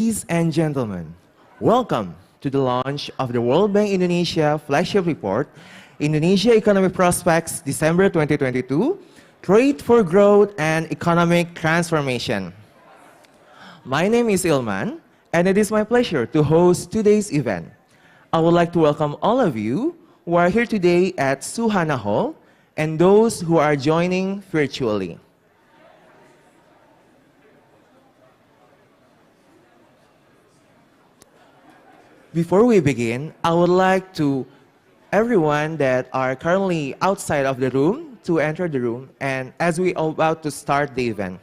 Ladies and gentlemen, welcome to the launch of the World Bank Indonesia flagship report, Indonesia Economic Prospects, December 2022, Trade for Growth and Economic Transformation. My name is Ilman, and it is my pleasure to host today's event. I would like to welcome all of you who are here today at Suhana Hall and those who are joining virtually. Before we begin, I would like to everyone that are currently outside of the room to enter the room, and as we are about to start the event.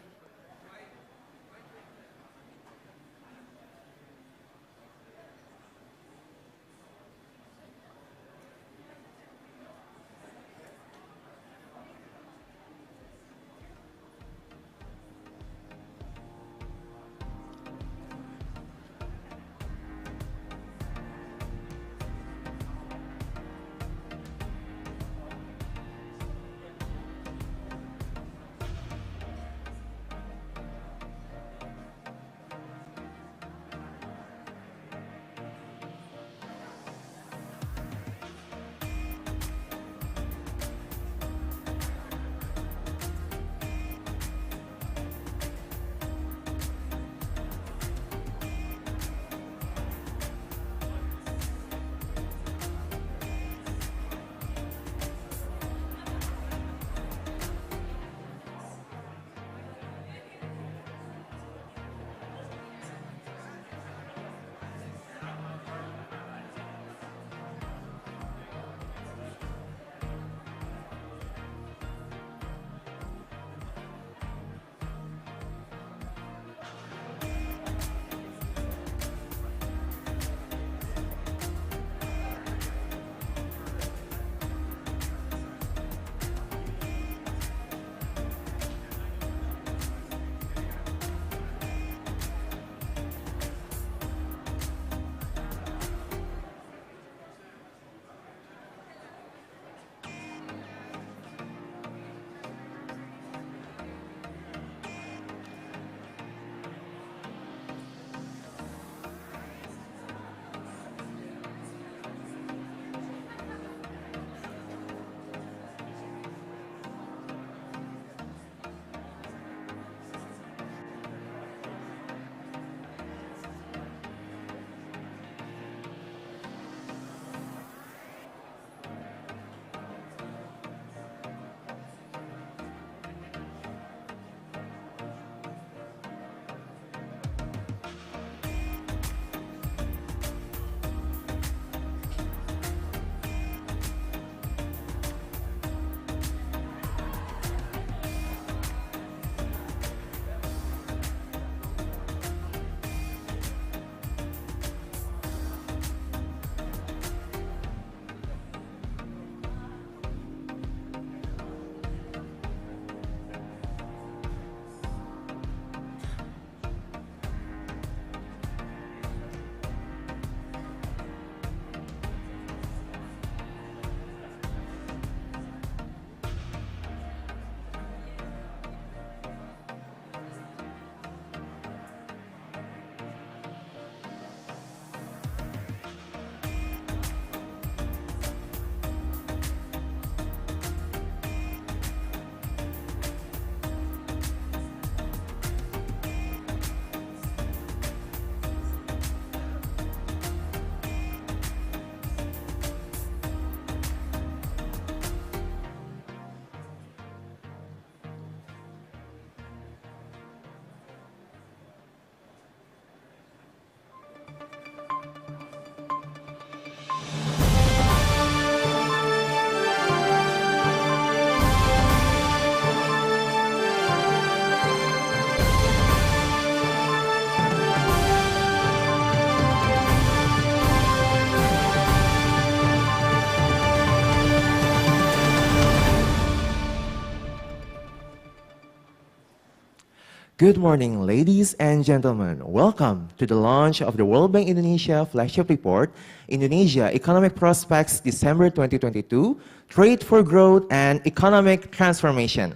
Good morning, ladies and gentlemen. Welcome to the launch of the World Bank Indonesia flagship report, Indonesia Economic Prospects, December 2022, Trade for Growth and Economic Transformation.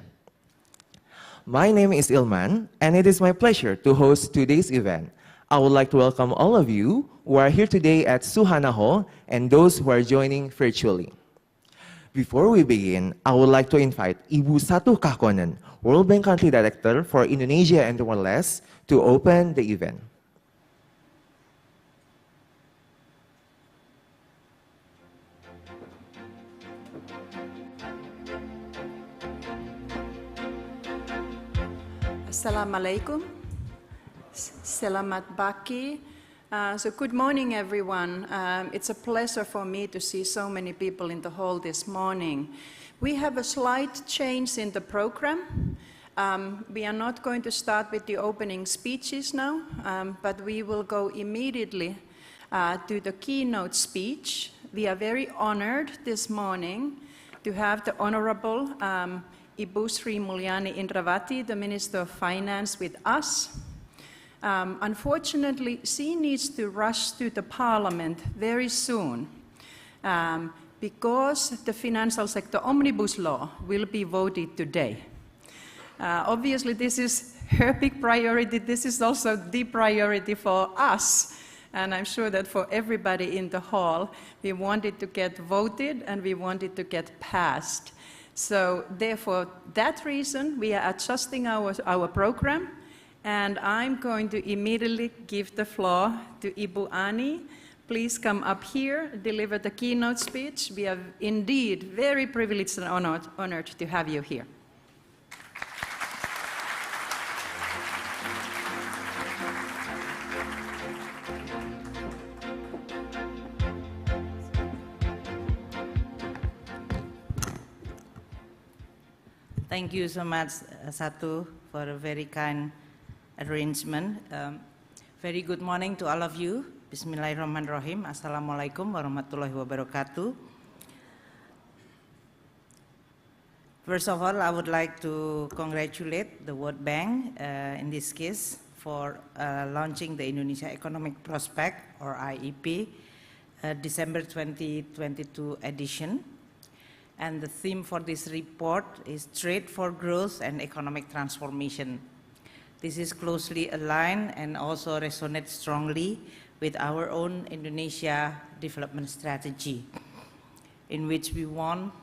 My name is Ilman, and it is my pleasure to host today's event. I would like to welcome all of you who are here today at Suhana Hall and those who are joining virtually. Before we begin, I would like to invite Ibu Satu Kakonen, World Bank Country Director for Indonesia and Timor-Leste, to open the event. Assalamualaikum. Selamat pagi. So good morning, everyone. It's a pleasure for me to see so many people in the hall this morning. We have a slight change in the program. We are not going to start with the opening speeches now, but we will go immediately to the keynote speech. We are very honored this morning to have the Honorable Ibu Sri Mulyani Indrawati, the Minister of Finance, with us. Unfortunately, she needs to rush to the Parliament very soon because the financial sector omnibus law will be voted today. Obviously, this is her big priority. This is also the priority for us. And I'm sure that for everybody in the hall, we want it to get voted and we want it to get passed. So therefore, that reason, we are adjusting our program. And I'm going to immediately give the floor to Ibu Ani. Please come up here, deliver the keynote speech. We are indeed very privileged and honored to have you here. Thank you so much, Satu, for a very kind arrangement. Very good morning to all of you. Bismillahirrahmanirrahim. Assalamualaikum warahmatullahi wabarakatuh. First of all, I would like to congratulate the World Bank, in this case, for launching the Indonesia Economic Prospect, or IEP, December 2022 edition. And the theme for this report is Trade for Growth and Economic Transformation. This is closely aligned and also resonates strongly with our own Indonesia development strategy, in which we want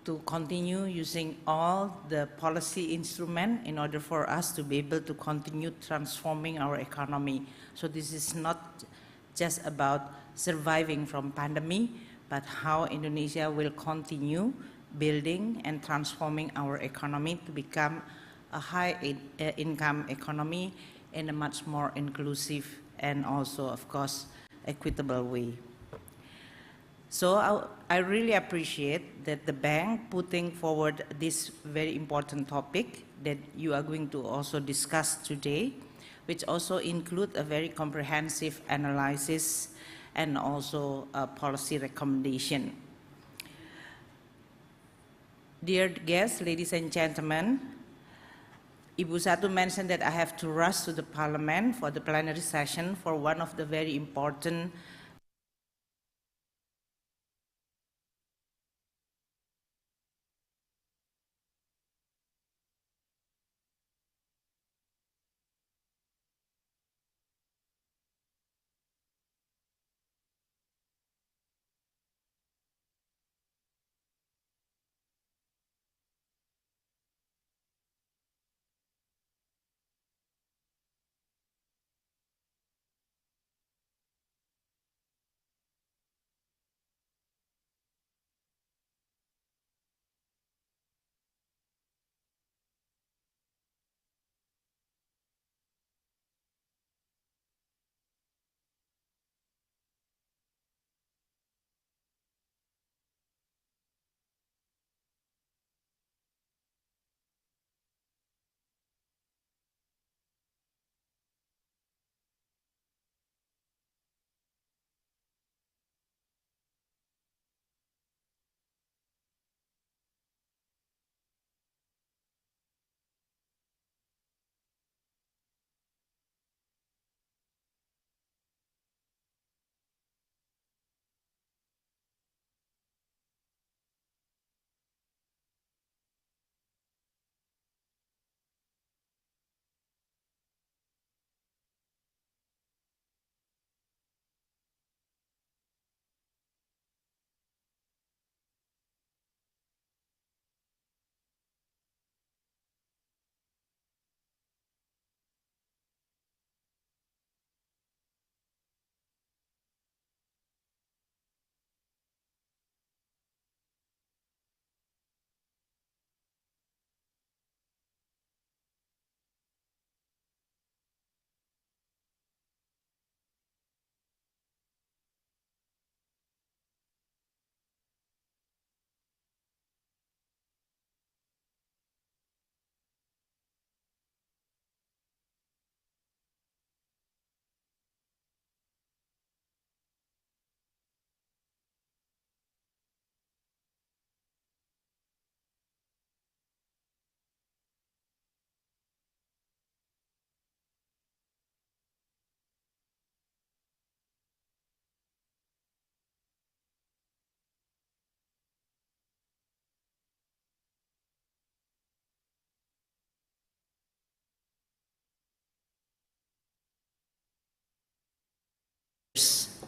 to continue using all the policy instruments in order for us to be able to continue transforming our economy. So this is not just about surviving from pandemic, but how Indonesia will continue building and transforming our economy to become a high-income economy in a much more inclusive and also, of course, equitable way. So I really appreciate that the bank putting forward this very important topic that you are going to also discuss today, which also include a very comprehensive analysis and also a policy recommendation. Dear guests, ladies and gentlemen, Ibu Satu mentioned that I have to rush to the Parliament for the plenary session for one of the very important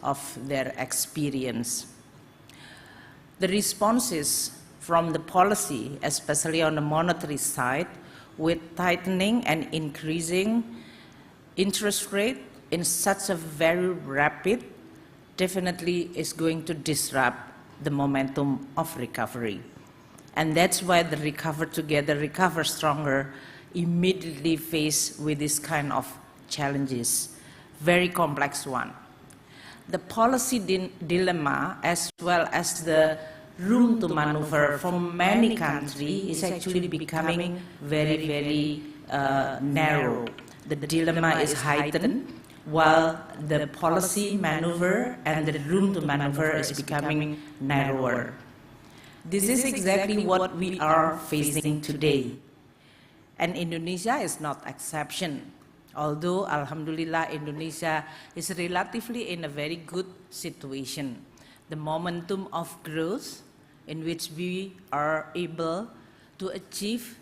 of their experience. The responses from the policy, especially on the monetary side, with tightening and increasing interest rate in such a very rapid, definitely is going to disrupt the momentum of recovery. And that's why the Recover Together, Recover Stronger immediately faced with this kind of challenges, very complex one. The policy dilemma as well as the room to maneuver for many countries is actually becoming very, very narrow. The dilemma is heightened while the policy maneuver and the room to maneuver is becoming narrower. This is exactly what we are facing today. And Indonesia is not exception. Although, Alhamdulillah, Indonesia is relatively in a very good situation. The momentum of growth in which we are able to achieve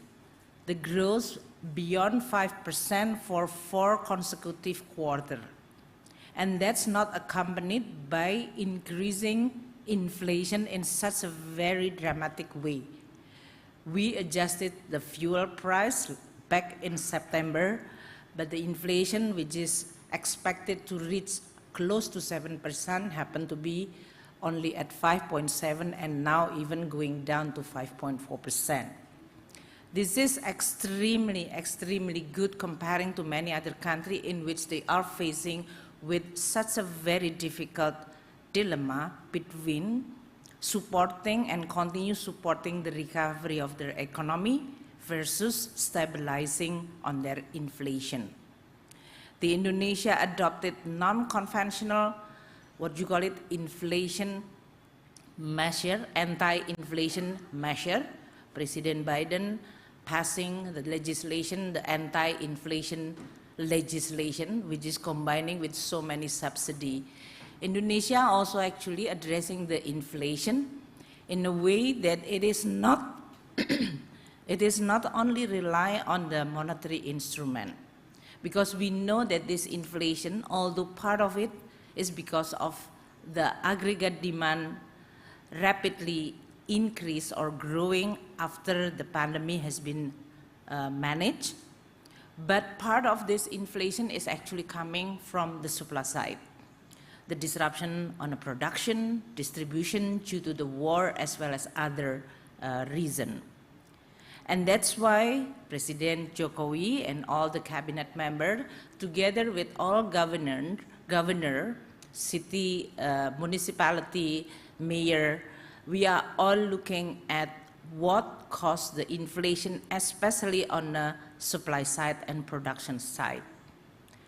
the growth beyond 5% for 4 consecutive quarters. And that's not accompanied by increasing inflation in such a very dramatic way. We adjusted the fuel price back in September, but the inflation, which is expected to reach close to 7%, happened to be only at 5.7% and now even going down to 5.4%. This is extremely, extremely good comparing to many other countries in which they are facing with such a very difficult dilemma between supporting and continue supporting the recovery of their economy versus stabilizing on their inflation. The Indonesia adopted non-conventional, what you call it, inflation measure, anti-inflation measure. President Biden passing the legislation, the anti-inflation legislation, which is combining with so many subsidy. Indonesia also actually addressing the inflation in a way that it is not it is not only rely on the monetary instrument, because we know that this inflation, although part of it is because of the aggregate demand rapidly increase or growing after the pandemic has been managed, but part of this inflation is actually coming from the supply side. The disruption on the production, distribution due to the war as well as other reasons. And that's why President Jokowi and all the cabinet members, together with all governor, city, municipality, mayor, we are all looking at what caused the inflation, especially on the supply side and production side.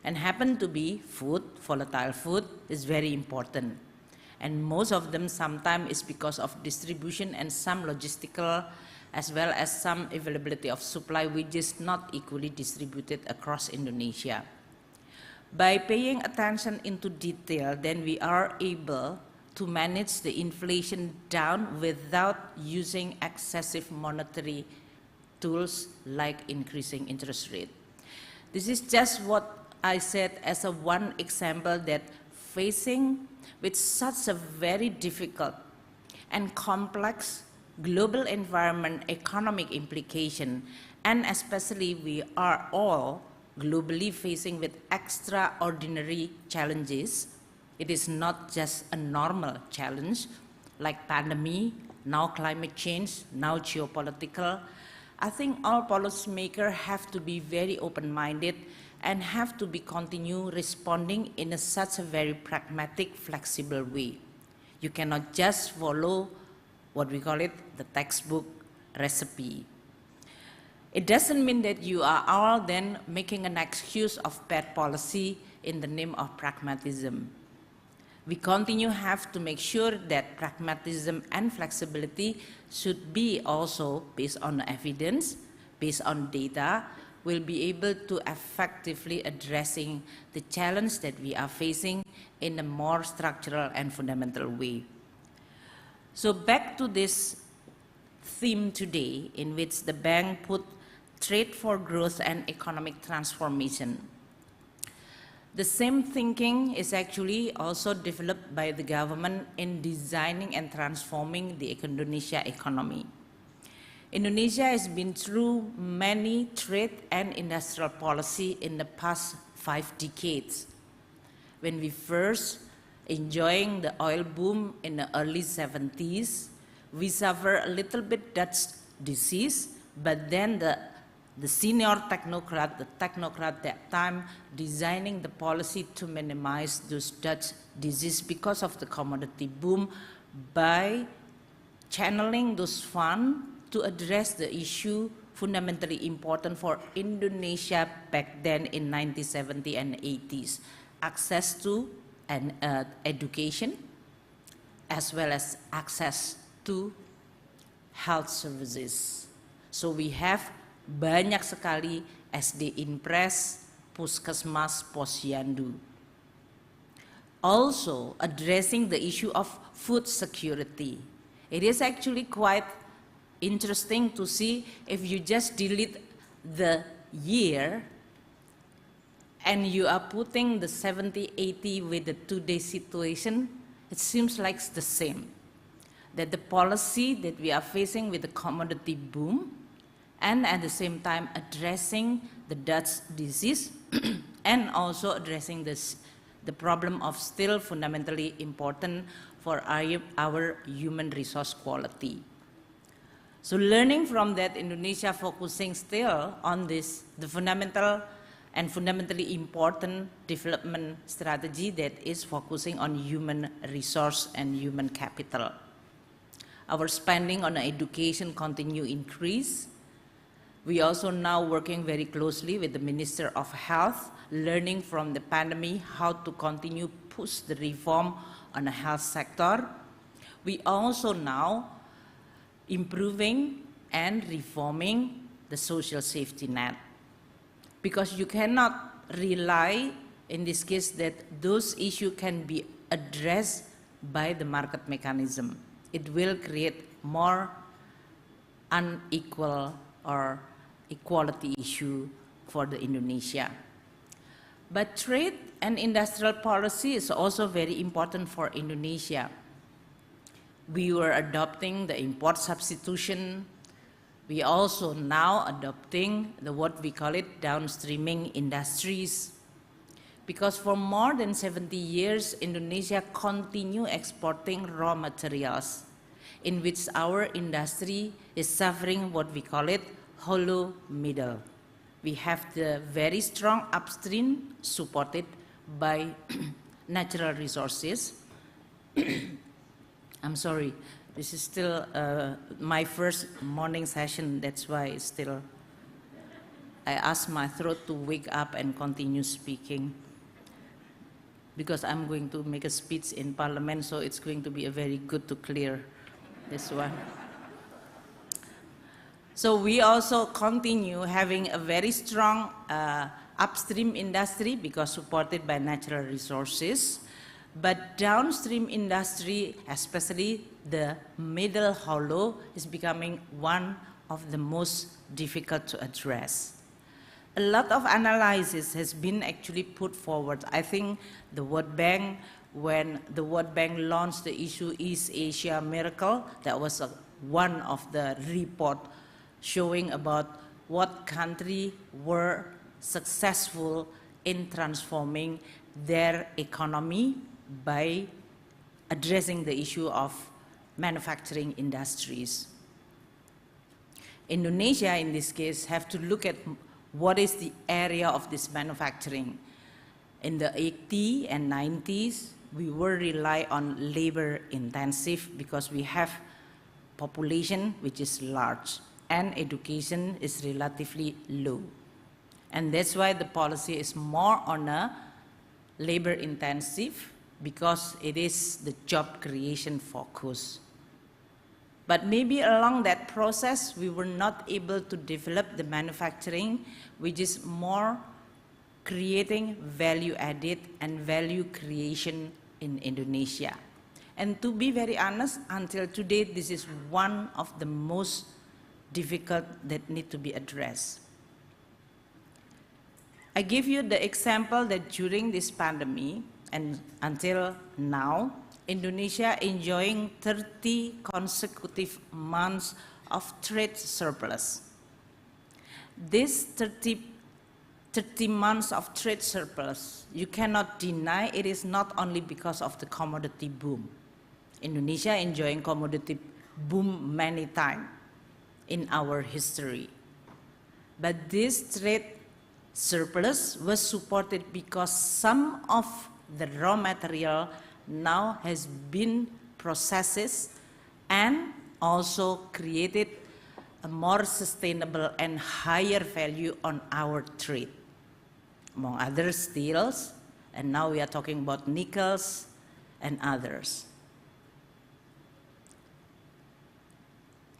And happen to be food, volatile food is very important. And most of them sometimes is because of distribution and some logistical as well as some availability of supply which is not equally distributed across Indonesia. By paying attention into detail, then we are able to manage the inflation down without using excessive monetary tools like increasing interest rate. This is just what I said as a one example that facing with such a very difficult and complex global environment, economic implication, and especially we are all globally facing with extraordinary challenges. It is not just a normal challenge like pandemic, now climate change, now geopolitical. I think all policymakers have to be very open-minded and have to be continue responding in such a very pragmatic, flexible way. You cannot just follow what we call it, the textbook recipe. It doesn't mean that you are all then making an excuse of bad policy in the name of pragmatism. We continue have to make sure that pragmatism and flexibility should be also based on evidence, based on data, will be able to effectively addressing the challenge that we are facing in a more structural and fundamental way. So back to this theme today in which the bank put trade for growth and economic transformation. The same thinking is actually also developed by the government in designing and transforming the Indonesia economy. Indonesia has been through many trade and industrial policy in the past 5 decades. When we first enjoying the oil boom in the early 70s, we suffer a little bit Dutch disease, but then the senior technocrat, the technocrat that time, designing the policy to minimize those Dutch disease because of the commodity boom by channeling those funds to address the issue fundamentally important for Indonesia back then in 1970 and 80s, access to education as well as access to health services. So we have banyak sekali SD Impres, Puskesmas, Posyandu. Also addressing the issue of food security. It is actually quite interesting to see if you just delete the year and you are putting the 70-80 with the today situation, it seems like it's the same. That the policy that we are facing with the commodity boom and at the same time addressing the Dutch disease and also addressing the problem of still fundamentally important for our human resource quality. So learning from that, Indonesia focusing still on this, the fundamental and fundamentally important development strategy that is focusing on human resource and human capital. Our spending on education continue increase. We also now working very closely with the Minister of Health, learning from the pandemic how to continue push the reform on the health sector. We also now improving and reforming the social safety net. Because you cannot rely, in this case, that those issues can be addressed by the market mechanism. It will create more unequal or equality issue for the Indonesia. But trade and industrial policy is also very important for Indonesia. We were adopting the import substitution. We also now adopting what we call it downstreaming industries. Because for more than 70 years, Indonesia continue exporting raw materials in which our industry is suffering what we call it hollow middle. We have the very strong upstream supported by natural resources. I'm sorry, this is still my first morning session, that's why still I asked my throat to wake up and continue speaking. Because I'm going to make a speech in Parliament, so it's going to be a very good to clear this one. So we also continue having a very strong upstream industry because supported by natural resources. But downstream industry, especially the middle hollow, is becoming one of the most difficult to address. A lot of analysis has been actually put forward. I think the World Bank, when the World Bank launched the issue East Asia Miracle, that was one of the report showing about what countries were successful in transforming their economy by addressing the issue of manufacturing industries. Indonesia, in this case, have to look at what is the area of this manufacturing. In the 80s and 90s, we were rely on labor intensive because we have population which is large and education is relatively low. And that's why the policy is more on a labor intensive because it is the job creation focus. But maybe along that process, we were not able to develop the manufacturing, which is more creating value added and value creation in Indonesia. And to be very honest, until today, this is one of the most difficult that need to be addressed. I give you the example that during this pandemic and until now, Indonesia enjoying 30 consecutive months of trade surplus. This 30 months of trade surplus, you cannot deny it is not only because of the commodity boom. Indonesia enjoying commodity boom many times in our history. But this trade surplus was supported because some of the raw material now has been processed and also created a more sustainable and higher value on our trade. Among other steels, and now we are talking about nickels and others.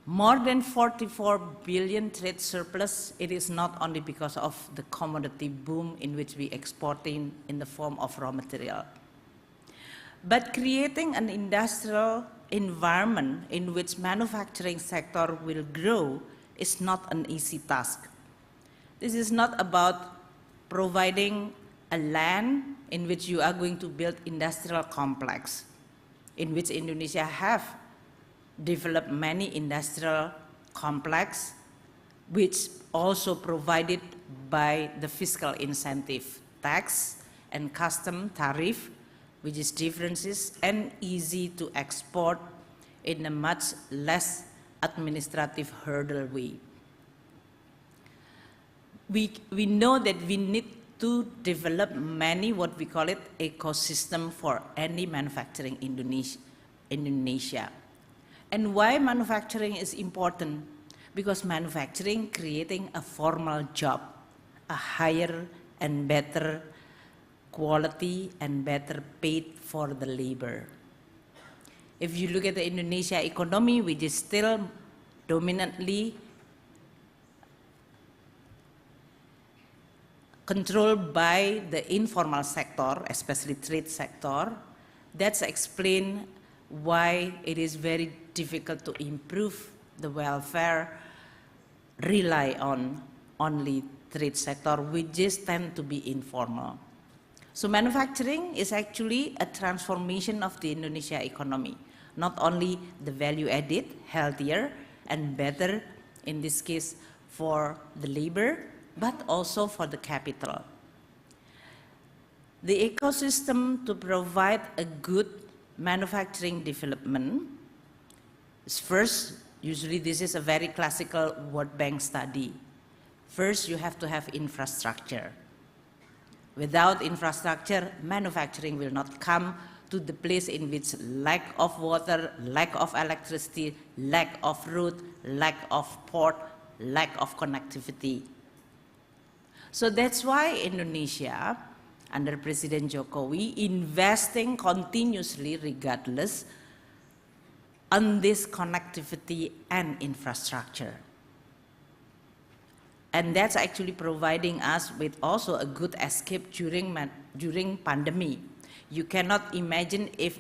More than 44 billion trade surplus, it is not only because of the commodity boom in which we exporting in the form of raw material. But creating an industrial environment in which manufacturing sector will grow is not an easy task. This is not about providing a land in which you are going to build industrial complex, in which Indonesia have developed many industrial complex, which also provided by the fiscal incentive, tax and custom tariff, which is differences and easy to export in a much less administrative hurdle way. We know that we need to develop many, what we call it, ecosystem for any manufacturing Indonesia. And why manufacturing is important? Because manufacturing creating a formal job, a higher and better quality and better paid for the labor. If you look at the Indonesia economy, which is still dominantly controlled by the informal sector, especially trade sector, that's explain why it is very difficult to improve the welfare, rely on only trade sector, which just tend to be informal. So manufacturing is actually a transformation of the Indonesia economy, not only the value added, healthier and better, in this case for the labor, but also for the capital. The ecosystem to provide a good manufacturing development is first, usually this is a very classical World Bank study. First, you have to have infrastructure. Without infrastructure, manufacturing will not come to the place in which lack of water, lack of electricity, lack of road, lack of port, lack of connectivity. So that's why Indonesia, under President Jokowi, investing continuously regardless on this connectivity and infrastructure. And that's actually providing us with also a good escape during pandemic. You cannot imagine if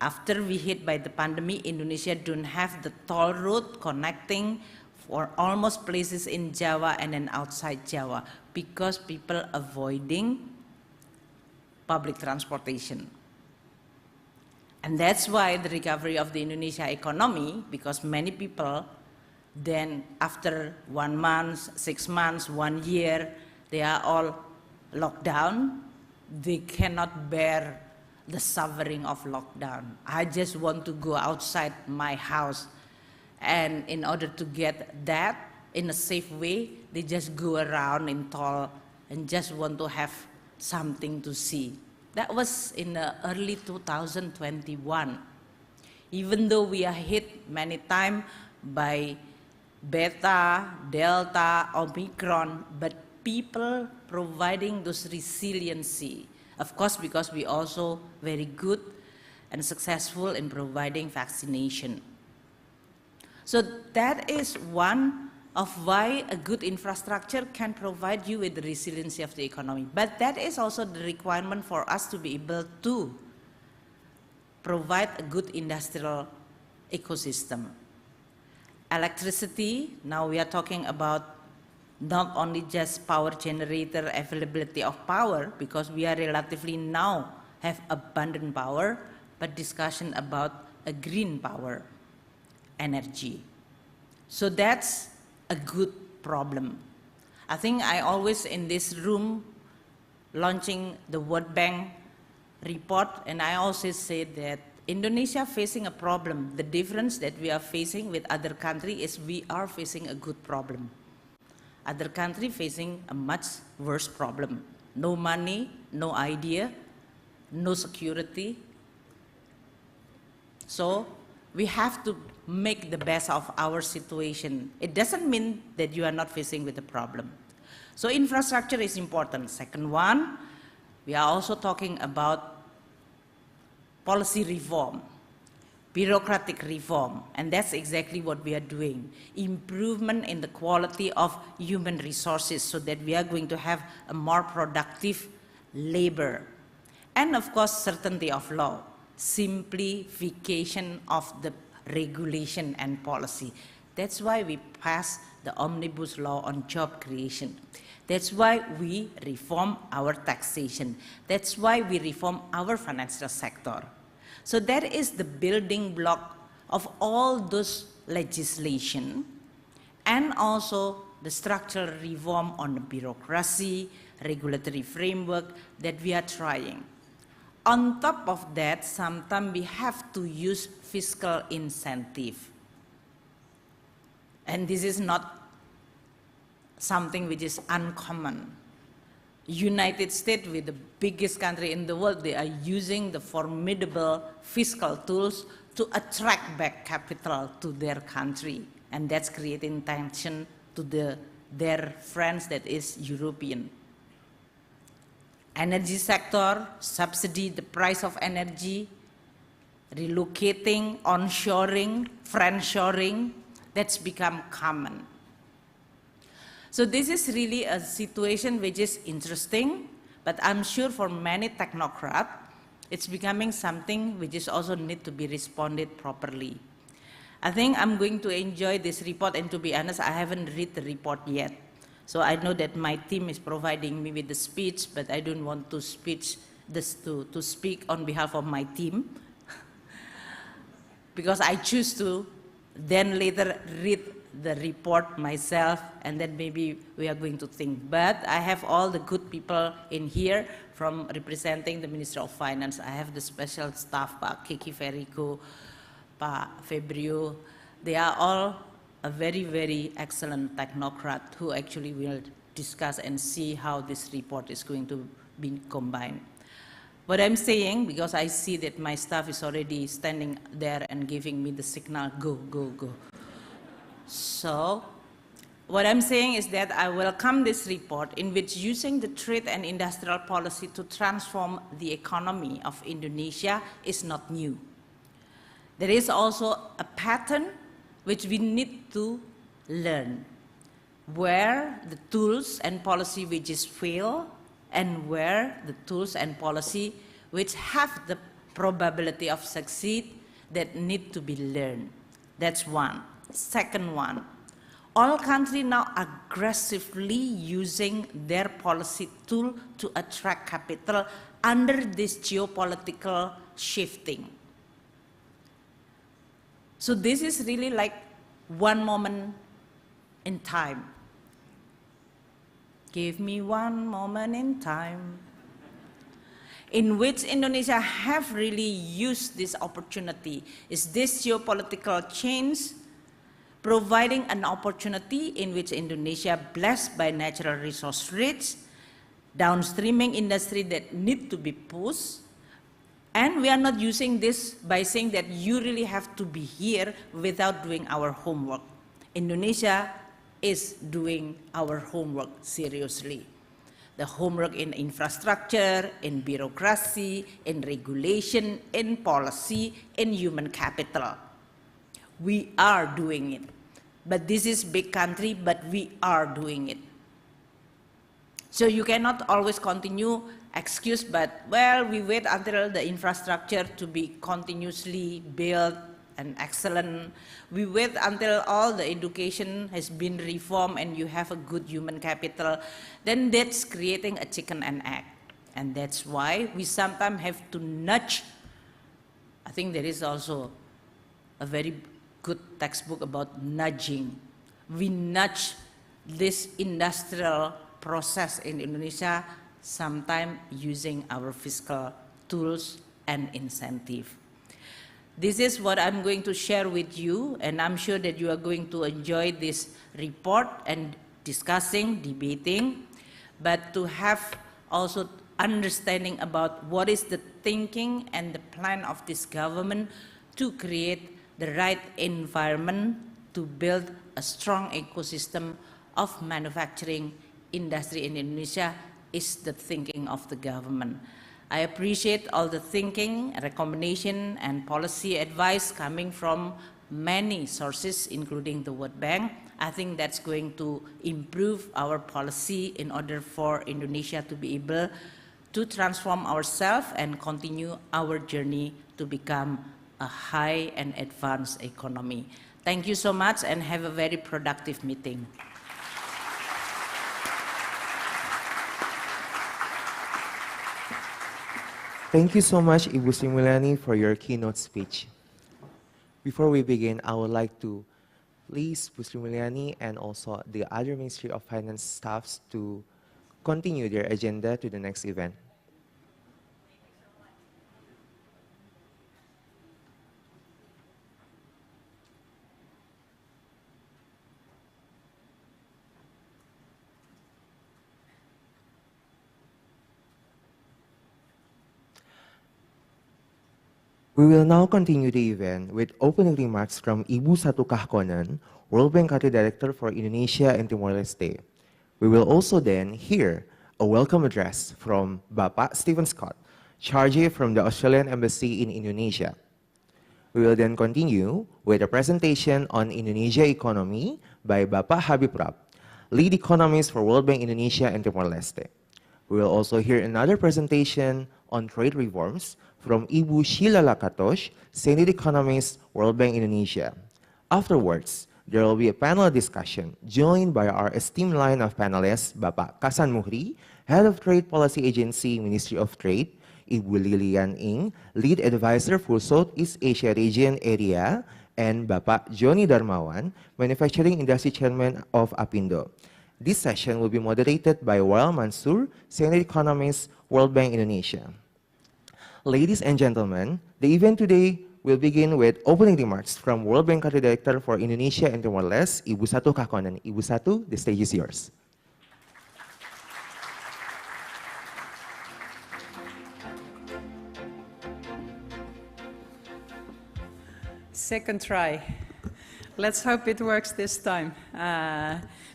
after we hit by the pandemic, Indonesia don't have the toll road connecting for almost places in Java and then outside Java, because people avoiding public transportation. And that's why the recovery of the Indonesia economy, because many people then after 1 month, 6 months, 1 year, they are all locked down. They cannot bear the suffering of lockdown. I just want to go outside my house. And in order to get that in a safe way, they just go around in toll and just want to have something to see. That was in the early 2021. Even though we are hit many times by Beta, Delta, Omicron, but people providing those resiliency. Of course, because we also very good and successful in providing vaccination. So that is one of why a good infrastructure can provide you with the resiliency of the economy. But that is also the requirement for us to be able to provide a good industrial ecosystem. Electricity, now we are talking about not only just power generator availability of power, because we are relatively now have abundant power, but discussion about a green power energy. So that's a good problem. I think I always in this room launching the World Bank report, and I also said that Indonesia facing a problem. The difference that we are facing with other countries is we are facing a good problem. Other country facing a much worse problem. No money, no idea, no security. So we have to make the best of our situation. It doesn't mean that you are not facing with the problem. So infrastructure is important. Second one, we are also talking about policy reform, bureaucratic reform, and that's exactly what we are doing. Improvement in the quality of human resources so that we are going to have a more productive labor. And of course, certainty of law, simplification of the regulation and policy. That's why we passed the Omnibus Law on job creation. That's why we reform our taxation. That's why we reform our financial sector. So that is the building block of all those legislation, and also the structural reform on the bureaucracy, regulatory framework that we are trying. On top of that, sometimes we have to use fiscal incentive. And this is not something which is uncommon. United States, with the biggest country in the world, they are using the formidable fiscal tools to attract back capital to their country. And that's creating tension to their friends that is European. Energy sector, subsidy, the price of energy, relocating, onshoring, friendshoring, that's become common. So this is really a situation which is interesting, but I'm sure for many technocrats, it's becoming something which is also need to be responded properly. I think I'm going to enjoy this report, and to be honest, I haven't read the report yet. So I know that my team is providing me with the speech, but I don't want to speak on behalf of my team because I choose to then later read the report myself, and then maybe we are going to think. But I have all the good people in here from representing the Ministry of Finance. I have the special staff, Pak Kiki Ferrico, Pak Febrio. They are all a very, very excellent technocrat who actually will discuss and see how this report is going to be combined. What I'm saying, because I see that my staff is already standing there and giving me the signal, go, go, go. So, what I'm saying is that I welcome this report in which using the trade and industrial policy to transform the economy of Indonesia is not new. There is also a pattern which we need to learn, where the tools and policy which is fail, and where the tools and policy which have the probability of succeed that need to be learned. That's one. Second one, all countries now aggressively using their policy tool to attract capital under this geopolitical shifting. So this is really like one moment in time. Give me one moment in time in which Indonesia have really used this opportunity. Is this geopolitical change providing an opportunity in which Indonesia, blessed by natural resource rich, downstreaming industry that need to be pushed, and we are not using this by saying that you really have to be here without doing our homework. Indonesia is doing our homework seriously. The homework in infrastructure, in bureaucracy, in regulation, in policy, in human capital. We are doing it. But this is big country, but we are doing it. So you cannot always continue excuse, but well, we wait until the infrastructure to be continuously built and excellent. We wait until all the education has been reformed and you have a good human capital, then that's creating a chicken and egg. And that's why we sometimes have to nudge. I think there is also a very good textbook about nudging. We nudge this industrial process in Indonesia, sometimes using our fiscal tools and incentive. This is what I'm going to share with you, and I'm sure that you are going to enjoy this report and discussing, debating, but to have also understanding about what is the thinking and the plan of this government to create the right environment to build a strong ecosystem of manufacturing industry in Indonesia is the thinking of the government. I appreciate all the thinking, recommendation, and policy advice coming from many sources, including the World Bank. I think that's going to improve our policy in order for Indonesia to be able to transform ourselves and continue our journey to become a high and advanced economy. Thank you so much and have a very productive meeting. Thank you so much, Ibu Sri Mulyani, for your keynote speech. Before we begin, I would like to please Ibu Sri Mulyani and also the other Ministry of Finance staffs to continue their agenda to the next event. We will now continue the event with opening remarks from Ibu Satu Kahkonen, World Bank Country Director for Indonesia and Timor-Leste. We will also then hear a welcome address from Bapak Stephen Scott, Charge from the Australian Embassy in Indonesia. We will then continue with a presentation on Indonesia economy by Bapak Habib Rab, Lead Economist for World Bank Indonesia and Timor-Leste. We will also hear another presentation on trade reforms from Ibu Sheila Lakatosh, Senior Economist, World Bank Indonesia. Afterwards, there will be a panel discussion joined by our esteemed line of panelists, Bapak Kasan Muhri, Head of Trade Policy Agency, Ministry of Trade, Ibu Lilian Ing, Lead Advisor for Southeast Asia Region Area, and Bapak Joni Darmawan, Manufacturing Industry Chairman of APindo. This session will be moderated by Wael Mansur, Senior Economist, World Bank Indonesia. Ladies and gentlemen, the event today will begin with opening remarks from World Bank Country Director for Indonesia and Timor-Leste, Ibu Satu Kahkonen. Ibu Satu, the stage is yours. Second try. Let's hope it works this time.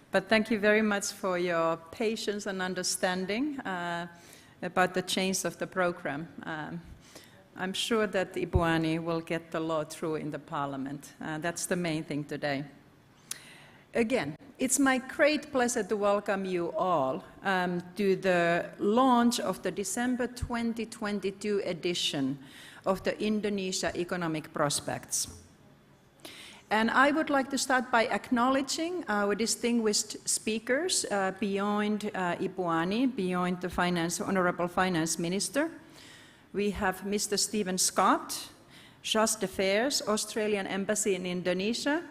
But thank you very much for your patience and understanding about the change of the program. I'm sure that Ibu Ani will get the law through in the Parliament. That's the main thing today. Again, it's my great pleasure to welcome you all to the launch of the December 2022 edition of the Indonesia Economic Prospects. And I would like to start by acknowledging our distinguished speakers beyond Ibu Ani, beyond the Honorable Finance Minister. We have Mr. Stephen Scott, Just Affairs, Australian Embassy in Indonesia.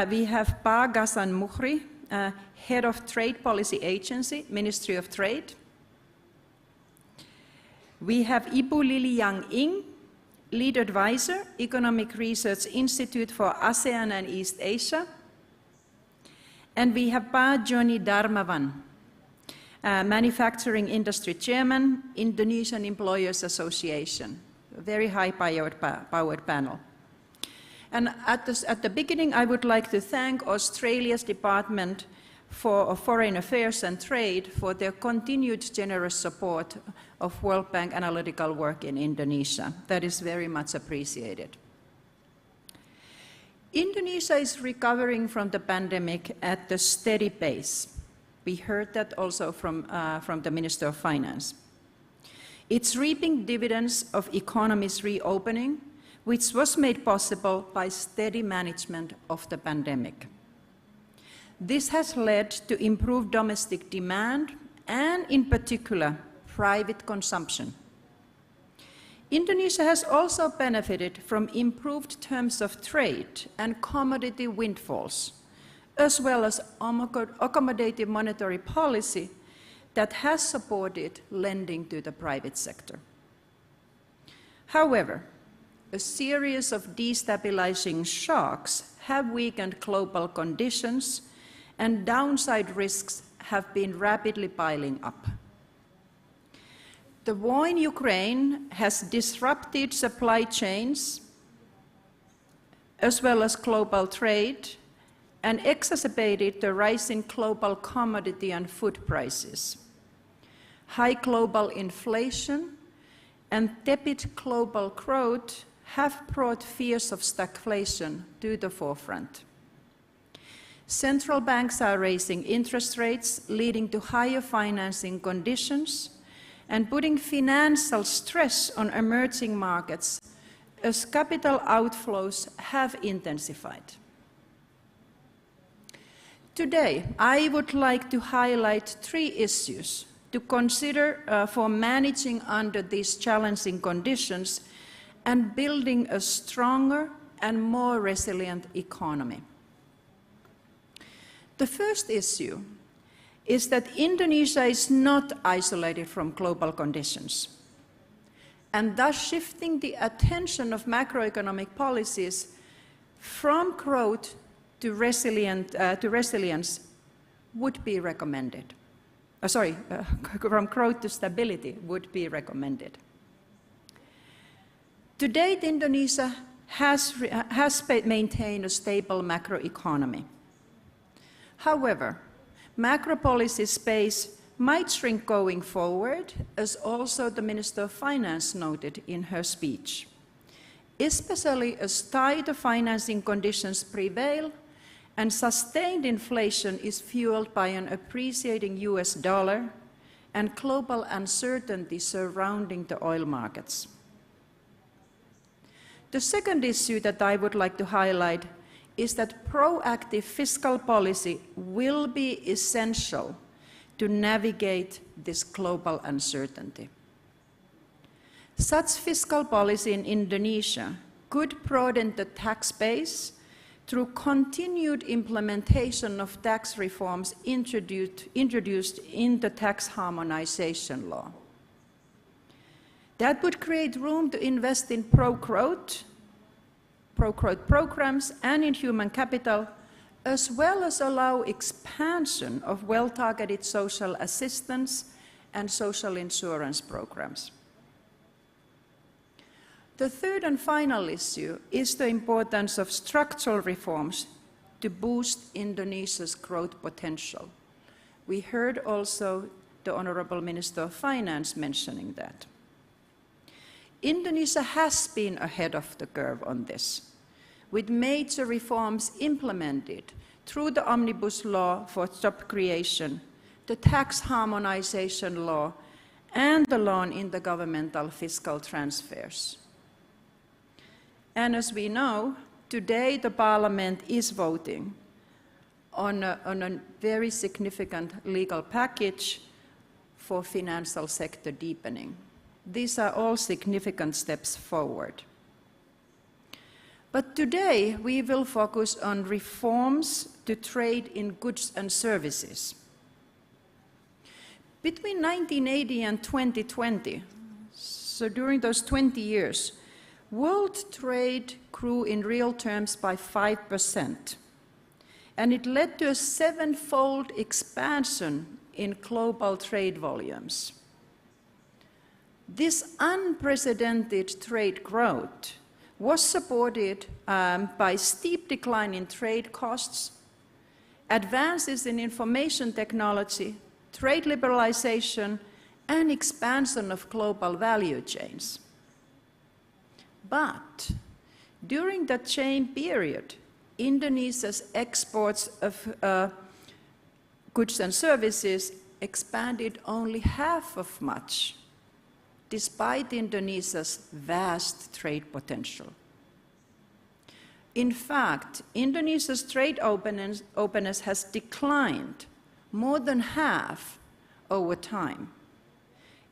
We have Pak Kasan Muhri, Head of Trade Policy Agency, Ministry of Trade. We have Ibu Lilian Ing, Lead Advisor, Economic Research Institute for ASEAN and East Asia. And we have Pak Joni Darmawan, Manufacturing Industry Chairman, Indonesian Employers Association. A very high-powered panel. And at the beginning, I would like to thank Australia's Department for Foreign Affairs and Trade for their continued generous support of World Bank analytical work in Indonesia. That is very much appreciated. Indonesia is recovering from the pandemic at a steady pace. We heard that also from the Minister of Finance. It's reaping dividends of economies reopening, which was made possible by steady management of the pandemic. This has led to improved domestic demand and, in particular, private consumption. Indonesia has also benefited from improved terms of trade and commodity windfalls, as well as accommodative monetary policy that has supported lending to the private sector. However, a series of destabilizing shocks have weakened global conditions, and downside risks have been rapidly piling up. The war in Ukraine has disrupted supply chains as well as global trade and exacerbated the rise in global commodity and food prices. High global inflation and tepid global growth have brought fears of stagflation to the forefront. Central banks are raising interest rates, leading to higher financing conditions and putting financial stress on emerging markets as capital outflows have intensified. Today, I would like to highlight 3 issues to consider for managing under these challenging conditions and building a stronger and more resilient economy. The first issue is that Indonesia is not isolated from global conditions, and thus shifting the attention of macroeconomic policies from growth to resilience would be recommended. From growth to stability would be recommended. To date, Indonesia has maintained a stable macroeconomy. However, macro policy space might shrink going forward, as also the Minister of Finance noted in her speech, especially as tighter financing conditions prevail and sustained inflation is fueled by an appreciating US dollar and global uncertainty surrounding the oil markets. The second issue that I would like to highlight is that proactive fiscal policy will be essential to navigate this global uncertainty. Such fiscal policy in Indonesia could broaden the tax base through continued implementation of tax reforms introduced in the tax harmonization law. That would create room to invest in pro-growth programs and in human capital, as well as allow expansion of well-targeted social assistance and social insurance programs. The third and final issue is the importance of structural reforms to boost Indonesia's growth potential. We heard also the Honorable Minister of Finance mentioning that. Indonesia has been ahead of the curve on this, with major reforms implemented through the Omnibus Law for Job Creation, the Tax Harmonization Law, and the law on intergovernmental fiscal transfers. And as we know, today the Parliament is voting on a very significant legal package for financial sector deepening. These are all significant steps forward. But today we will focus on reforms to trade in goods and services. Between 1980 and 2020, so during those 20 years, world trade grew in real terms by 5%, and it led to a 7-fold expansion in global trade volumes. This unprecedented trade growth was supported by steep decline in trade costs, advances in information technology, trade liberalization, and expansion of global value chains. But during that same period, Indonesia's exports of goods and services expanded only half of much, despite Indonesia's vast trade potential. In fact, Indonesia's trade openness has declined more than half over time.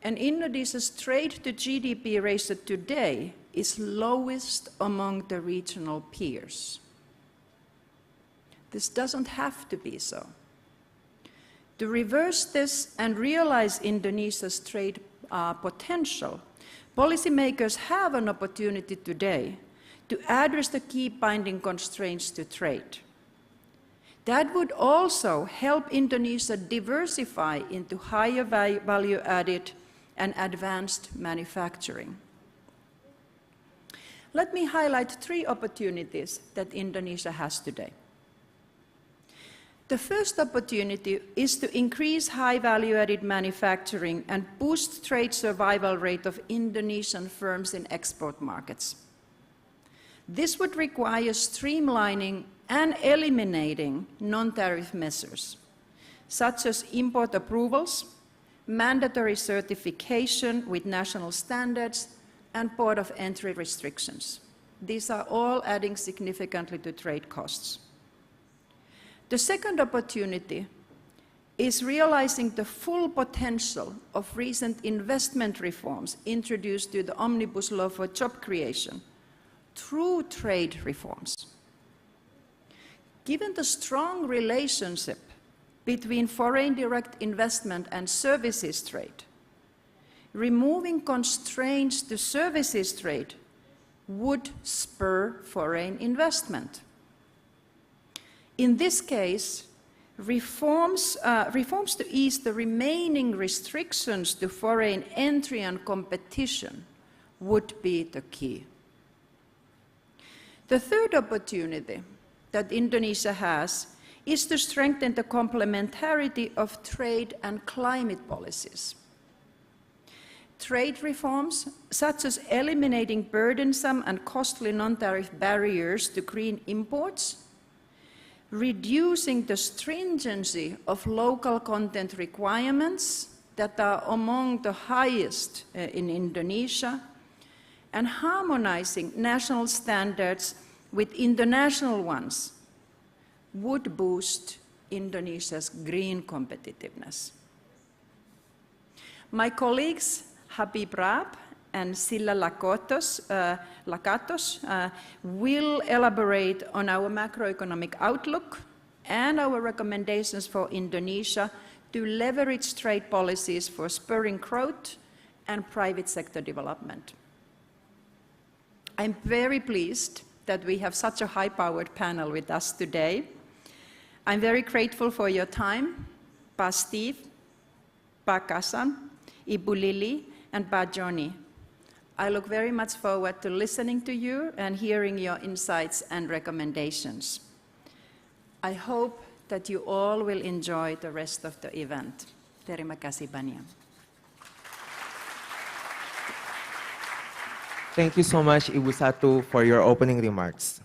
And Indonesia's trade to GDP ratio today is lowest among the regional peers. This doesn't have to be so. To reverse this and realize Indonesia's trade potential, policymakers have an opportunity today to address the key binding constraints to trade. That would also help Indonesia diversify into higher value-added and advanced manufacturing. Let me highlight 3 opportunities that Indonesia has today. The first opportunity is to increase high value-added manufacturing and boost trade survival rate of Indonesian firms in export markets. This would require streamlining and eliminating non-tariff measures, such as import approvals, mandatory certification with national standards, and port of entry restrictions. These are all adding significantly to trade costs. The second opportunity is realizing the full potential of recent investment reforms introduced to the Omnibus Law for job creation through trade reforms. Given the strong relationship between foreign direct investment and services trade, removing constraints to services trade would spur foreign investment. In this case, reforms to ease the remaining restrictions to foreign entry and competition would be the key. The third opportunity that Indonesia has is to strengthen the complementarity of trade and climate policies. Trade reforms, such as eliminating burdensome and costly non-tariff barriers to green imports, reducing the stringency of local content requirements that are among the highest in Indonesia, and harmonizing national standards with international ones would boost Indonesia's green competitiveness. My colleagues Habib Raab and Silla Lakatos will elaborate on our macroeconomic outlook and our recommendations for Indonesia to leverage trade policies for spurring growth and private sector development. I'm very pleased that we have such a high-powered panel with us today. I'm very grateful for your time, Pak Steve, Pak Kasan, Ibu Lily, and Pak Johnny. I look very much forward to listening to you and hearing your insights and recommendations. I hope that you all will enjoy the rest of the event. Terima kasih banyak. Thank you so much, Ibu Satu, for your opening remarks.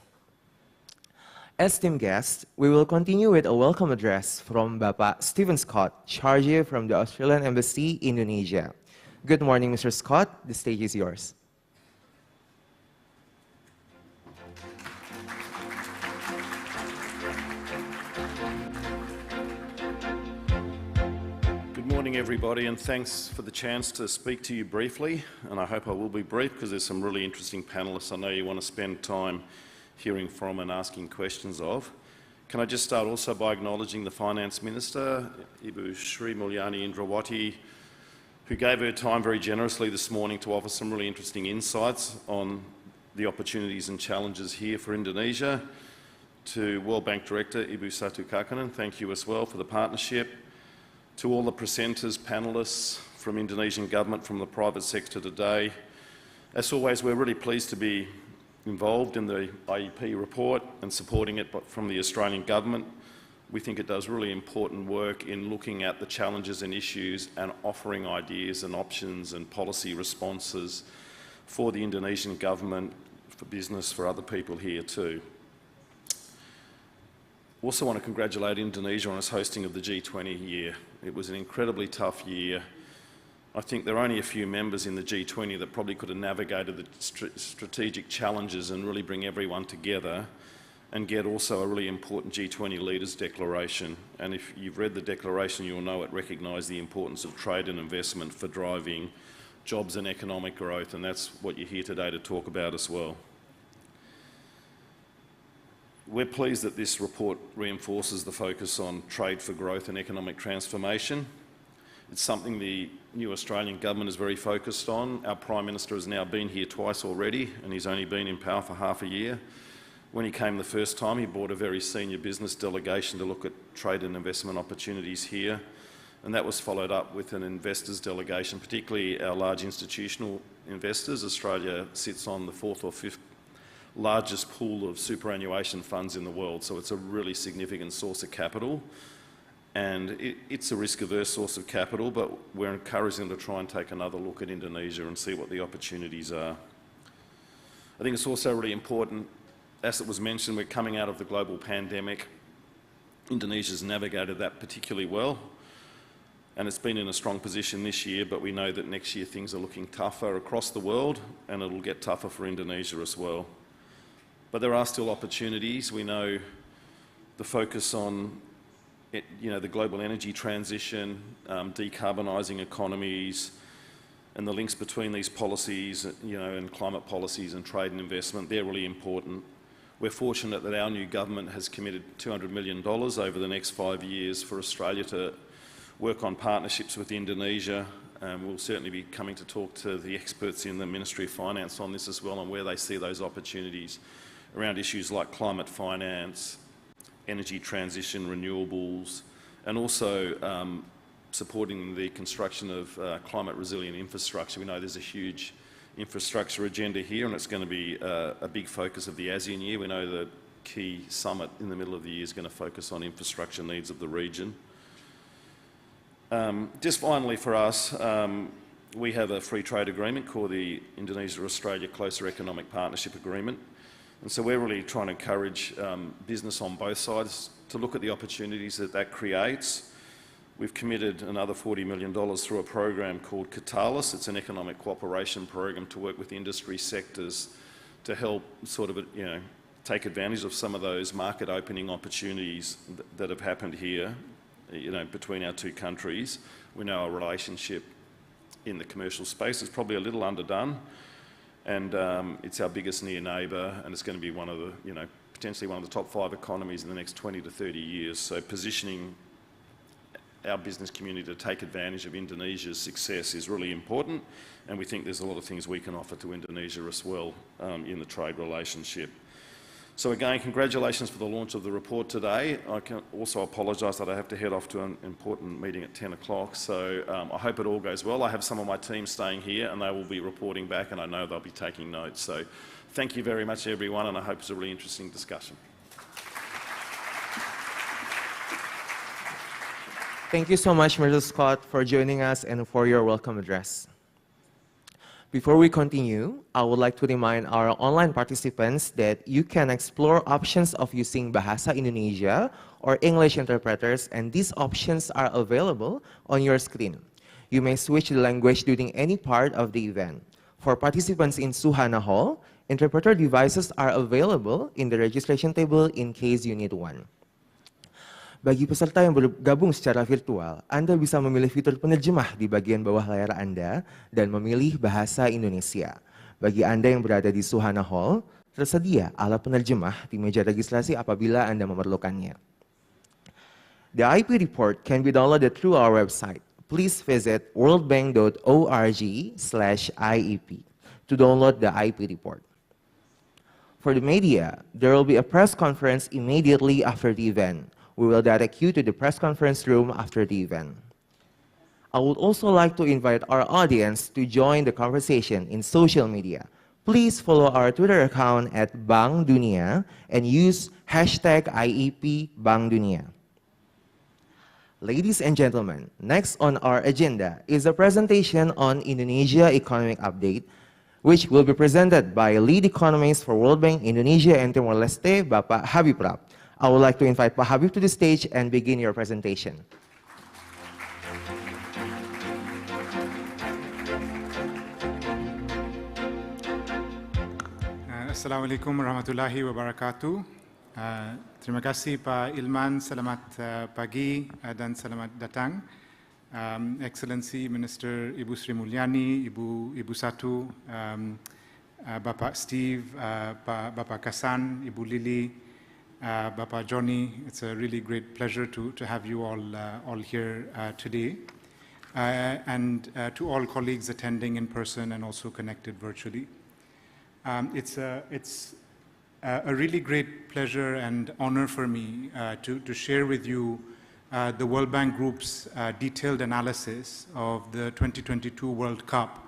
Esteemed guests, we will continue with a welcome address from Bapak Stephen Scott, Charge from the Australian Embassy, Indonesia. Good morning, Mr. Scott. The stage is yours. Good morning, everybody, and thanks for the chance to speak to you briefly. And I hope I will be brief because there's some really interesting panelists I know you want to spend time hearing from and asking questions of. Can I just start also by acknowledging the Finance Minister, Ibu Sri Mulyani Indrawati, who gave her time very generously this morning to offer some really interesting insights on the opportunities and challenges here for Indonesia. To World Bank Director, Ibu Satu Kakanen, thank you as well for the partnership. To all the presenters, panellists from Indonesian government, from the private sector today. As always, we're really pleased to be involved in the IEP report and supporting it from the Australian government. We think it does really important work in looking at the challenges and issues and offering ideas and options and policy responses for the Indonesian government, for business, for other people here too. Also want to congratulate Indonesia on its hosting of the G20 year. It was an incredibly tough year. I think there are only a few members in the G20 that probably could have navigated the strategic challenges and really bring everyone together and get also a really important G20 leaders declaration. And if you've read the declaration, you'll know it recognised the importance of trade and investment for driving jobs and economic growth, and that's what you're here today to talk about as well. We're pleased that this report reinforces the focus on trade for growth and economic transformation. It's something the new Australian government is very focused on. Our Prime Minister has now been here twice already, and he's only been in power for half a year. When he came the first time, he brought a very senior business delegation to look at trade and investment opportunities here, and that was followed up with an investors delegation, particularly our large institutional investors. Australia sits on the 4th or 5th largest pool of superannuation funds in the world, so it's a really significant source of capital, and it's a risk-averse source of capital, but we're encouraging them to try and take another look at Indonesia and see what the opportunities are. I think it's also really important, as it was mentioned, we're coming out of the global pandemic. Indonesia's navigated that particularly well, and it's been in a strong position this year, but we know that next year things are looking tougher across the world, and it'll get tougher for Indonesia as well. But there are still opportunities. We know the focus on the global energy transition, decarbonising economies, and the links between these policies, and climate policies and trade and investment, they're really important. We're fortunate that our new government has committed $200 million over the next 5 years for Australia to work on partnerships with Indonesia. We'll certainly be coming to talk to the experts in the Ministry of Finance on this as well, and where they see those opportunities around issues like climate finance, energy transition, renewables, and also supporting the construction of climate resilient infrastructure. We know there's a huge infrastructure agenda here, and it's going to be a big focus of the ASEAN year. We know the key summit in the middle of the year is going to focus on infrastructure needs of the region. Just finally for us, we have a free trade agreement called the Indonesia-Australia Closer Economic Partnership Agreement. And so we're really trying to encourage business on both sides to look at the opportunities that creates. We've committed another $40 million through a program called Catalyst. It's an economic cooperation program to work with industry sectors to help take advantage of some of those market opening opportunities that have happened here, between our two countries. We know our relationship in the commercial space is probably a little underdone, and it's our biggest near neighbour, and it's going to be one of the, potentially one of the top 5 economies in the next 20 to 30 years. So positioning our business community to take advantage of Indonesia's success is really important, and we think there's a lot of things we can offer to Indonesia as well in the trade relationship. So again, congratulations for the launch of the report today. I can also apologise that I have to head off to an important meeting at 10 o'clock, so I hope it all goes well. I have some of my team staying here, and they will be reporting back, and I know they'll be taking notes. So thank you very much, everyone, and I hope it's a really interesting discussion. Thank you so much, Mr. Scott, for joining us and for your welcome address. Before we continue, I would like to remind our online participants that you can explore options of using Bahasa Indonesia or English interpreters, and these options are available on your screen. You may switch the language during any part of the event. For participants in Suhana Hall, interpreter devices are available in the registration table in case you need one. Bagi peserta yang bergabung secara virtual, Anda bisa memilih fitur penerjemah di bagian bawah layar Anda dan memilih bahasa Indonesia. Bagi Anda yang berada di Suhana Hall, tersedia alat penerjemah di meja registrasi apabila Anda memerlukannya. The IP report can be downloaded through our website. Please visit worldbank.org/IEP to download the IP report. For the media, there will be a press conference immediately after the event. We will direct you to the press conference room after the event. I would also like to invite our audience to join the conversation in social media. Please follow our Twitter account at Bank Dunia and use #IEP Bank Dunia. Ladies and gentlemen, next on our agenda is a presentation on Indonesia Economic Update, which will be presented by lead economist for World Bank Indonesia and Timor-Leste, Bapak Habib Rab. I would like to invite Pak Habib to the stage and begin your presentation. Assalamualaikum warahmatullahi wabarakatuh. Terima kasih Pak Ilman, selamat pagi dan selamat datang. Excellency Minister Ibu Sri Mulyani, Ibu Satu, Bapak Steve, Bapak Kasan, Ibu Lily, Bapak Johnny. It's a really great pleasure to have you all here today. And to all colleagues attending in person and also connected virtually. It's a really great pleasure and honor for me to share with you the World Bank Group's detailed analysis of the 2022 World Cup,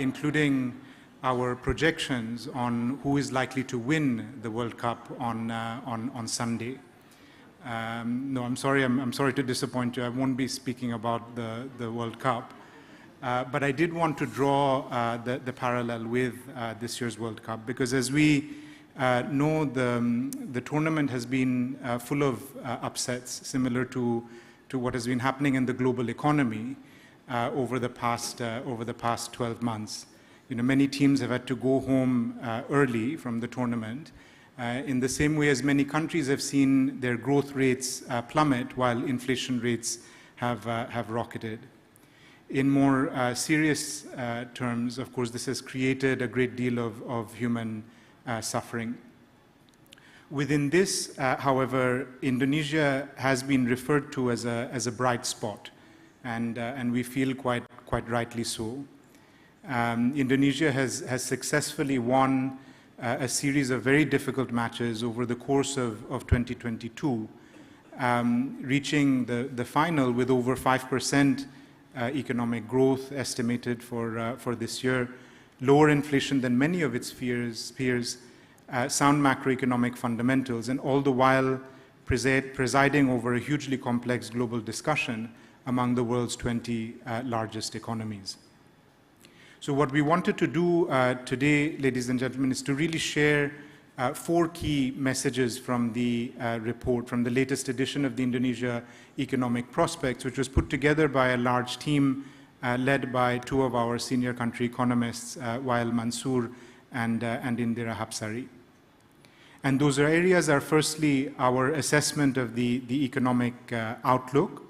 including our projections on who is likely to win the World Cup on Sunday. No, I'm sorry to disappoint you. I won't be speaking about the World Cup. But I did want to draw the parallel with this year's World Cup, because as we know, the tournament has been full of upsets, similar to what has been happening in the global economy over the past 12 months. You know, many teams have had to go home early from the tournament, in the same way as many countries have seen their growth rates plummet while inflation rates have rocketed. In more serious terms, of course, this has created a great deal of human suffering. Within this, however, Indonesia has been referred to as a bright spot, and we feel quite rightly so. Indonesia has successfully won a series of very difficult matches over the course of 2022, reaching the final with over 5% economic growth estimated for this year, lower inflation than many of its peers, sound macroeconomic fundamentals, and all the while presiding over a hugely complex global discussion among the world's 20 largest economies. So what we wanted to do today, ladies and gentlemen, is to really share 4 key messages from the report, from the latest edition of the Indonesia Economic Prospects, which was put together by a large team led by 2 of our senior country economists, Wael Mansour and Indira Hapsari. And those areas are firstly our assessment of the economic outlook.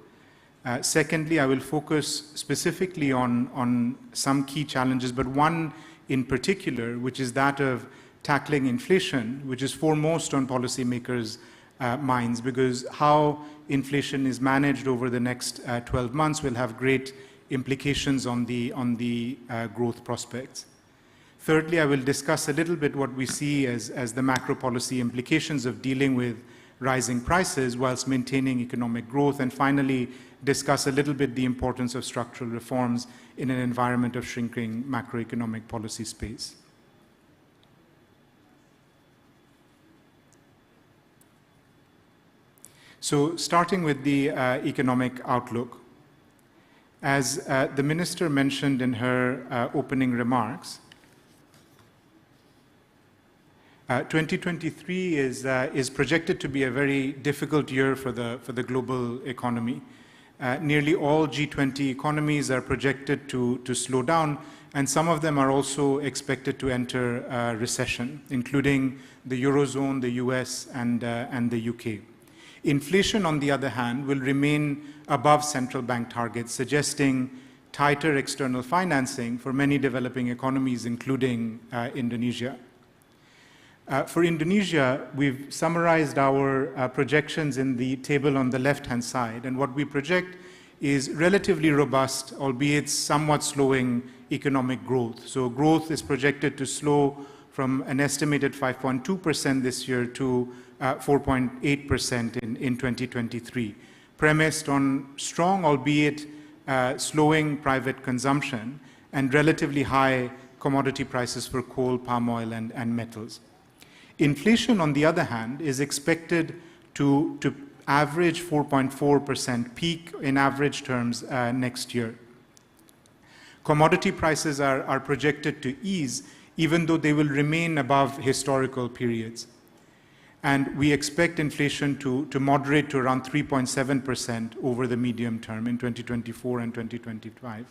Secondly, I will focus specifically on some key challenges, but one in particular, which is that of tackling inflation, which is foremost on policymakers' minds, because how inflation is managed over the next 12 months will have great implications on the growth prospects. Thirdly, I will discuss a little bit what we see as the macro policy implications of dealing with rising prices whilst maintaining economic growth, and finally discuss a little bit the importance of structural reforms in an environment of shrinking macroeconomic policy space. So starting with the economic outlook, as the Minister mentioned in her opening remarks, 2023 is projected to be a very difficult year for the global economy. Nearly all G20 economies are projected to slow down, and some of them are also expected to enter recession, including the Eurozone, the US, and the UK. Inflation, on the other hand, will remain above central bank targets, suggesting tighter external financing for many developing economies, including Indonesia. For Indonesia, we've summarized our projections in the table on the left-hand side, and what we project is relatively robust, albeit somewhat slowing economic growth. So growth is projected to slow from an estimated 5.2% this year to 4.8% in 2023, premised on strong, albeit slowing private consumption and relatively high commodity prices for coal, palm oil, and metals. Inflation, on the other hand, is expected to average 4.4%, peak in average terms next year. Commodity prices are projected to ease, even though they will remain above historical periods. And we expect inflation to moderate to around 3.7% over the medium term in 2024 and 2025.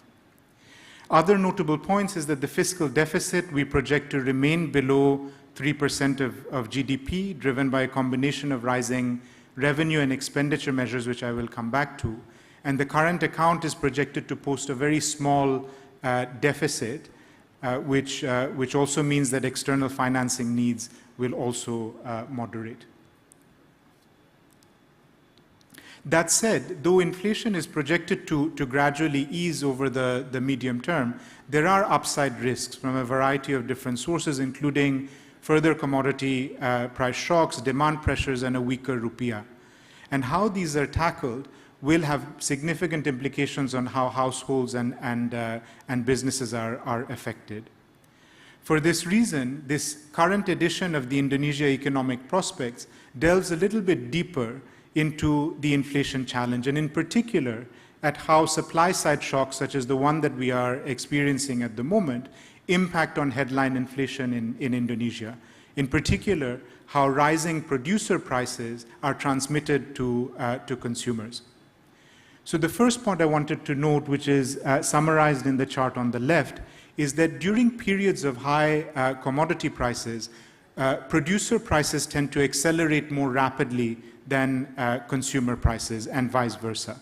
Other notable points is that the fiscal deficit we project to remain below 3% of GDP, driven by a combination of rising revenue and expenditure measures, which I will come back to. And the current account is projected to post a very small deficit, which also means that external financing needs will also moderate. That said, though inflation is projected to gradually ease over the medium term, there are upside risks from a variety of different sources, including further commodity price shocks, demand pressures, and a weaker rupiah. And how these are tackled will have significant implications on how households and businesses are affected. For this reason, this current edition of the Indonesia Economic Prospects delves a little bit deeper into the inflation challenge, and in particular at how supply-side shocks, such as the one that we are experiencing at the moment, impact on headline inflation in Indonesia. In particular, how rising producer prices are transmitted to consumers. So the first point I wanted to note, which is summarized in the chart on the left, is that during periods of high commodity prices, producer prices tend to accelerate more rapidly than consumer prices, and vice versa.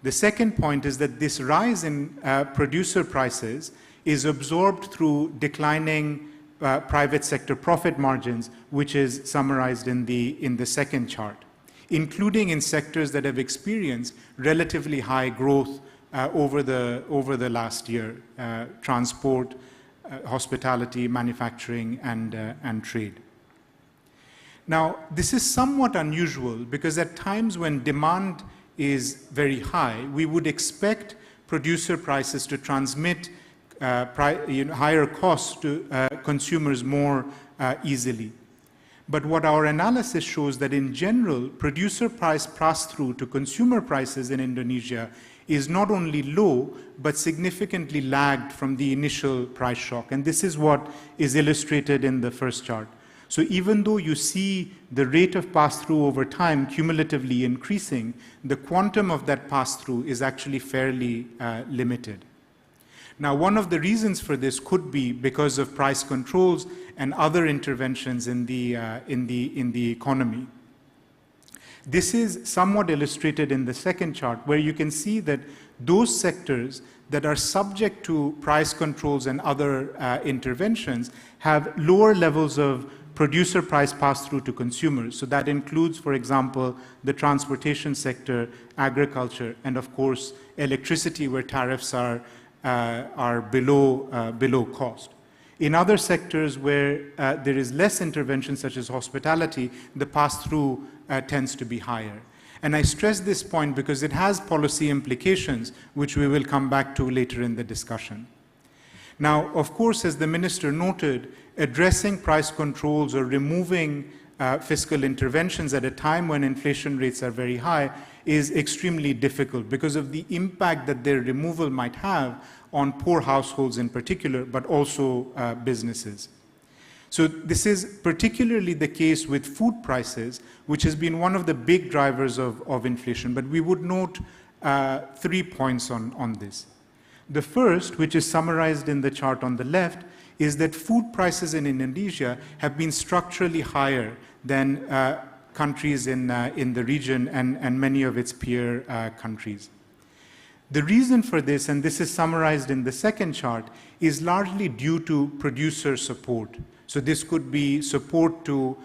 The second point is that this rise in producer prices is absorbed through declining private sector profit margins, which is summarized in the second chart, including in sectors that have experienced relatively high growth over the last year: transport, hospitality, manufacturing, and trade. Now, this is somewhat unusual because at times when demand is very high, we would expect producer prices to transmit higher costs to consumers more easily. But what our analysis shows that in general, producer price pass-through to consumer prices in Indonesia is not only low, but significantly lagged from the initial price shock. And this is what is illustrated in the first chart. So even though you see the rate of pass-through over time cumulatively increasing, the quantum of that pass-through is actually fairly limited. Now, one of the reasons for this could be because of price controls and other interventions in the economy. This is somewhat illustrated in the second chart, where you can see that those sectors that are subject to price controls and other interventions have lower levels of producer price pass-through to consumers. So that includes, for example, the transportation sector, agriculture, and of course, electricity, where tariffs are below cost. In other sectors where there is less intervention, such as hospitality, the pass-through tends to be higher. And I stress this point because it has policy implications, which we will come back to later in the discussion. Now, of course, as the minister noted, addressing price controls or removing fiscal interventions at a time when inflation rates are very high is extremely difficult because of the impact that their removal might have on poor households in particular, but also businesses. So this is particularly the case with food prices, which has been one of the big drivers of inflation. But we would note 3 points on this. The first, which is summarized in the chart on the left, is that food prices in Indonesia have been structurally higher than countries in the region and many of its peer countries. The reason for this, and this is summarized in the second chart, is largely due to producer support. So this could be support to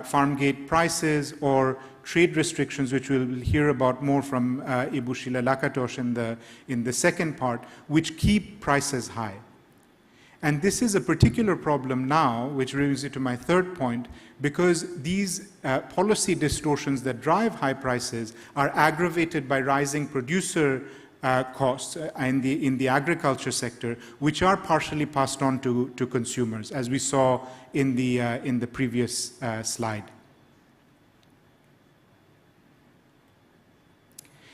farm gate prices or trade restrictions, which we'll hear about more from Ibu Sheila Lakatosh in the second part, which keep prices high. And this is a particular problem now, which brings me to my third point, because these policy distortions that drive high prices are aggravated by rising producer costs in the agriculture sector, which are partially passed on to consumers, as we saw in the previous slide.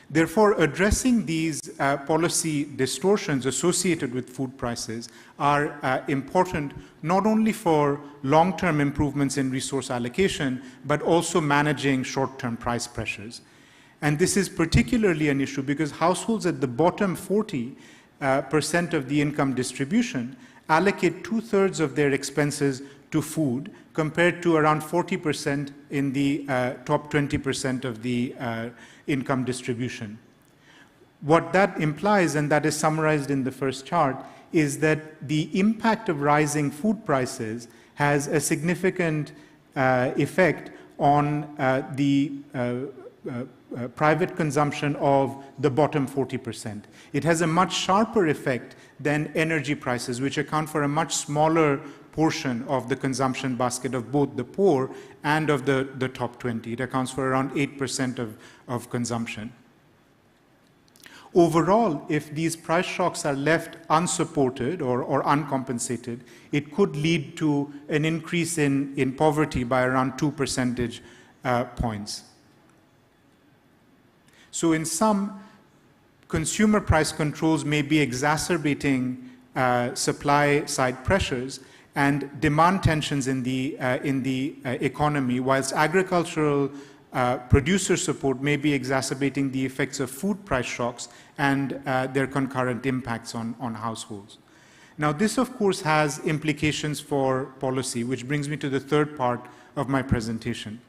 Therefore, addressing these policy distortions associated with food prices are important not only for long-term improvements in resource allocation, but also managing short-term price pressures. And this is particularly an issue because households at the bottom 40% of the income distribution allocate 2/3 of their expenses to food, compared to around 40% in the top 20% of the income distribution. What that implies, and that is summarized in the first chart, is that the impact of rising food prices has a significant effect on the private consumption of the bottom 40%. It has a much sharper effect than energy prices, which account for a much smaller portion of the consumption basket of both the poor and of the top 20. It accounts for around 8% of consumption. Overall, if these price shocks are left unsupported or uncompensated, it could lead to an increase in poverty by around 2 percentage points. So in sum, consumer price controls may be exacerbating supply side pressures and demand tensions in the economy, whilst agricultural producer support may be exacerbating the effects of food price shocks and their concurrent impacts on households. Now, this, of course, has implications for policy, which brings me to the third part of my presentation.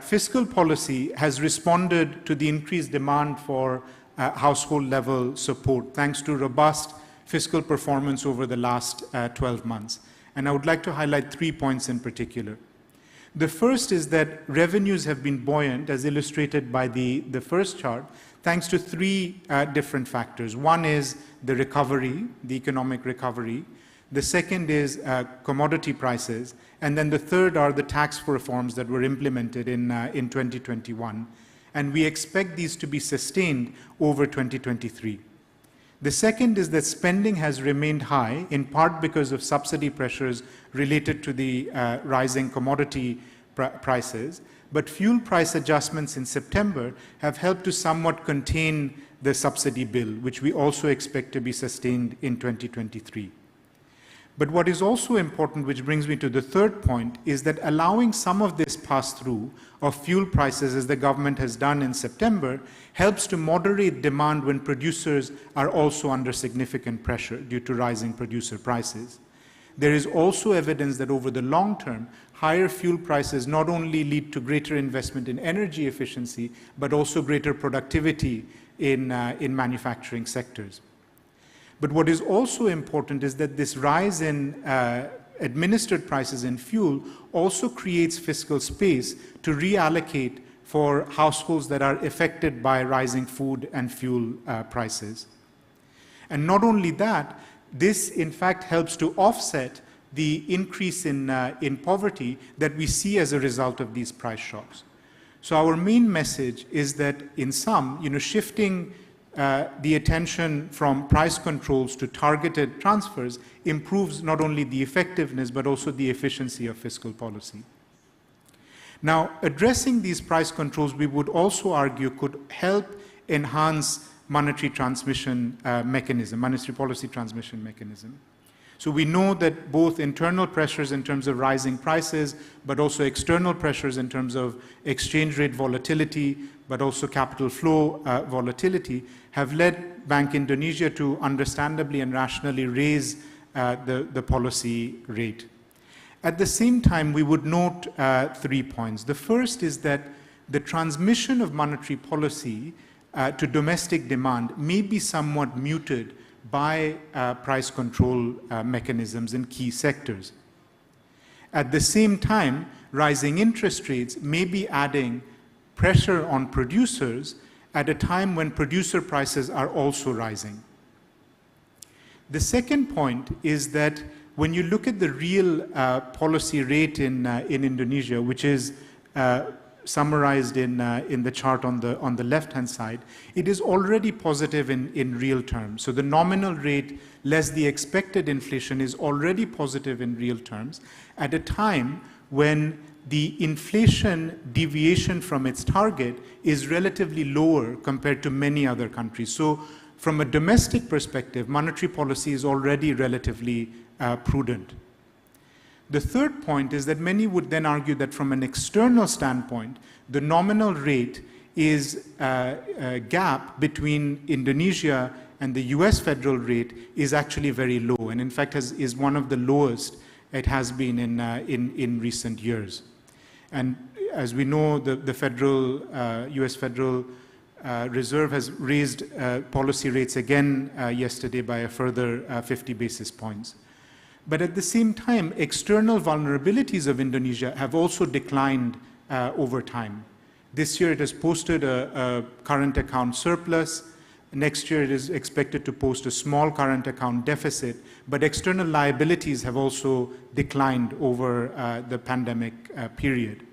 Fiscal policy has responded to the increased demand for household-level support, thanks to robust fiscal performance over the last 12 months. And I would like to highlight 3 points in particular. The first is that revenues have been buoyant, as illustrated by the first chart, thanks to 3 different factors. One is the recovery, the economic recovery. The second is commodity prices. And then the third are the tax reforms that were implemented in 2021. And we expect these to be sustained over 2023. The second is that spending has remained high, in part because of subsidy pressures related to the rising commodity prices. But fuel price adjustments in September have helped to somewhat contain the subsidy bill, which we also expect to be sustained in 2023. But what is also important, which brings me to the third point, is that allowing some of this pass-through of fuel prices, as the government has done in September, helps to moderate demand when producers are also under significant pressure due to rising producer prices. There is also evidence that over the long term, higher fuel prices not only lead to greater investment in energy efficiency, but also greater productivity in manufacturing sectors. But what is also important is that this rise in administered prices in fuel also creates fiscal space to reallocate for households that are affected by rising food and fuel prices. And not only that, this in fact helps to offset the increase in poverty that we see as a result of these price shocks. So our main message is that in sum, shifting the attention from price controls to targeted transfers improves not only the effectiveness but also the efficiency of fiscal policy. Now, addressing these price controls, we would also argue, could help enhance monetary transmission mechanism, monetary policy transmission mechanism. So we know that both internal pressures in terms of rising prices, but also external pressures in terms of exchange rate volatility, but also capital flow volatility, have led Bank Indonesia to understandably and rationally raise the policy rate. At the same time, we would note 3 points. The first is that the transmission of monetary policy to domestic demand may be somewhat muted by price control mechanisms in key sectors. At the same time, rising interest rates may be adding pressure on producers at a time when producer prices are also rising. The second point is that when you look at the real policy rate in Indonesia, which is summarized in the chart on the left-hand side, it is already positive in real terms. So the nominal rate less the expected inflation is already positive in real terms at a time when the inflation deviation from its target is relatively lower compared to many other countries. So from a domestic perspective, monetary policy is already relatively prudent. The third point is that many would then argue that from an external standpoint, the nominal rate is a gap between Indonesia and the US federal rate is actually very low, and in fact is one of the lowest it has been in recent years. And as we know, the U.S. Federal Reserve has raised policy rates again yesterday by a further 50 basis points. But at the same time, external vulnerabilities of Indonesia have also declined over time. This year it has posted a current account surplus. Next year it is expected to post a small current account deficit, but external liabilities have also declined over the pandemic period.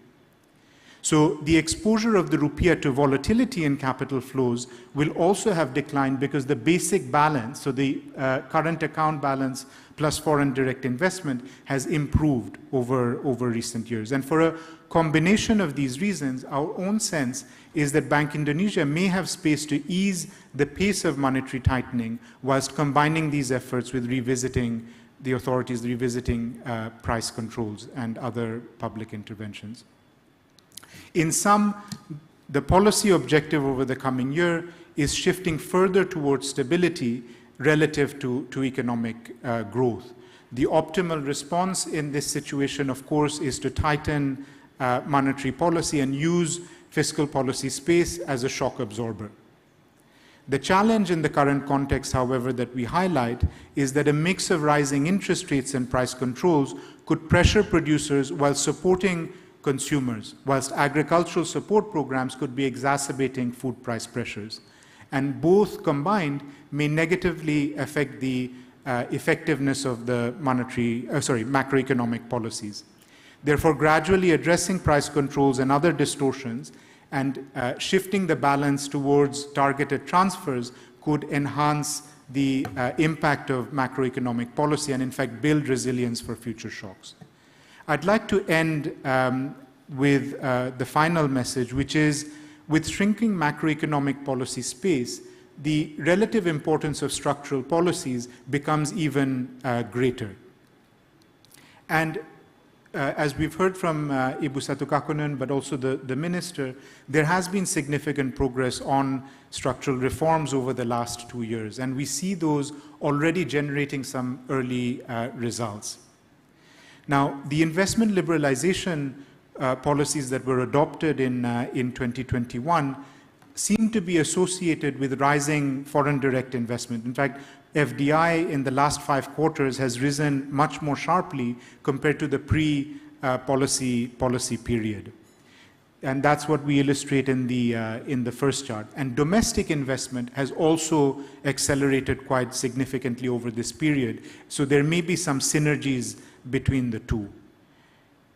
So the exposure of the rupiah to volatility in capital flows will also have declined because the basic balance, so the current account balance plus foreign direct investment, has improved over recent years. And for a combination of these reasons, our own sense is that Bank Indonesia may have space to ease the pace of monetary tightening whilst combining these efforts with revisiting the authorities, revisiting price controls and other public interventions. In sum, the policy objective over the coming year is shifting further towards stability relative to economic growth. The optimal response in this situation, of course, is to tighten monetary policy and use fiscal policy space as a shock absorber. The challenge in the current context, however, that we highlight is that a mix of rising interest rates and price controls could pressure producers while supporting consumers, whilst agricultural support programs could be exacerbating food price pressures. And both combined may negatively affect the effectiveness of the macroeconomic policies. Therefore, gradually addressing price controls and other distortions and shifting the balance towards targeted transfers could enhance the impact of macroeconomic policy and in fact build resilience for future shocks. I'd like to end with the final message, which is with shrinking macroeconomic policy space, the relative importance of structural policies becomes even greater. And as we've heard from Ibu Satukakunan, but also the Minister, there has been significant progress on structural reforms over the last 2 years, and we see those already generating some early results. Now, the investment liberalization policies that were adopted in 2021 seem to be associated with rising foreign direct investment. In fact, FDI in the last 5 quarters has risen much more sharply compared to the pre-policy period. And that's what we illustrate in the first chart. And domestic investment has also accelerated quite significantly over this period. So there may be some synergies between the two.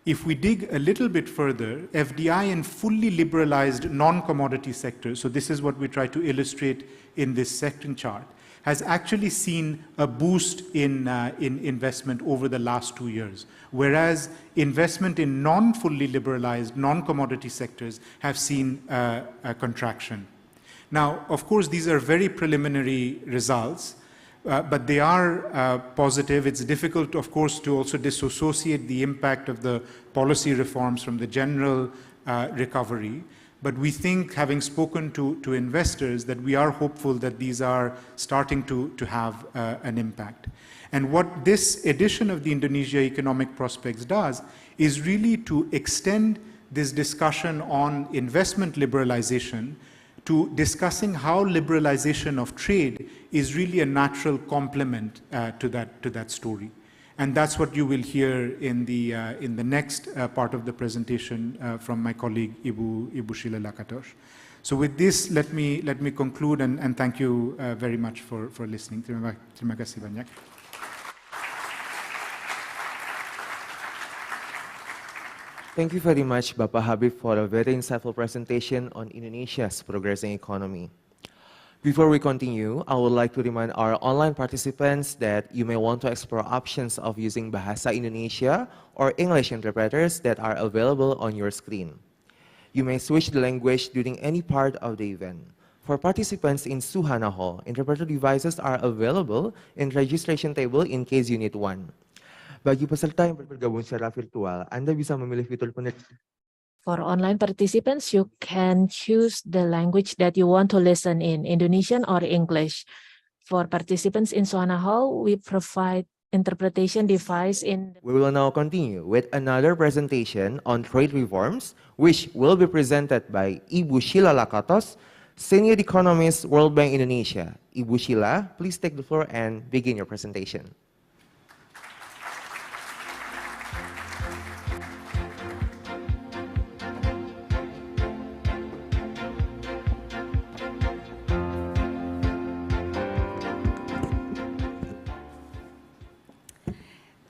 If we dig a little bit further, FDI in fully liberalized non-commodity sectors, so this is what we try to illustrate in this second chart, has actually seen a boost in investment over the last 2 years, whereas investment in non-fully liberalized, non-commodity sectors have seen a contraction. Now, of course, these are very preliminary results, but they are positive. It's difficult, of course, to also disassociate the impact of the policy reforms from the general recovery. But we think, having spoken to investors, that we are hopeful that these are starting to have an impact. And what this edition of the Indonesia Economic Prospects does is really to extend this discussion on investment liberalization to discussing how liberalization of trade is really a natural complement to that story. And that's what you will hear in the next part of the presentation from my colleague Ibu Sheila Lakatosh. So with this, let me conclude and thank you very much for listening. Terima kasih banyak. Thank you very much, Bapak Habib, for a very insightful presentation on Indonesia's progressing economy. Before we continue, I would like to remind our online participants that you may want to explore options of using Bahasa Indonesia or English interpreters that are available on your screen. You may switch the language during any part of the event. For participants in Suhana Hall, interpreter devices are available in registration table in case you need one. Bagi peserta yang bergabung secara virtual, Anda bisa memilih fitur penerjemah. For online participants, you can choose the language that you want to listen in, Indonesian or English. For participants in Suhana Hall, we provide interpretation device in. We will now continue with another presentation on trade reforms, which will be presented by Ibu Sheila Lakatos, Senior Economist, World Bank Indonesia. Ibu Sheila, please take the floor and begin your presentation.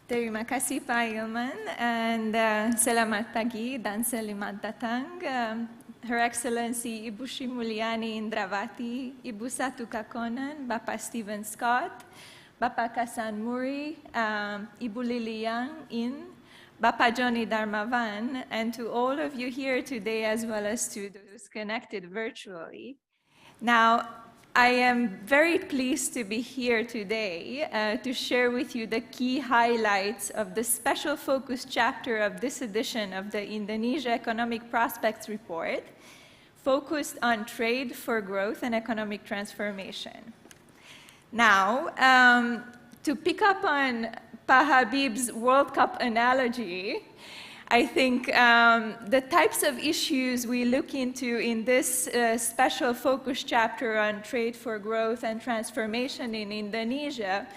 Terima kasih Pak Ilman, and selamat pagi dan selamat datang Her Excellency Ibu Sri Mulyani Indrawati, Ibu Satu Kakonan, Bapak Stephen Scott, Bapak Kasan Muri, Ibu Liliang In, Bapak Johnny Darmawan, and to all of you here today as well as to those connected virtually. Now, I am very pleased to be here today to share with you the key highlights of the special focus chapter of this edition of the Indonesia Economic Prospects Report, focused on trade for growth and economic transformation. Now, to pick up on Pa Habib's World Cup analogy, I think the types of issues we look into in this special focus chapter on trade for growth and transformation in Indonesia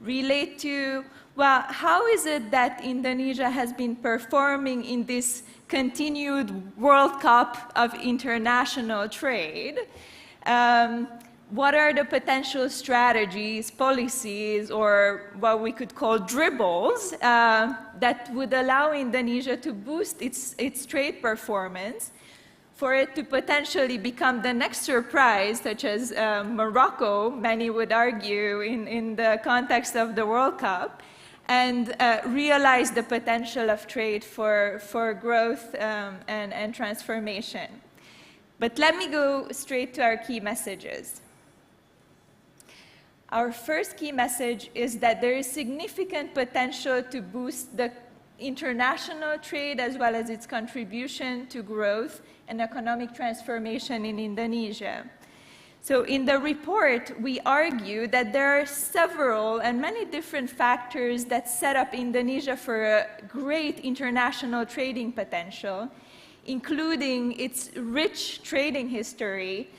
relate to, well, how is it that Indonesia has been performing in this continued World Cup of international trade? What are the potential strategies, policies, or what we could call dribbles that would allow Indonesia to boost its trade performance, for it to potentially become the next surprise, such as Morocco, many would argue, in the context of the World Cup, and realize the potential of trade for growth and transformation. But let me go straight to our key messages. Our first key message is that there is significant potential to boost the international trade as well as its contribution to growth and economic transformation in Indonesia. So in the report, we argue that there are several and many different factors that set up Indonesia for a great international trading potential, including its rich trading history,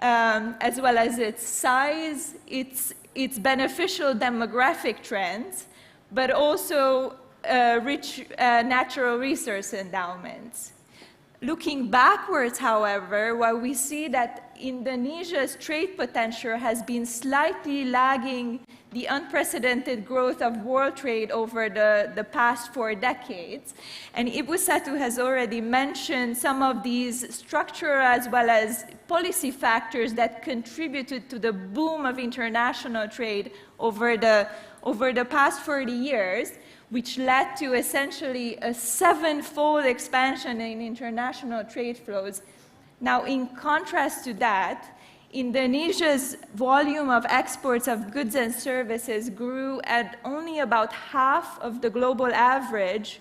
as well as its size, its beneficial demographic trends, but also rich natural resource endowments. Looking backwards, however, while we see that Indonesia's trade potential has been slightly lagging the unprecedented growth of world trade over the past 4 decades, and Ibu Satu has already mentioned some of these structural as well as policy factors that contributed to the boom of international trade over the past 40 years, which led to essentially a 7-fold expansion in international trade flows. Now, in contrast to that, Indonesia's volume of exports of goods and services grew at only about half of the global average.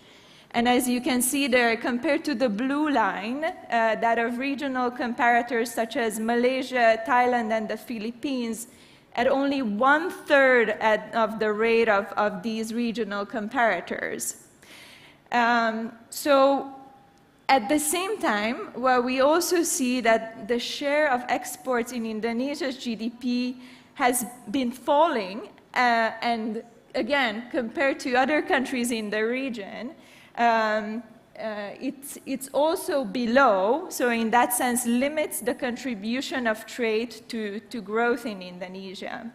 And as you can see there, compared to the blue line, that of regional comparators such as Malaysia, Thailand, and the Philippines, at only 1/3 of the rate of these regional comparators. So at the same time, well, we also see that the share of exports in Indonesia's GDP has been falling, and again, compared to other countries in the region, it's also below, so in that sense limits the contribution of trade to growth in Indonesia.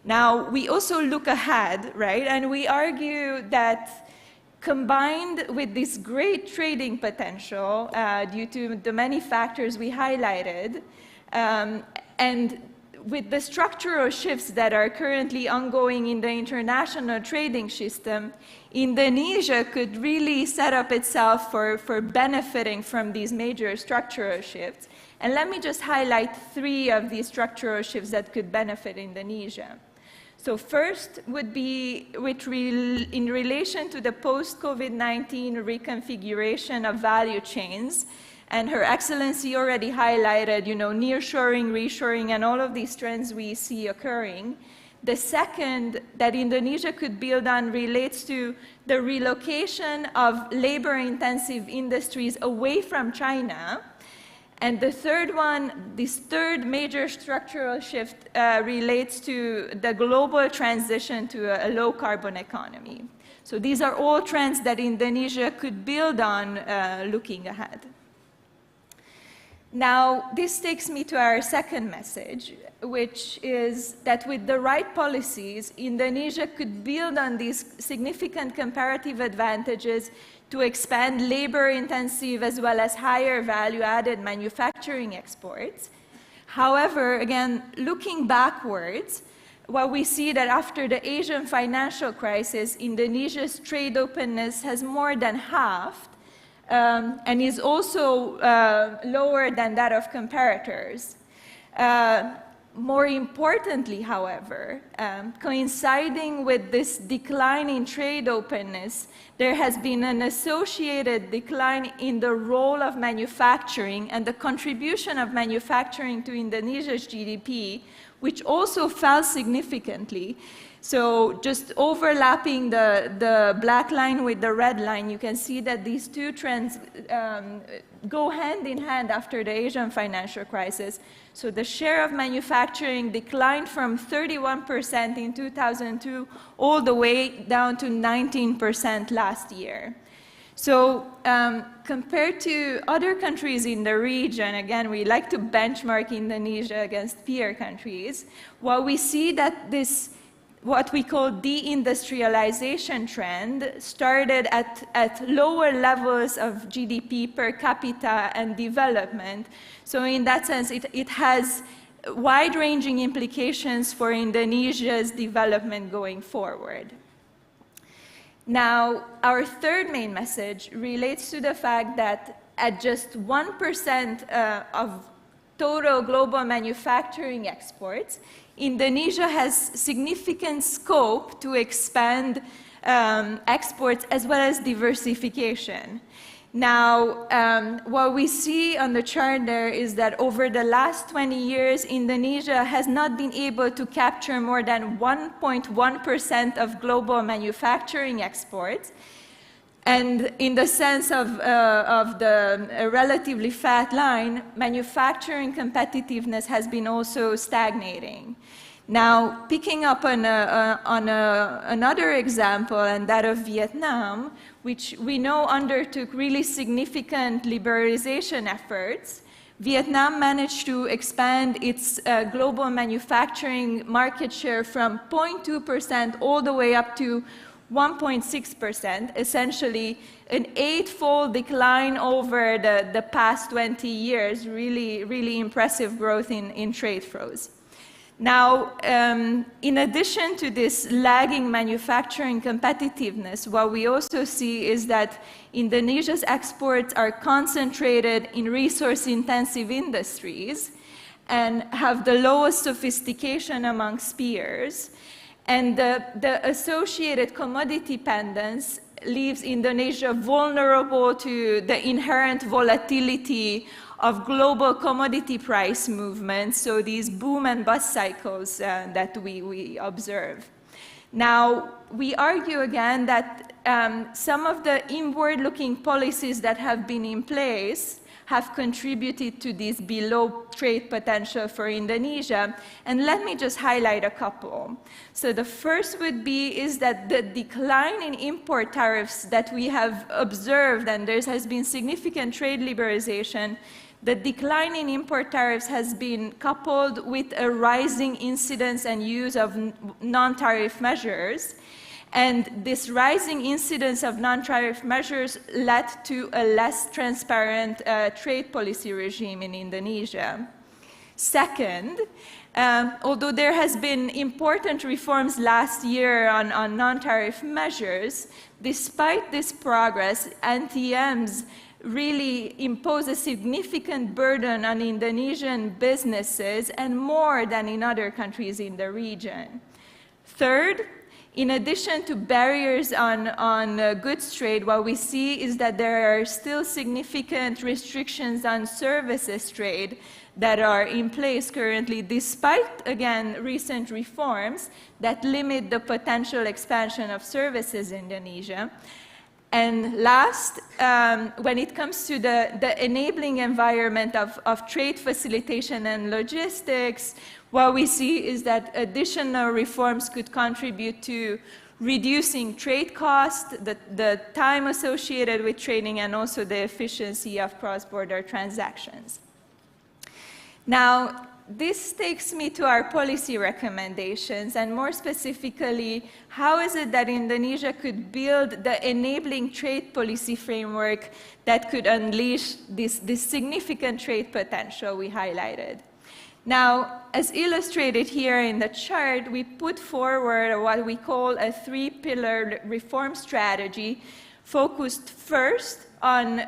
Now, we also look ahead, right, and we argue that combined with this great trading potential due to the many factors we highlighted, and with the structural shifts that are currently ongoing in the international trading system, Indonesia could really set up itself for benefiting from these major structural shifts. And let me just highlight 3 of these structural shifts that could benefit Indonesia. So first would be in relation to the post-COVID-19 reconfiguration of value chains. And Her Excellency already highlighted, nearshoring, reshoring, and all of these trends we see occurring. The second that Indonesia could build on relates to the relocation of labor-intensive industries away from China. And the third one, this third major structural shift relates to the global transition to a low-carbon economy. So these are all trends that Indonesia could build on looking ahead. Now, this takes me to our second message, which is that with the right policies, Indonesia could build on these significant comparative advantages to expand labor-intensive as well as higher value-added manufacturing exports. However, again, looking backwards, what we see that after the Asian financial crisis, Indonesia's trade openness has more than halved, and is also lower than that of comparators. More importantly, however, coinciding with this decline in trade openness, there has been an associated decline in the role of manufacturing and the contribution of manufacturing to Indonesia's GDP, which also fell significantly. So just overlapping the black line with the red line, you can see that these two trends go hand in hand after the Asian financial crisis. So the share of manufacturing declined from 31% in 2002 all the way down to 19% last year. So compared to other countries in the region, again, we like to benchmark Indonesia against peer countries, while we see that this what we call deindustrialization trend started at lower levels of GDP per capita and development. So in that sense, it has wide-ranging implications for Indonesia's development going forward. Now, our third main message relates to the fact that at just 1% of total global manufacturing exports, Indonesia has significant scope to expand exports as well as diversification. Now, what we see on the chart there is that over the last 20 years, Indonesia has not been able to capture more than 1.1% of global manufacturing exports. And in the sense of the relatively fat line, manufacturing competitiveness has been also stagnating. Now, picking up on another example, and that of Vietnam, which we know undertook really significant liberalization efforts, Vietnam managed to expand its global manufacturing market share from 0.2% all the way up to 1.6%, essentially an 8-fold decline over the past 20 years, really impressive growth in trade flows. Now, in addition to this lagging manufacturing competitiveness, what we also see is that Indonesia's exports are concentrated in resource-intensive industries and have the lowest sophistication amongst peers. And the associated commodity dependence leaves Indonesia vulnerable to the inherent volatility of global commodity price movements, so these boom and bust cycles that we observe. Now, we argue again that some of the inward-looking policies that have been in place have contributed to this below trade potential for Indonesia. And let me just highlight a couple. So the first would be is that the decline in import tariffs that we have observed, and there has been significant trade liberalization, the decline in import tariffs has been coupled with a rising incidence and use of non-tariff measures. And this rising incidence of non-tariff measures led to a less transparent trade policy regime in Indonesia. Second, although there has been important reforms last year on non-tariff measures, despite this progress, NTMs really impose a significant burden on Indonesian businesses and more than in other countries in the region. Third, in addition to barriers on goods trade, what we see is that there are still significant restrictions on services trade that are in place currently, despite, again, recent reforms that limit the potential expansion of services in Indonesia. And last, when it comes to the enabling environment of trade facilitation and logistics, what we see is that additional reforms could contribute to reducing trade costs, the time associated with trading, and also the efficiency of cross-border transactions. Now, this takes me to our policy recommendations, and more specifically, how is it that Indonesia could build the enabling trade policy framework that could unleash this significant trade potential we highlighted? Now, as illustrated here in the chart, we put forward what we call a three-pillar reform strategy, focused first on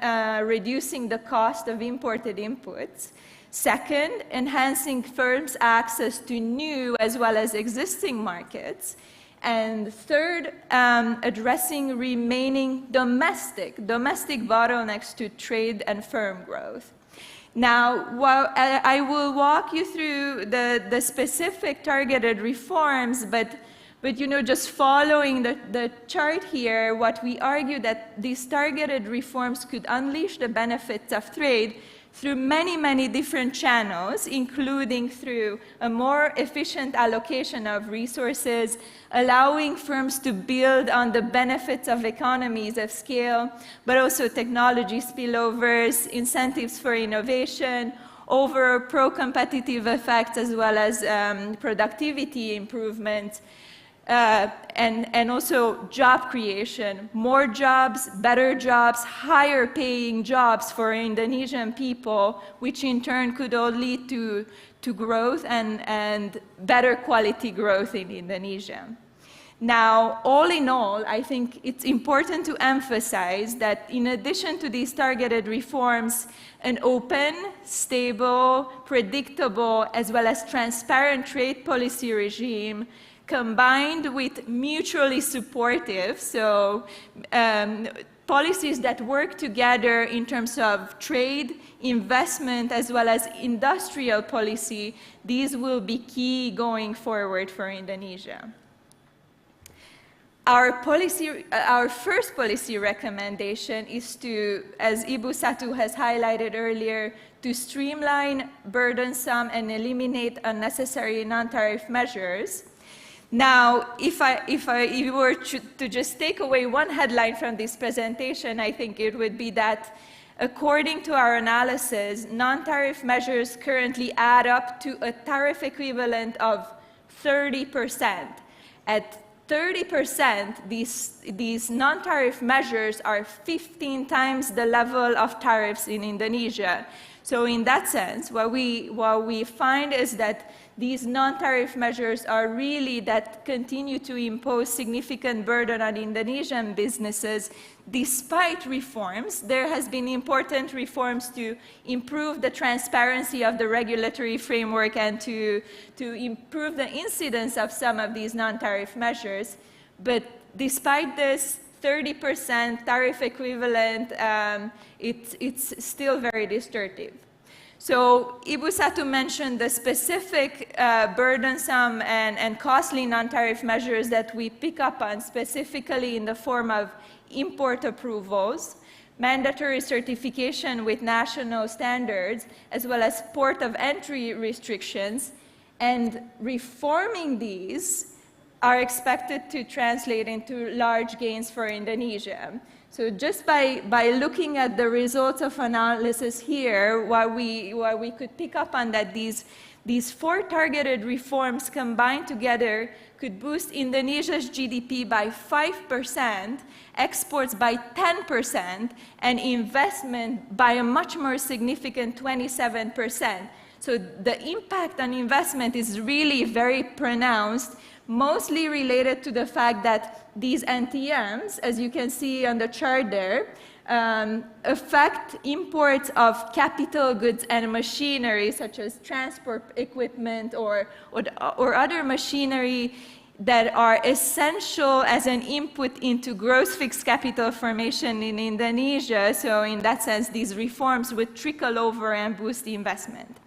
reducing the cost of imported inputs. Second, enhancing firms' access to new as well as existing markets. And third, addressing remaining domestic bottlenecks to trade and firm growth. Now, while I will walk you through the specific targeted reforms, but you know, just following the chart here, what we argue that these targeted reforms could unleash the benefits of trade through many different channels, including through a more efficient allocation of resources, allowing firms to build on the benefits of economies of scale, but also technology spillovers, incentives for innovation, over pro-competitive effects, as well as productivity improvement, and also job creation, more jobs, better jobs, higher paying jobs for Indonesian people, which in turn could all lead to growth and better quality growth in Indonesia. Now, all in all, I think it's important to emphasize that in addition to these targeted reforms, an open, stable, predictable, as well as transparent trade policy regime combined with mutually supportive, so policies that work together in terms of trade, investment, as well as industrial policy, these will be key going forward for Indonesia. Our first policy recommendation is to, as Ibu Satu has highlighted earlier, to streamline, burdensome, and eliminate unnecessary non-tariff measures. Now, if you were to just take away one headline from this presentation, I think it would be that, according to our analysis, non-tariff measures currently add up to a tariff equivalent of 30%. At 30%, these non-tariff measures are 15 times the level of tariffs in Indonesia. So in that sense, what we find is that these non-tariff measures are really that continue to impose significant burden on Indonesian businesses. Despite reforms, there has been important reforms to improve the transparency of the regulatory framework and to improve the incidence of some of these non-tariff measures. But despite this 30% tariff equivalent, it's still very distortive. So Ibu Satu mentioned the specific burdensome and costly non-tariff measures that we pick up on, specifically in the form of import approvals, mandatory certification with national standards, as well as port of entry restrictions. And reforming these are expected to translate into large gains for Indonesia. So just by looking at the results of analysis here, what we could pick up on that these four targeted reforms combined together could boost Indonesia's GDP by 5%, exports by 10%, and investment by a much more significant 27%. So the impact on investment is really very pronounced, mostly related to the fact that these NTMs, as you can see on the chart there, affect imports of capital goods and machinery, such as transport equipment or other machinery, that are essential as an input into gross fixed capital formation in Indonesia. So in that sense, these reforms would trickle over and boost the investment.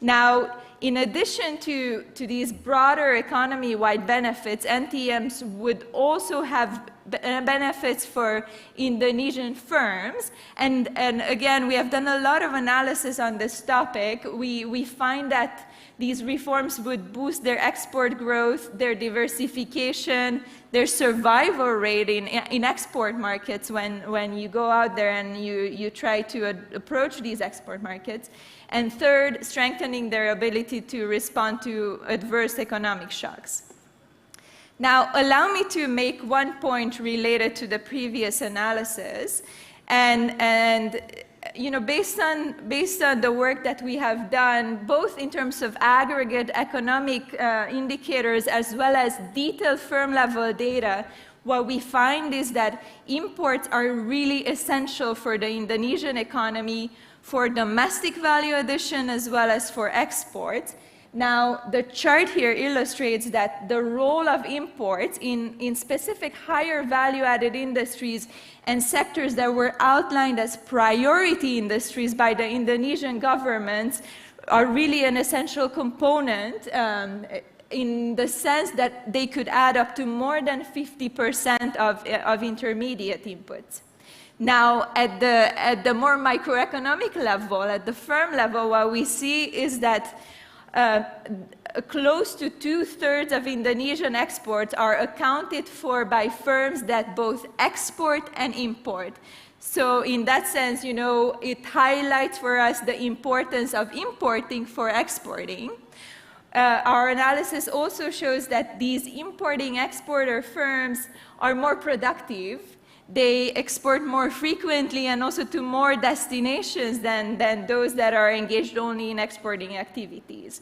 Now, in addition to these broader economy-wide benefits, NTMs would also have benefits for Indonesian firms. And again, we have done a lot of analysis on this topic. We find that these reforms would boost their export growth, their diversification, their survival rate in export markets when you go out there and you try to approach these export markets. And third, strengthening their ability to respond to adverse economic shocks. Now, allow me to make one point related to the previous analysis. And you know, based on the work that we have done, both in terms of aggregate economic indicators as well as detailed firm-level data, what we find is that imports are really essential for the Indonesian economy, for domestic value addition as well as for exports. Now, the chart here illustrates that the role of imports in specific higher value-added industries and sectors that were outlined as priority industries by the Indonesian government are really an essential component in the sense that they could add up to more than 50% of intermediate inputs. Now, at the more microeconomic level, at the firm level, what we see is that close to 2/3 of Indonesian exports are accounted for by firms that both export and import. So in that sense, you know, it highlights for us the importance of importing for exporting. Our analysis also shows that these importing exporter firms are more productive. They export more frequently and also to more destinations than those that are engaged only in exporting activities.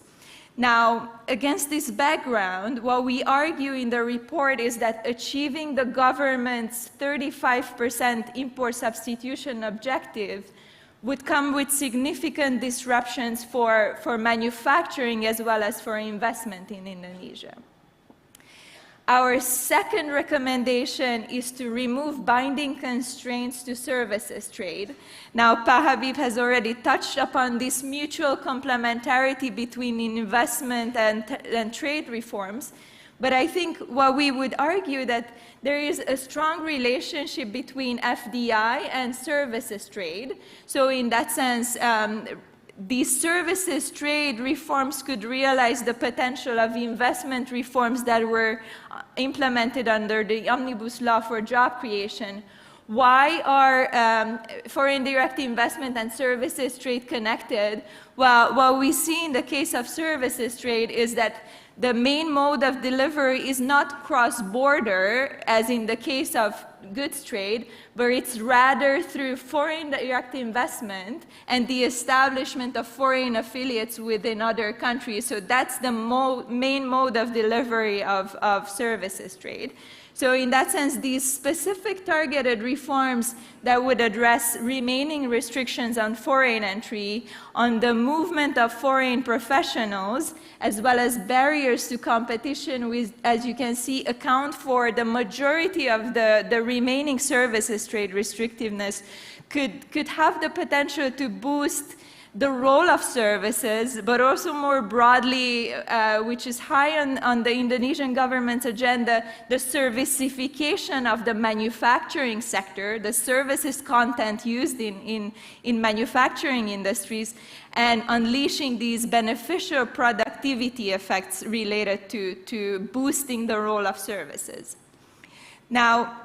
Now, against this background, what we argue in the report is that achieving the government's 35% import substitution objective would come with significant disruptions for manufacturing as well as for investment in Indonesia. Our second recommendation is to remove binding constraints to services trade. Now, Habib has already touched upon this mutual complementarity between investment and trade reforms, but I think what we would argue that there is a strong relationship between FDI and services trade. So in that sense, these services trade reforms could realize the potential of investment reforms that were implemented under the Omnibus Law for job creation. Why are foreign direct investment and services trade connected? Well, what we see in the case of services trade is that the main mode of delivery is not cross-border, as in the case of goods trade, but it's rather through foreign direct investment and the establishment of foreign affiliates within other countries. So that's the main mode of delivery of services trade. So in that sense, these specific targeted reforms that would address remaining restrictions on foreign entry, on the movement of foreign professionals, as well as barriers to competition, which, as you can see, account for the majority of the remaining services trade restrictiveness, could have the potential to boost the role of services, but also more broadly, which is high on the Indonesian government's agenda, the servicification of the manufacturing sector, the services content used in manufacturing industries, and unleashing these beneficial productivity effects related to boosting the role of services. Now,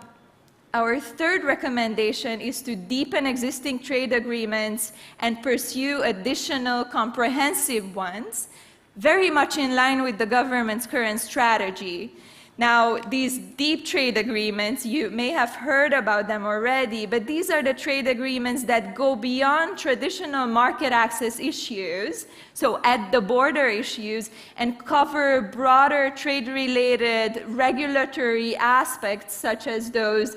our third recommendation is to deepen existing trade agreements and pursue additional comprehensive ones, very much in line with the government's current strategy. Now, these deep trade agreements, you may have heard about them already, but these are the trade agreements that go beyond traditional market access issues, so at the border issues, and cover broader trade-related regulatory aspects, such as those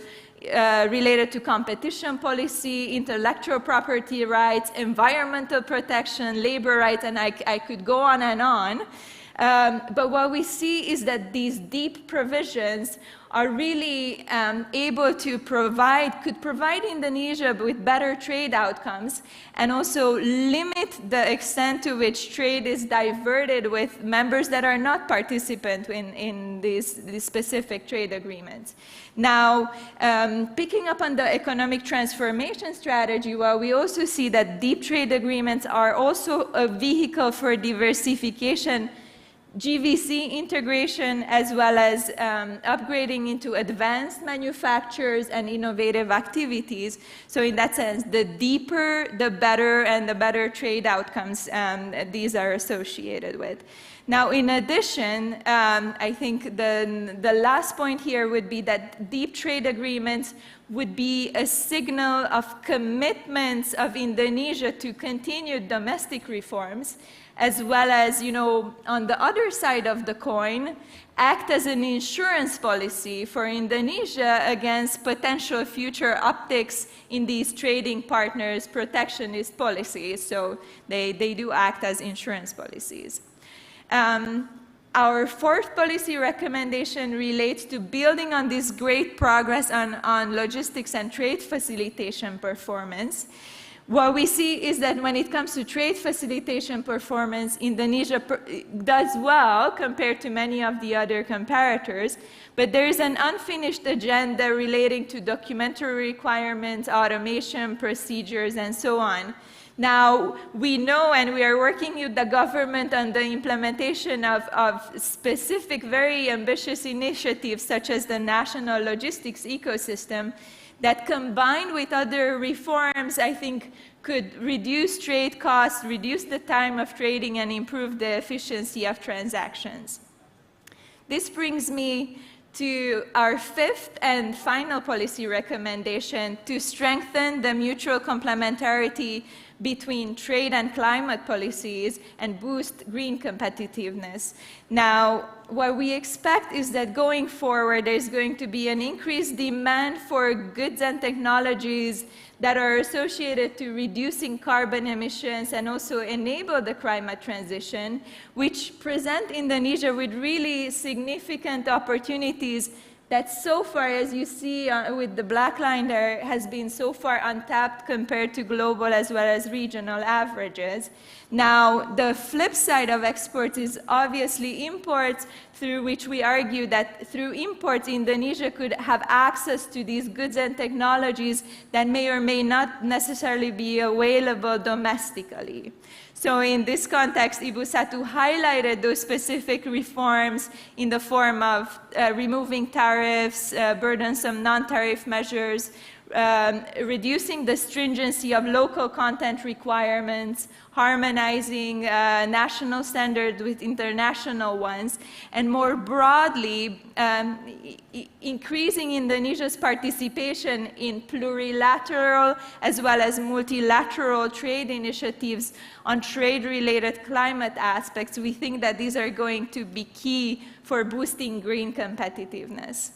related to competition policy, intellectual property rights, environmental protection, labor rights, and I could go on and on. But what we see is that these deep provisions are really could provide Indonesia with better trade outcomes and also limit the extent to which trade is diverted with members that are not participant in these specific trade agreements. Now, picking up on the economic transformation strategy, well, we also see that deep trade agreements are also a vehicle for diversification, GVC integration, as well as upgrading into advanced manufacturers and innovative activities. So in that sense, the deeper, the better, and the better trade outcomes these are associated with. Now, in addition, I think the last point here would be that deep trade agreements would be a signal of commitments of Indonesia to continued domestic reforms, as well as, on the other side of the coin, act as an insurance policy for Indonesia against potential future upticks in these trading partners' protectionist policies. So they do act as insurance policies. Our fourth policy recommendation relates to building on this great progress on logistics and trade facilitation performance. What we see is that when it comes to trade facilitation performance, Indonesia does well compared to many of the other comparators, but there is an unfinished agenda relating to documentary requirements, automation, procedures, and so on. Now, we know, and we are working with the government on the implementation of specific, very ambitious initiatives, such as the national logistics ecosystem, that combined with other reforms, I think, could reduce trade costs, reduce the time of trading, and improve the efficiency of transactions. This brings me to our fifth and final policy recommendation to strengthen the mutual complementarity between trade and climate policies and boost green competitiveness. Now, what we expect is that going forward, there's going to be an increased demand for goods and technologies that are associated to reducing carbon emissions and also enable the climate transition, which present Indonesia with really significant opportunities that so far, as you see with the black line there, has been so far untapped compared to global as well as regional averages. Now, the flip side of exports is obviously imports, through which we argue that through imports, Indonesia could have access to these goods and technologies that may or may not necessarily be available domestically. So in this context, Ibu Satu highlighted those specific reforms in the form of removing tariffs, burdensome non-tariff measures, reducing the stringency of local content requirements, harmonizing national standards with international ones, and more broadly, increasing Indonesia's participation in plurilateral as well as multilateral trade initiatives on trade-related climate aspects. We think that these are going to be key for boosting green competitiveness.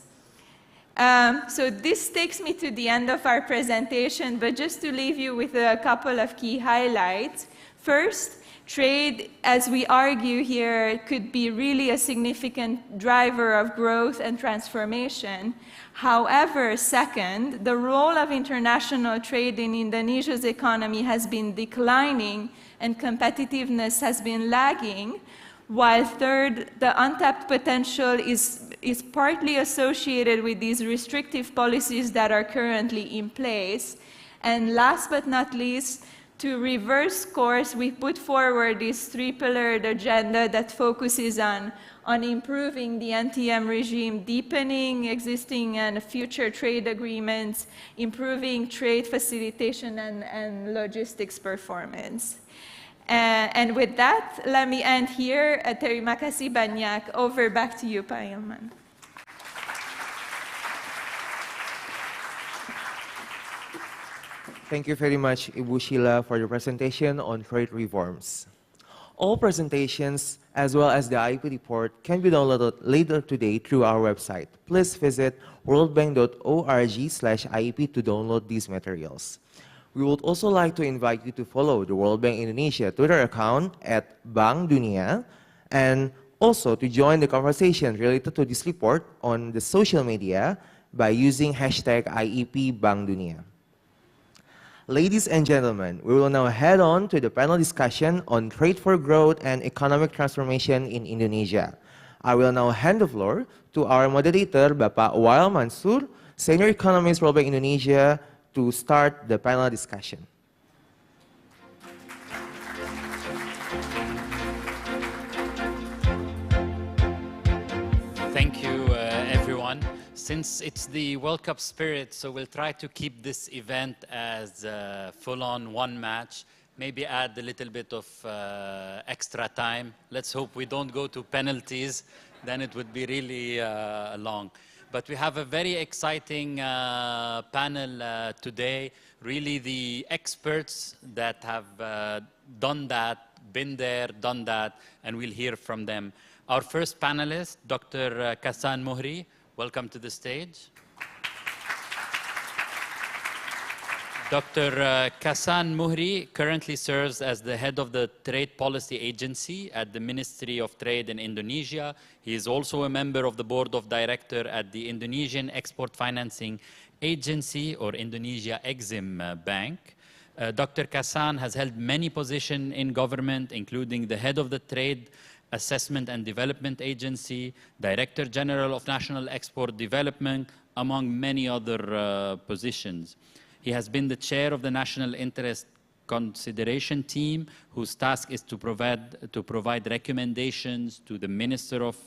So this takes me to the end of our presentation, but just to leave you with a couple of key highlights. First, trade, as we argue here, could be really a significant driver of growth and transformation. However, second, the role of international trade in Indonesia's economy has been declining and competitiveness has been lagging, while third, the untapped potential is partly associated with these restrictive policies that are currently in place. And last but not least, to reverse course, we put forward this three-pillared agenda that focuses on improving the NTM regime, deepening existing and future trade agreements, improving trade facilitation and logistics performance. And with that, let me end here. Terima kasih banyak. Over back to you, Pak Ilman. Thank you very much, Ibu Sheila, for your presentation on trade reforms. All presentations, as well as the IEP report, can be downloaded later today through our website. Please visit worldbank.org/IEP to download these materials. We would also like to invite you to follow the World Bank Indonesia Twitter account @Bank Dunia and Also, to join the conversation related to this report on the social media by using hashtag IEP Bank Dunia. Ladies and gentlemen, we will now head on to the panel discussion on trade for growth and economic transformation in Indonesia. I will now hand the floor to our moderator, Bapak Wael Mansur, Senior Economist, World Bank Indonesia, to start the panel discussion. Thank you, everyone. Since it's the World Cup spirit, so we'll try to keep this event as full-on one match, maybe add a little bit of extra time. Let's hope we don't go to penalties, then it would be really long. But we have a very exciting panel today, really the experts that have done that, been there, done that, and we'll hear from them. Our first panelist, Dr. Kassan Mohri, welcome to the stage. Dr. Kassan Mohri currently serves as the head of the Trade Policy Agency at the Ministry of Trade in Indonesia. He is also a member of the board of directors at the Indonesian Export Financing Agency, or Indonesia Exim Bank. Dr. Kassan has held many positions in government, including the head of the Trade Assessment and Development Agency, Director General of National Export Development, among many other positions. He has been the chair of the National Interest Consideration Team, whose task is to provide recommendations to the Minister of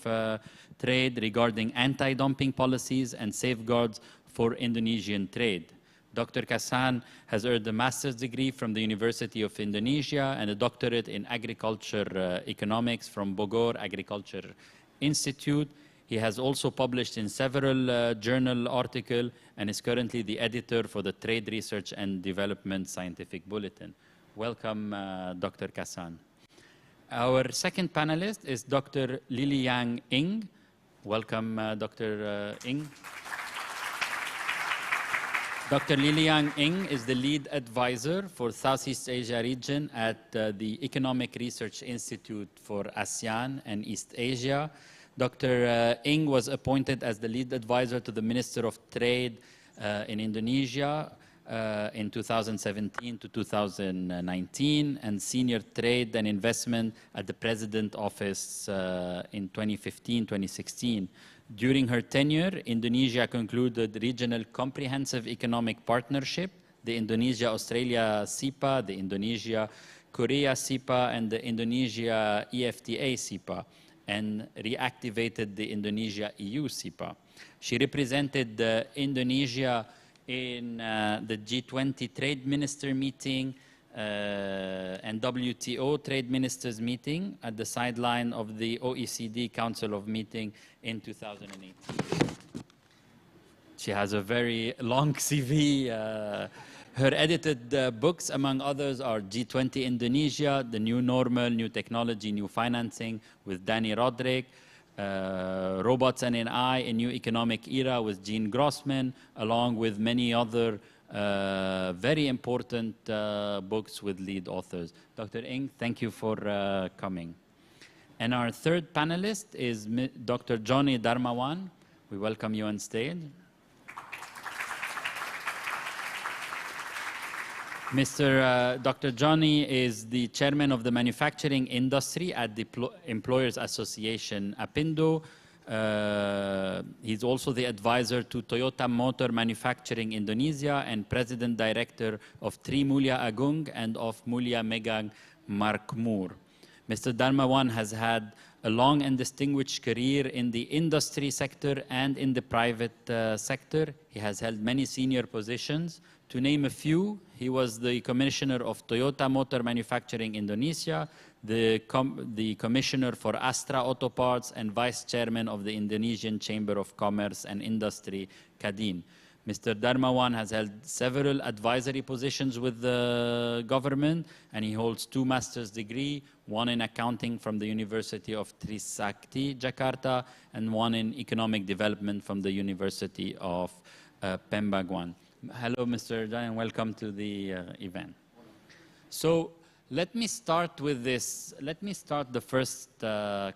Trade regarding anti-dumping policies and safeguards for Indonesian trade. Dr. Kassan has earned a master's degree from the University of Indonesia and a doctorate in agriculture economics from Bogor Agriculture Institute. He has also published in several journal articles and is currently the editor for the Trade Research and Development Scientific Bulletin. Welcome, Dr. Kassan. Our second panelist is Dr. Liliang Ng. Welcome, Dr. Ng. Dr. Liliang Ng is the lead advisor for Southeast Asia region at the Economic Research Institute for ASEAN and East Asia. Dr. Ng was appointed as the lead advisor to the Minister of Trade in Indonesia in 2017 to 2019 and Senior Trade and Investment at the President's Office in 2015-2016. During her tenure, Indonesia concluded Regional Comprehensive Economic Partnership, the Indonesia-Australia CEPA, the Indonesia-Korea CEPA, and the Indonesia EFTA CEPA, and reactivated the Indonesia-EU CEPA. She represented Indonesia in the G20 Trade Minister meeting and WTO Trade Ministers meeting at the sideline of the OECD Council of Meeting in 2018. She has a very long CV. Her edited books, among others, are G20 Indonesia, The New Normal, New Technology, New Financing with Danny Roderick, Robots and AI, A New Economic Era with Gene Grossman, along with many other very important books with lead authors. Dr. Ng, thank you for coming. And our third panelist is Dr. Johnny Darmawan. We welcome you on stage. Dr. Johnny is the chairman of the manufacturing industry at the Employers Association, APINDO. He's also the advisor to Toyota Motor Manufacturing Indonesia and president director of Tri Mulia Agung and of Mulia Megang Makmur. Mr. Darmawan has had a long and distinguished career in the industry sector and in the private sector. He has held many senior positions. To name a few, he was the commissioner of Toyota Motor Manufacturing Indonesia, the commissioner for Astra Auto Parts, and vice chairman of the Indonesian Chamber of Commerce and Industry, Kadin. Mr. Darmawan has held several advisory positions with the government, and he holds 2 master's degrees, one in accounting from the University of Trisakti, Jakarta, and one in economic development from the University of Pembaguan. Hello, Mr. Jan, and welcome to the event. So Let me start with this. Let me start the first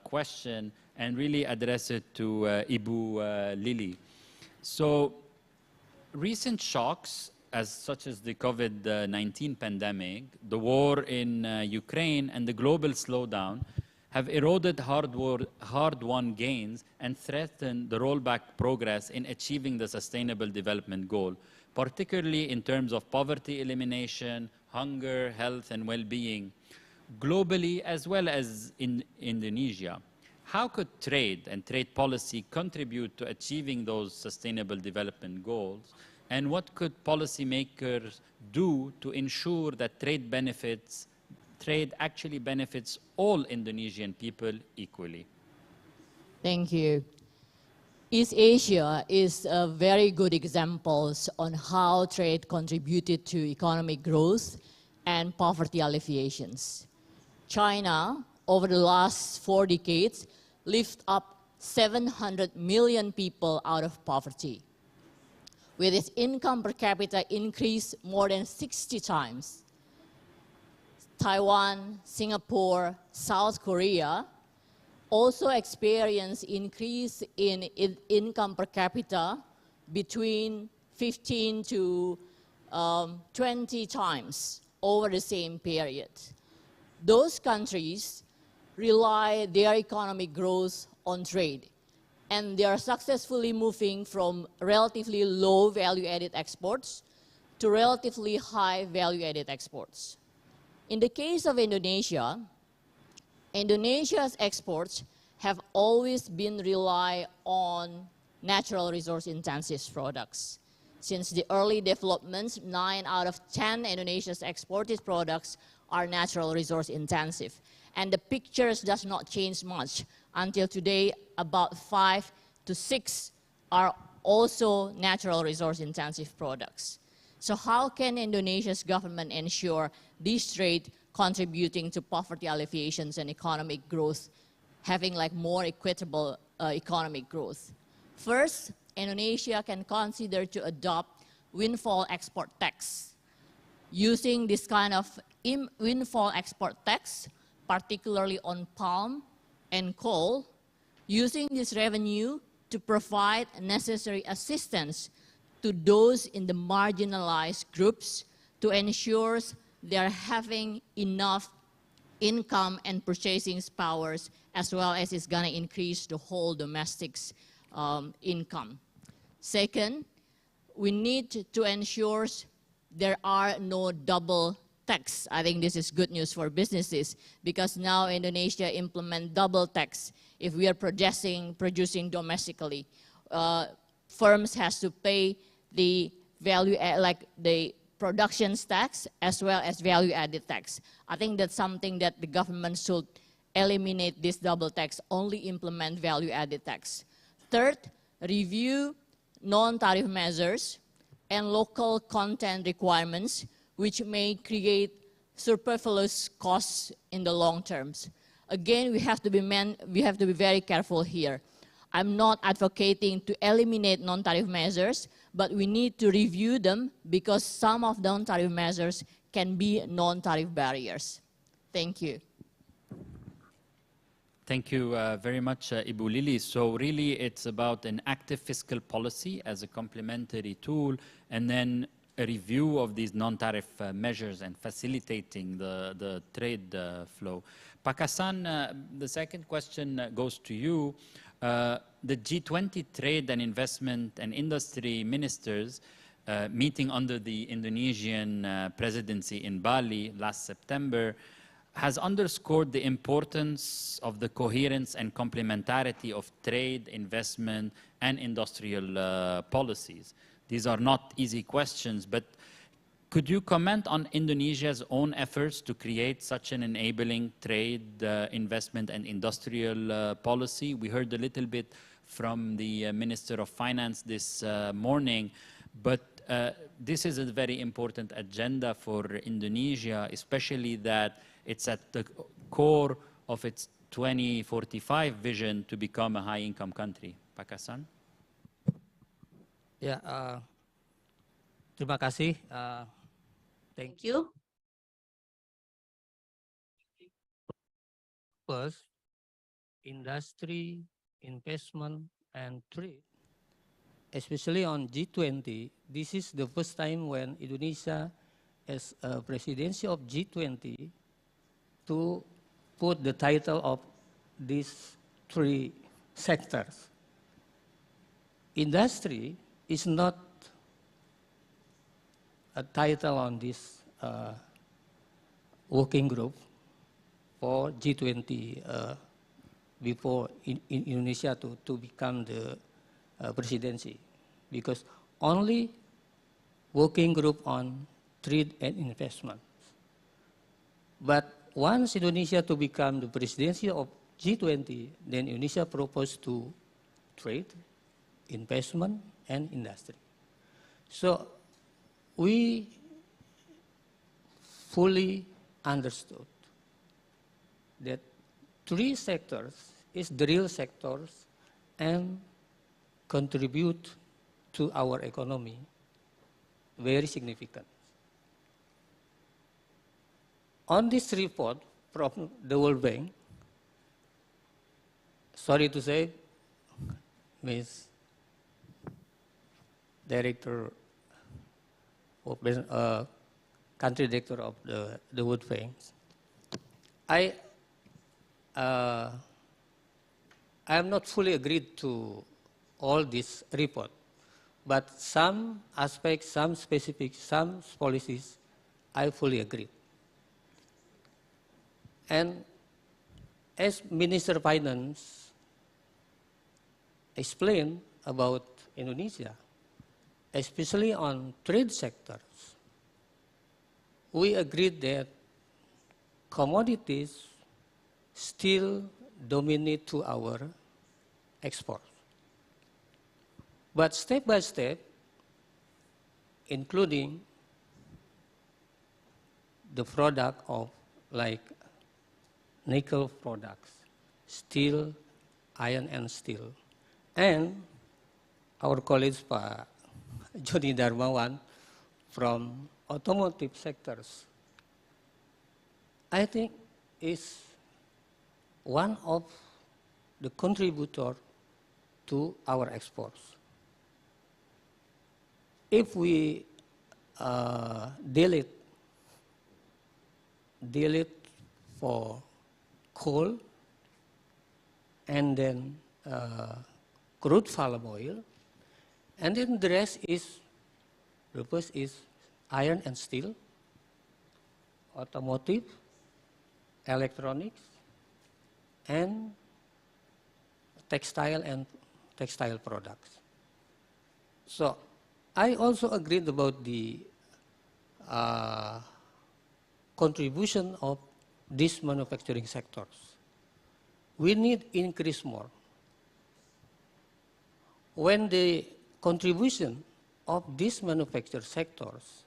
question and really address it to Ibu Lily. So recent shocks, such as the COVID-19 pandemic, the war in Ukraine, and the global slowdown have eroded hard-won gains and threatened the rollback progress in achieving the Sustainable Development Goal, particularly in terms of poverty elimination, hunger, health, and well-being, globally as well as in Indonesia. How could trade and trade policy contribute to achieving those Sustainable Development Goals? And what could policymakers do to ensure that trade actually benefits all Indonesian people equally? Thank you. East Asia is a very good example on how trade contributed to economic growth and poverty alleviations. China, over the last 4 decades, lifted up 700 million people out of poverty, with its income per capita increased more than 60 times. Taiwan, Singapore, South Korea also experienced increase in income per capita between 15 to 20 times over the same period. Those countries rely their economic growth on trade, and they are successfully moving from relatively low value-added exports to relatively high value-added exports. In the case of Indonesia, Indonesia's exports have always been rely on natural resource-intensive products. Since the early developments, 9 out of 10 Indonesia's exported products are natural resource-intensive. And the pictures does not change much. Until today, about 5 to 6 are also natural resource-intensive products. So how can Indonesia's government ensure this trade contributing to poverty alleviations and economic growth, having like more equitable economic growth? First, Indonesia can consider to adopt windfall export tax. Using this kind of windfall export tax, particularly on palm and coal, using this revenue to provide necessary assistance to those in the marginalized groups to ensure they're having enough income and purchasing powers, as well as it's going to increase the whole domestic income. Second, we need to ensure there are no double tax. I think this is good news for businesses, because now Indonesia implement double tax if we are producing domestically. Firms has to pay the value, like the production tax as well as value-added tax. I think that's something that the government should eliminate this double tax, only implement value-added tax. Third, review non-tariff measures and local content requirements, which may create superfluous costs in the long terms. Again, we have to be very careful here. I'm not advocating to eliminate non-tariff measures, but we need to review them because some of the non-tariff measures can be non-tariff barriers. Thank you. Thank you very much, Ibu Lily. So really, it's about an active fiscal policy as a complementary tool, and then a review of these non-tariff measures and facilitating the trade flow. Pak Hasan, the second question goes to you. The G20 trade and investment and industry ministers meeting under the Indonesian presidency in Bali last September has underscored the importance of the coherence and complementarity of trade, investment, and industrial policies. These are not easy questions, but could you comment on Indonesia's own efforts to create such an enabling trade, investment, and industrial policy? We heard a little bit from the Minister of Finance this morning, but this is a very important agenda for Indonesia, especially that it's at the core of its 2045 vision to become a high-income country. Pak Hasan? Ya, terima kasih. Thank you. First, industry, investment, and trade. Especially on G20, this is the first time when Indonesia, as a presidency of G20, to put the title of these three sectors. Industry is not a title on this working group for G20 before in Indonesia to become the presidency, because only working group on trade and investment. But once Indonesia to become the presidency of G20, then Indonesia proposed to trade, investment, and industry. So we fully understood that three sectors is the real sectors and contribute to our economy very significant. On this report from the World Bank, sorry to say, Ms. Director of Country Director of the World Bank, I am not fully agreed to all this report, but some aspects, some specifics, some policies, I fully agree. And as Minister of Finance explained about Indonesia, especially on trade sectors, we agreed that commodities still dominate to our export. But step by step, including the product of like nickel products, steel, iron and steel, and our colleagues Pak Joni Darmawan from automotive sectors, I think is one of the contributor to our exports. If we delete for coal and then crude palm oil, and then the rest is, the first is iron and steel, automotive, electronics, and textile products. So I also agreed about the contribution of these manufacturing sectors. We need increase more. When the contribution of these manufacturing sectors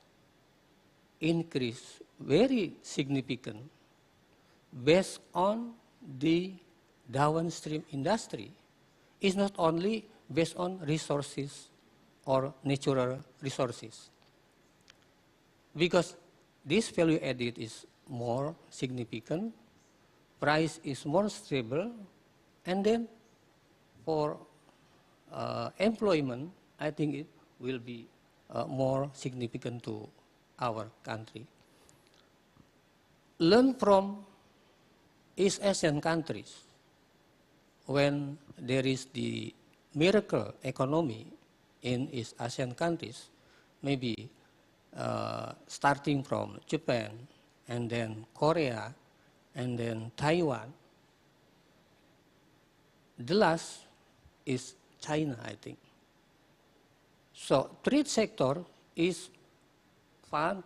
increase very significant based on the downstream industry, is not only based on resources or natural resources. Because this value added is more significant, price is more stable, and then for employment, I think it will be more significant to our country. Learn from East Asian countries. When there is the miracle economy in East Asian countries, maybe starting from Japan, and then Korea, and then Taiwan. The last is China, I think. So trade sector is fun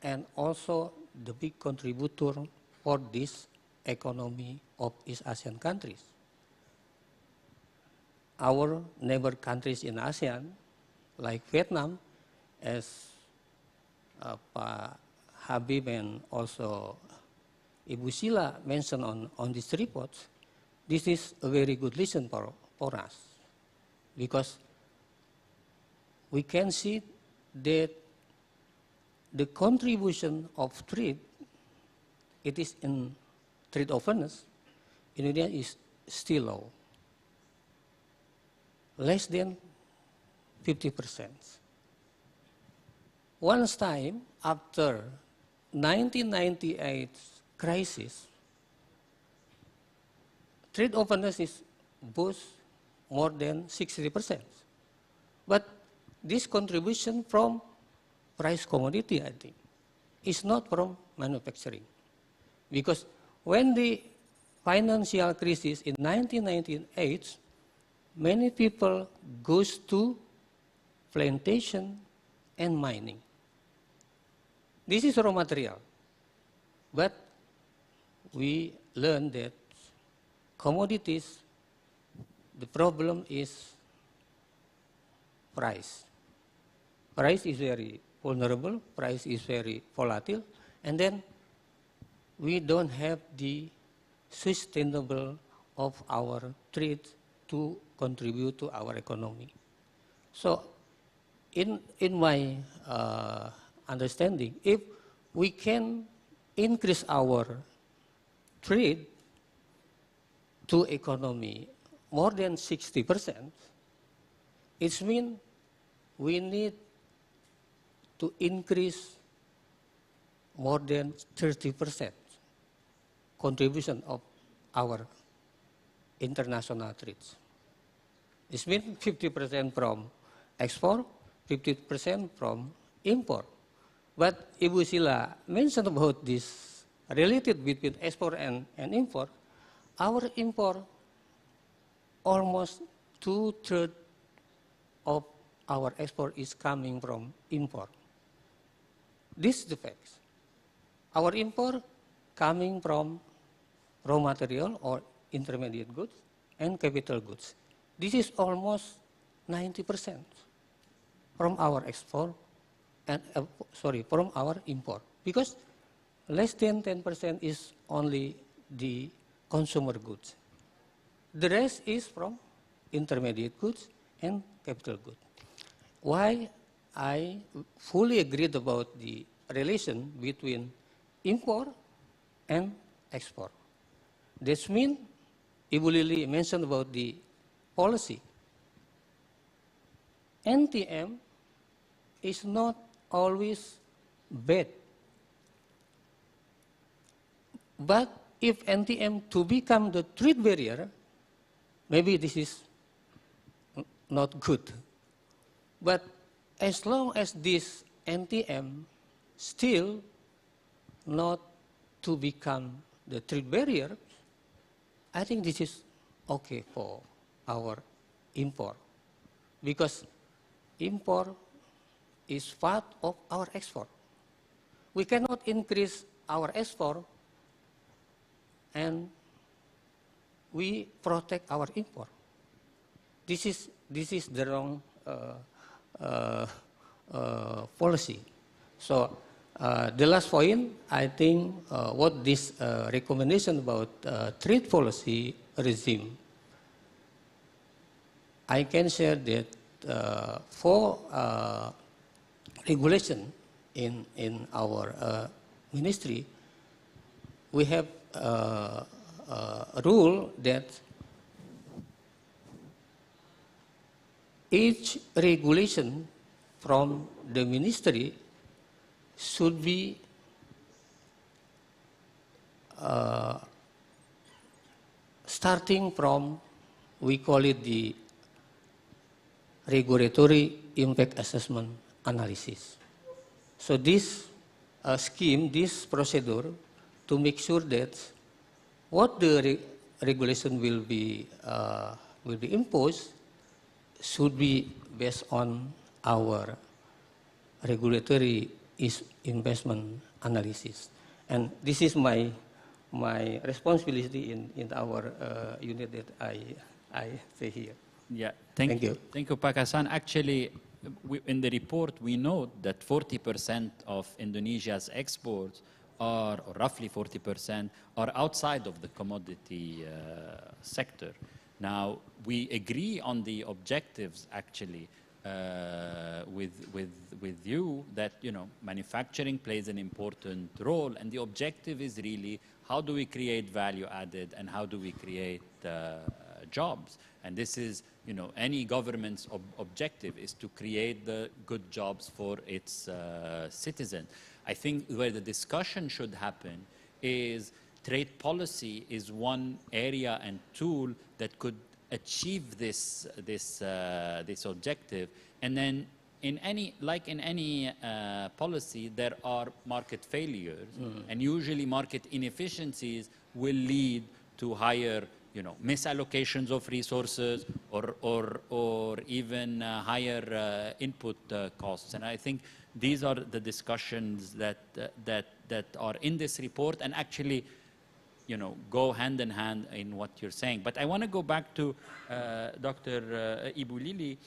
and also the big contributor for this economy of East Asian countries. Our neighbor countries in ASEAN, like Vietnam, as Pak Habib and also Ibu Sila mentioned on this report, this is a very good lesson for us, because we can see that the contribution of trade, it is in trade openness, Indonesia is still low, less than 50%. Once time, after 1998 crisis, trade openness is both more than 60%. But this contribution from price commodity, I think, is not from manufacturing. Because when the financial crisis in 1998, many people goes to plantation and mining. This is raw material. But we learned that commodities, the problem is price. Price is very vulnerable, price is very volatile, and then we don't have the sustainable of our trade to contribute to our economy. So in my understanding, if we can increase our trade to economy more than 60%, it means we need to increase more than 30% contribution of our international trades. It means 50% from export, 50% from import. But Ibu Sila mentioned about this related between export and import. Our import, almost 2/3 of our export is coming from import. This is the facts. Our import coming from raw material or intermediate goods and capital goods. This is almost 90% from our export and from our import, because less than 10% is only the consumer goods. The rest is from intermediate goods and capital goods. Why I fully agreed about the relation between import and export. This means Ibu Lili mentioned about the policy. NTM is not always bad. But if NTM to become the trade barrier, maybe this is not good. But as long as this NTM still not to become the trade barrier, I think this is okay for our import, because import is part of our export. We cannot increase our export and we protect our import. This is the wrong policy. So the last point, I think what this recommendation about trade policy regime, I can share that for regulation in our ministry, we have a rule that each regulation from the ministry should be starting from, we call it the regulatory impact assessment analysis. So this scheme, this procedure, to make sure that what the regulation will be imposed should be based on our regulatory investment analysis. And this is my responsibility in our unit that I say here. Yeah, Thank you. Thank you, Pak Hasan. Actually, in the report, we note that 40% of Indonesia's exports or roughly 40% are outside of the commodity sector. Now, we agree on the objectives, actually, with you that, you know, manufacturing plays an important role, and the objective is really how do we create value added and how do we create jobs. And this is, you know, any government's objective is to create the good jobs for its citizens. I think where the discussion should happen is trade policy is one area and tool that could achieve this objective. And then in any policy, there are market failures, and usually market inefficiencies will lead to higher, you know, misallocations of resources or even higher input costs. And I think these are the discussions that are in this report and actually, you know, go hand in hand in what you're saying. But I want to go back to Dr. Ibu Lili,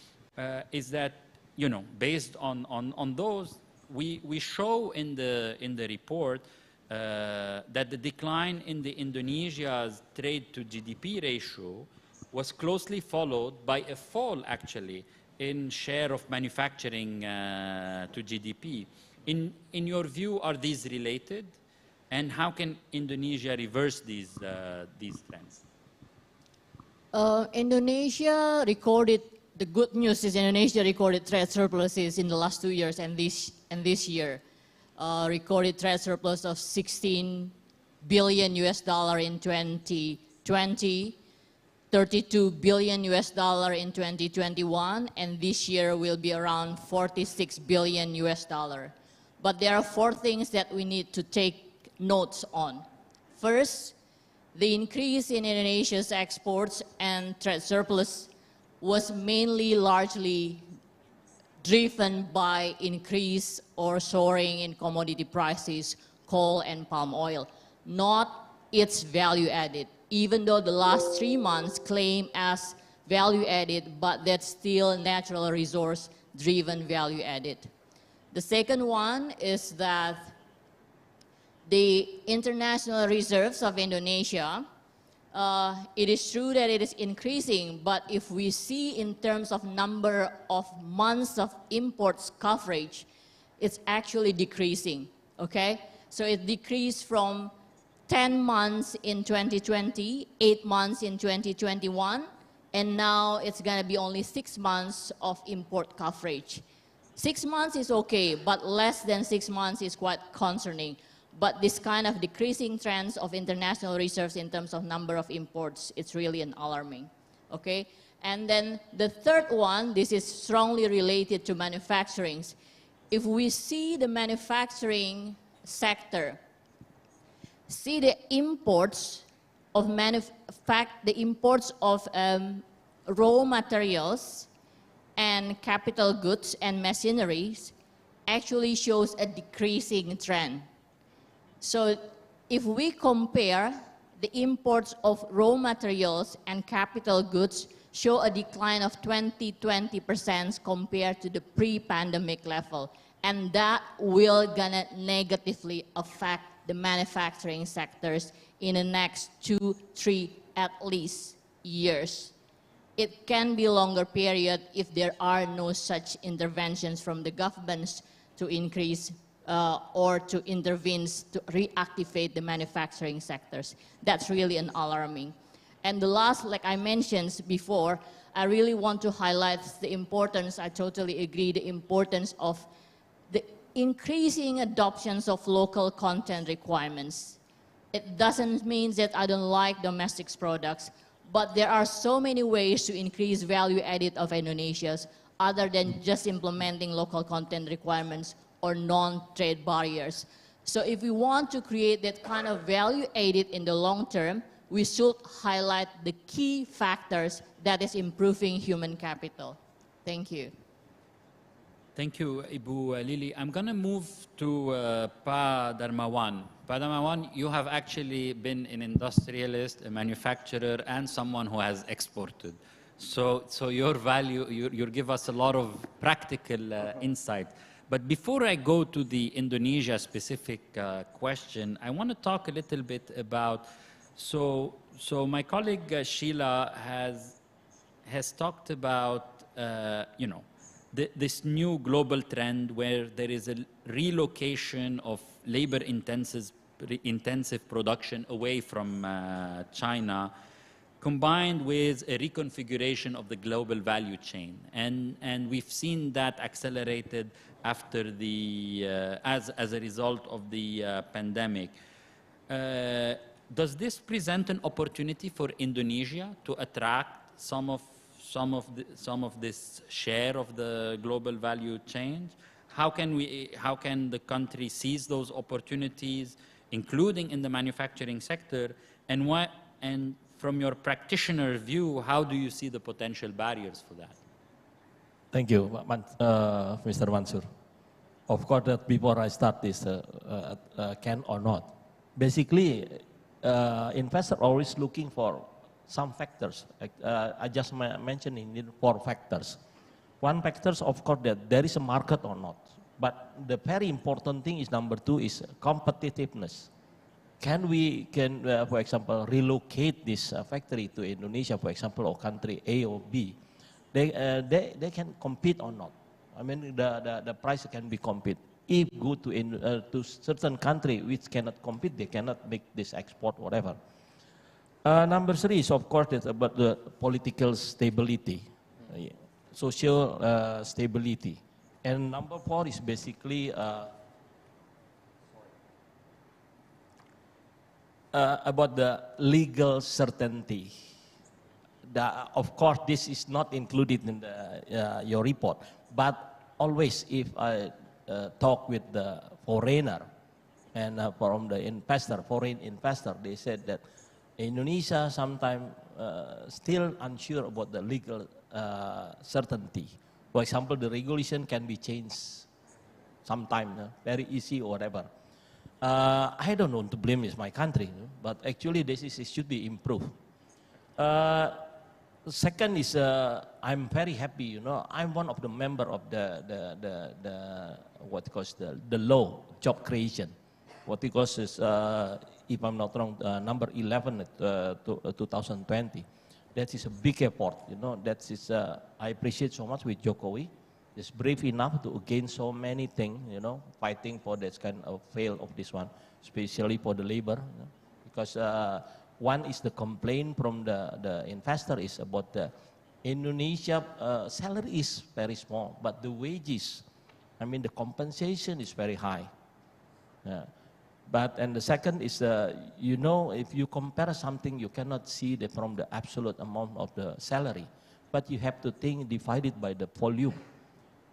is that, you know, based on those, we show in the report that the decline in the Indonesia's trade to GDP ratio was closely followed by a fall, actually, in share of manufacturing to GDP. In your view, are these related? And how can Indonesia reverse these trends? Indonesia recorded, the good news is Indonesia recorded trade surpluses in the last 2 years, and this year recorded trade surplus of $16 billion in 2020, $32 billion in 2021, and this year will be around $46 billion. But there are 4 things that we need to take notes on. First, the increase in Indonesia's exports and trade surplus was mainly largely driven by increase or soaring in commodity prices, coal and palm oil, not its value added, even though the last 3 months claim as value added, but that's still natural resource driven value added. The second one is that the international reserves of Indonesia, it is true that it is increasing, but if we see in terms of number of months of imports coverage, it's actually decreasing, okay? So it decreased from 10 months in 2020, 8 months in 2021, and now it's gonna be only 6 months of import coverage. 6 months is okay, but less than 6 months is quite concerning. But this kind of decreasing trends of international reserves in terms of number of imports, it's really an alarming, okay? And then the third one, this is strongly related to manufacturing. If we see the manufacturing sector, see the imports of raw materials and capital goods and machineries actually shows a decreasing trend. So if we compare the imports of raw materials and capital goods show a decline of 20% compared to the pre-pandemic level. And that will gonna negatively affect the manufacturing sectors in the next 2, 3 at least years. It can be a longer period if there are no such interventions from the governments to increase or to intervene to reactivate the manufacturing sectors. That's really an alarming. And the last, like I mentioned before, I really want to highlight the importance, I totally agree, the importance of the increasing adoptions of local content requirements. It doesn't mean that I don't like domestic products, but there are so many ways to increase value added of Indonesia's other than just implementing local content requirements or non-trade barriers. So if we want to create that kind of value added in the long term, we should highlight the key factors that is improving human capital. Thank you. Thank you, Ibu Lili. I'm going to move to Pa Darmawan. Pa Darmawan, you have actually been an industrialist, a manufacturer, and someone who has exported. So your value, you give us a lot of practical insight. But before I go to the Indonesia-specific question, I want to talk a little bit about, so my colleague Sheila has talked about, you know, this new global trend where there is a relocation of labor-intensive production away from China, combined with a reconfiguration of the global value chain. And we've seen that accelerated after the, as a result of the pandemic. Does this present an opportunity for Indonesia to attract some of this share of the global value chain? How can the country seize those opportunities, including in the manufacturing sector? And from your practitioner view, how do you see the potential barriers for that? Thank you, Mr. Mansur. Of course, that before I start this, can or not. Basically, investors are always looking for some factors. I just mentioned in 4 factors. One factor is, of course, that there is a market or not. But the very important thing is number 2 is competitiveness. Can we, for example, relocate this factory to Indonesia, for example, or country A or B? They can compete or not. I mean, the price can be compete. If go to certain country which cannot compete, they cannot make this export, whatever. Number 3 is, of course, it's about the political stability, social stability. And number 4 is basically about the legal certainty. Of course, this is not included in your report, but always if I talk with the foreigner and from the investor, foreign investor, they said that Indonesia sometimes still unsure about the legal certainty. For example, the regulation can be changed sometime, very easy or whatever. I don't want to blame is my country, but actually this should be improved. Second is, I'm very happy, I'm one of the member of the what calls the law, job creation. What it calls is, if I'm not wrong, number 11 2020. That is a big effort, that is, I appreciate so much with Jokowi. He's brave enough to gain so many things, fighting for this kind of fail of this one, especially for the labor, because one is the complaint from the investor is about the Indonesia salary is very small, but the wages, I mean the compensation is very high. And the second is, if you compare something, you cannot see from the absolute amount of the salary, but you have to think divided by the volume.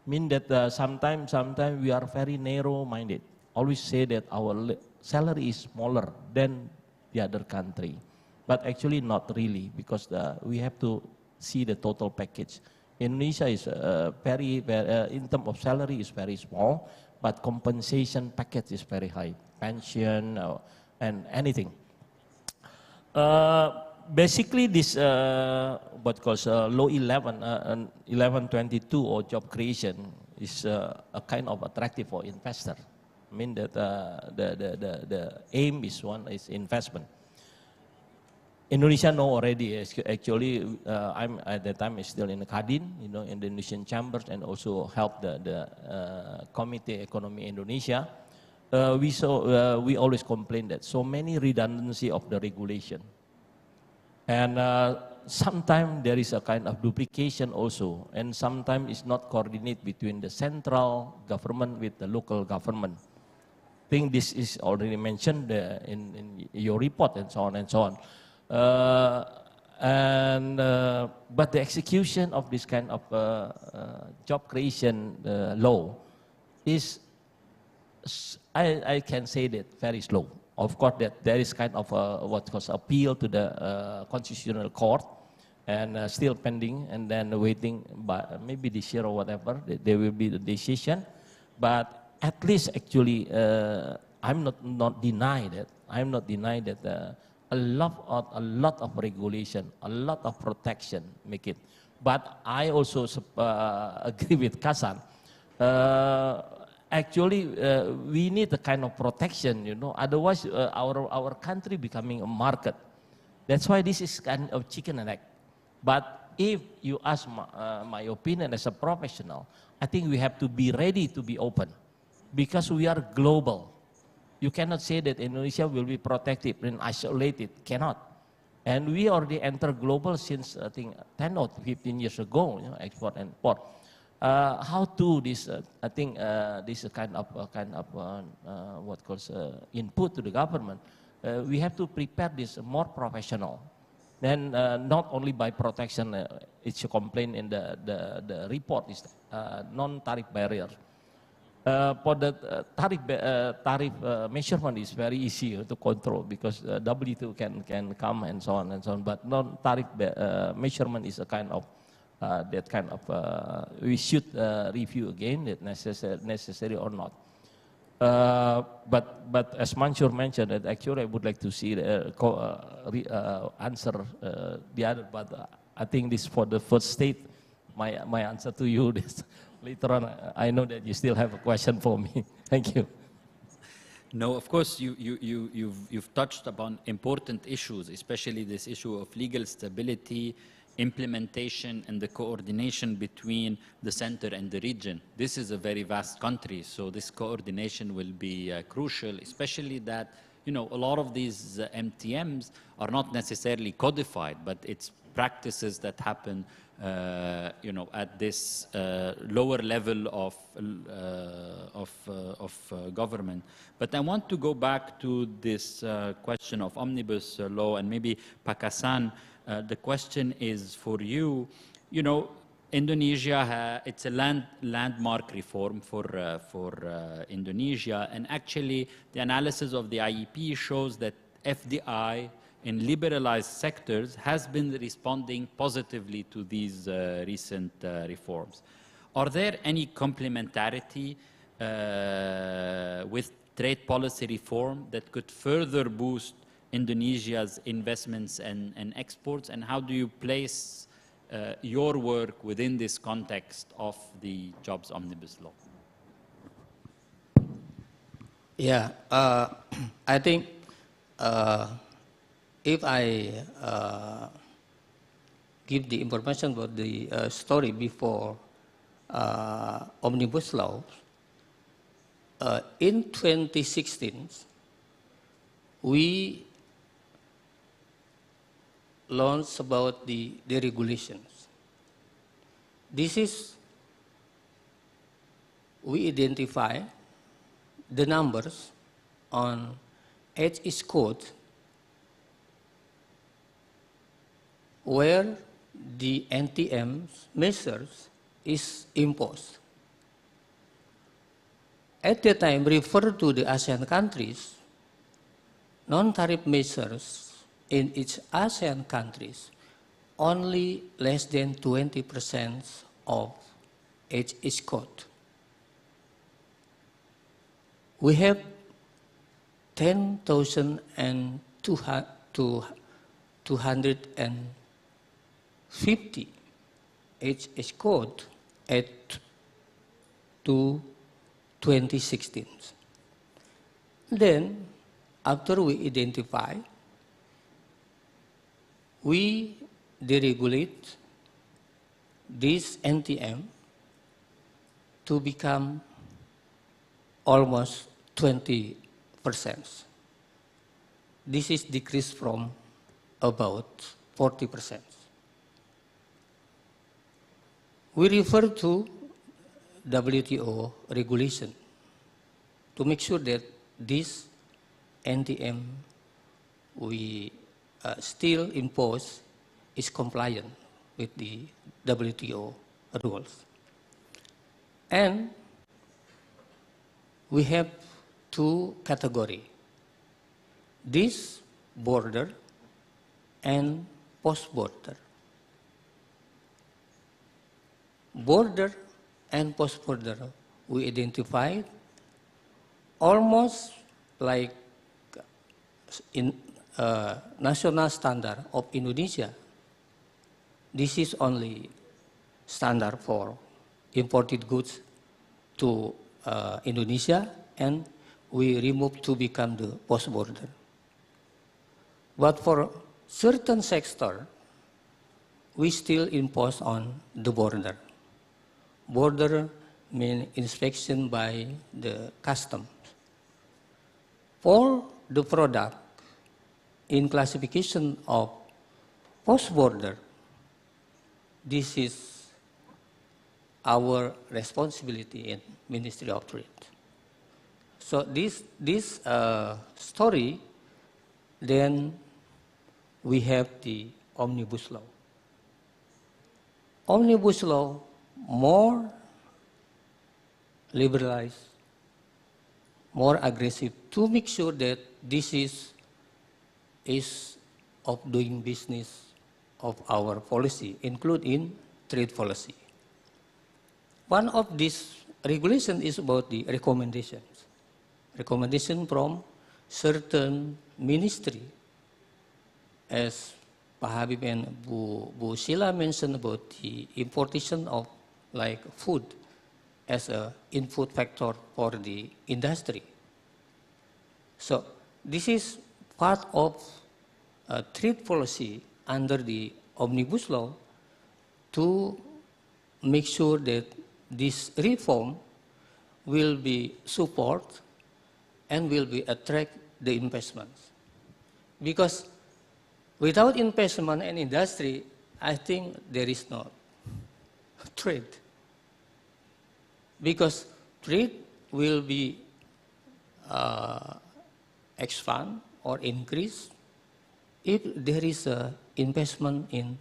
Mean that sometimes we are very narrow-minded. Always say that our salary is smaller than the other country, but actually not really, because we have to see the total package. Indonesia is very, in terms of salary is very small, but compensation package is very high, pension and anything. Basically, this what calls Law 1122 or job creation is a kind of attractive for investor. I mean that the aim is investment. Indonesia know already. Actually, I'm at that time still in the Kadin, in the Indonesian chambers, and also help the Committee Economy Indonesia. We always complain that so many redundancy of the regulation, and sometimes there is a kind of duplication also, and sometimes it's not coordinated between the central government with the local government. I think this is already mentioned in your report and so on and so on. But the execution of this kind of job creation law is, I can say that, very slow. Of course, that there is kind of what was appeal to the Constitutional Court, and still pending, and then waiting, but maybe this year or whatever, there will be the decision. But at least actually, I'm not denying that. I'm not denying that a lot of regulation, a lot of protection make it. But I also agree with Kasan. Actually, we need a kind of protection, Otherwise, our country becoming a market. That's why this is kind of chicken and egg. But if you ask my opinion as a professional, I think we have to be ready to be open because we are global. You cannot say that Indonesia will be protected and isolated, cannot. And we already entered global since I think 10 or 15 years ago, you know, export and import. How to this? I think this kind of what calls input to the government. We have to prepare this more professional. Then not only by protection, it's a complaint in the report is non-tariff barrier. For the tariff measurement is very easy to control because W2 can come and so on and so on. But non-tariff measurement is a kind of that kind of we should review again that necessary or not. But as Mansur mentioned, that actually I would like to see the answer the other. But I think this for the first state. My answer to you is later on. I know that you still have a question for me. Thank you. No, of course, you've touched upon important issues, especially this issue of legal stability, implementation, and the coordination between the center and the region. This is a very vast country, so this coordination will be crucial, especially that, you know, a lot of these MTMs are not necessarily codified, but it's practices that happen you know, at this lower level of government. But I want to go back to this question of omnibus law, and maybe Pakasan, the question is for you. You know, Indonesia, it's a landmark reform for Indonesia, and actually the analysis of the IEP shows that FDI in liberalized sectors has been responding positively to these recent reforms. Are there any complementarity with trade policy reform that could further boost Indonesia's investments and exports? And how do you place your work within this context of the Jobs Omnibus Law? Yeah, I think if I give the information about the story before Omnibus Law, in 2016, we launched about the regulations. This is, we identify the numbers on each code where the NTM measures is imposed. At the time, refer to the ASEAN countries, non-tariff measures in each ASEAN countries only less than 20% of each code. We have 10,250 each code at 2016. Then, after we identify, we deregulate this NTM to become almost 20%. This is decreased from about 40%. We refer to WTO regulation to make sure that this NTM we still impose is compliant with the WTO rules. And we have two categories, this border and post-border. Border and post-border, we identified almost like in national standard of Indonesia. This is only standard for imported goods to Indonesia, and we remove to become the post-border. But for certain sector, we still impose on the border. Border means inspection by the customs. For the product in classification of post-border, this is our responsibility in Ministry of Trade. So this story, then we have the Omnibus Law. Omnibus Law more liberalized, more aggressive to make sure that this is of doing business of our policy, including trade policy. One of these regulations is about the recommendations. Recommendation from certain ministry, as Pak Habib and Bu Sheila mentioned about the importation of like food as an input factor for the industry. So this is part of a trade policy under the Omnibus Law to make sure that this reform will be support and will be attract the investments. Because without investment and industry, I think there is no trade. Because trade will be expand or increase if there is a investment in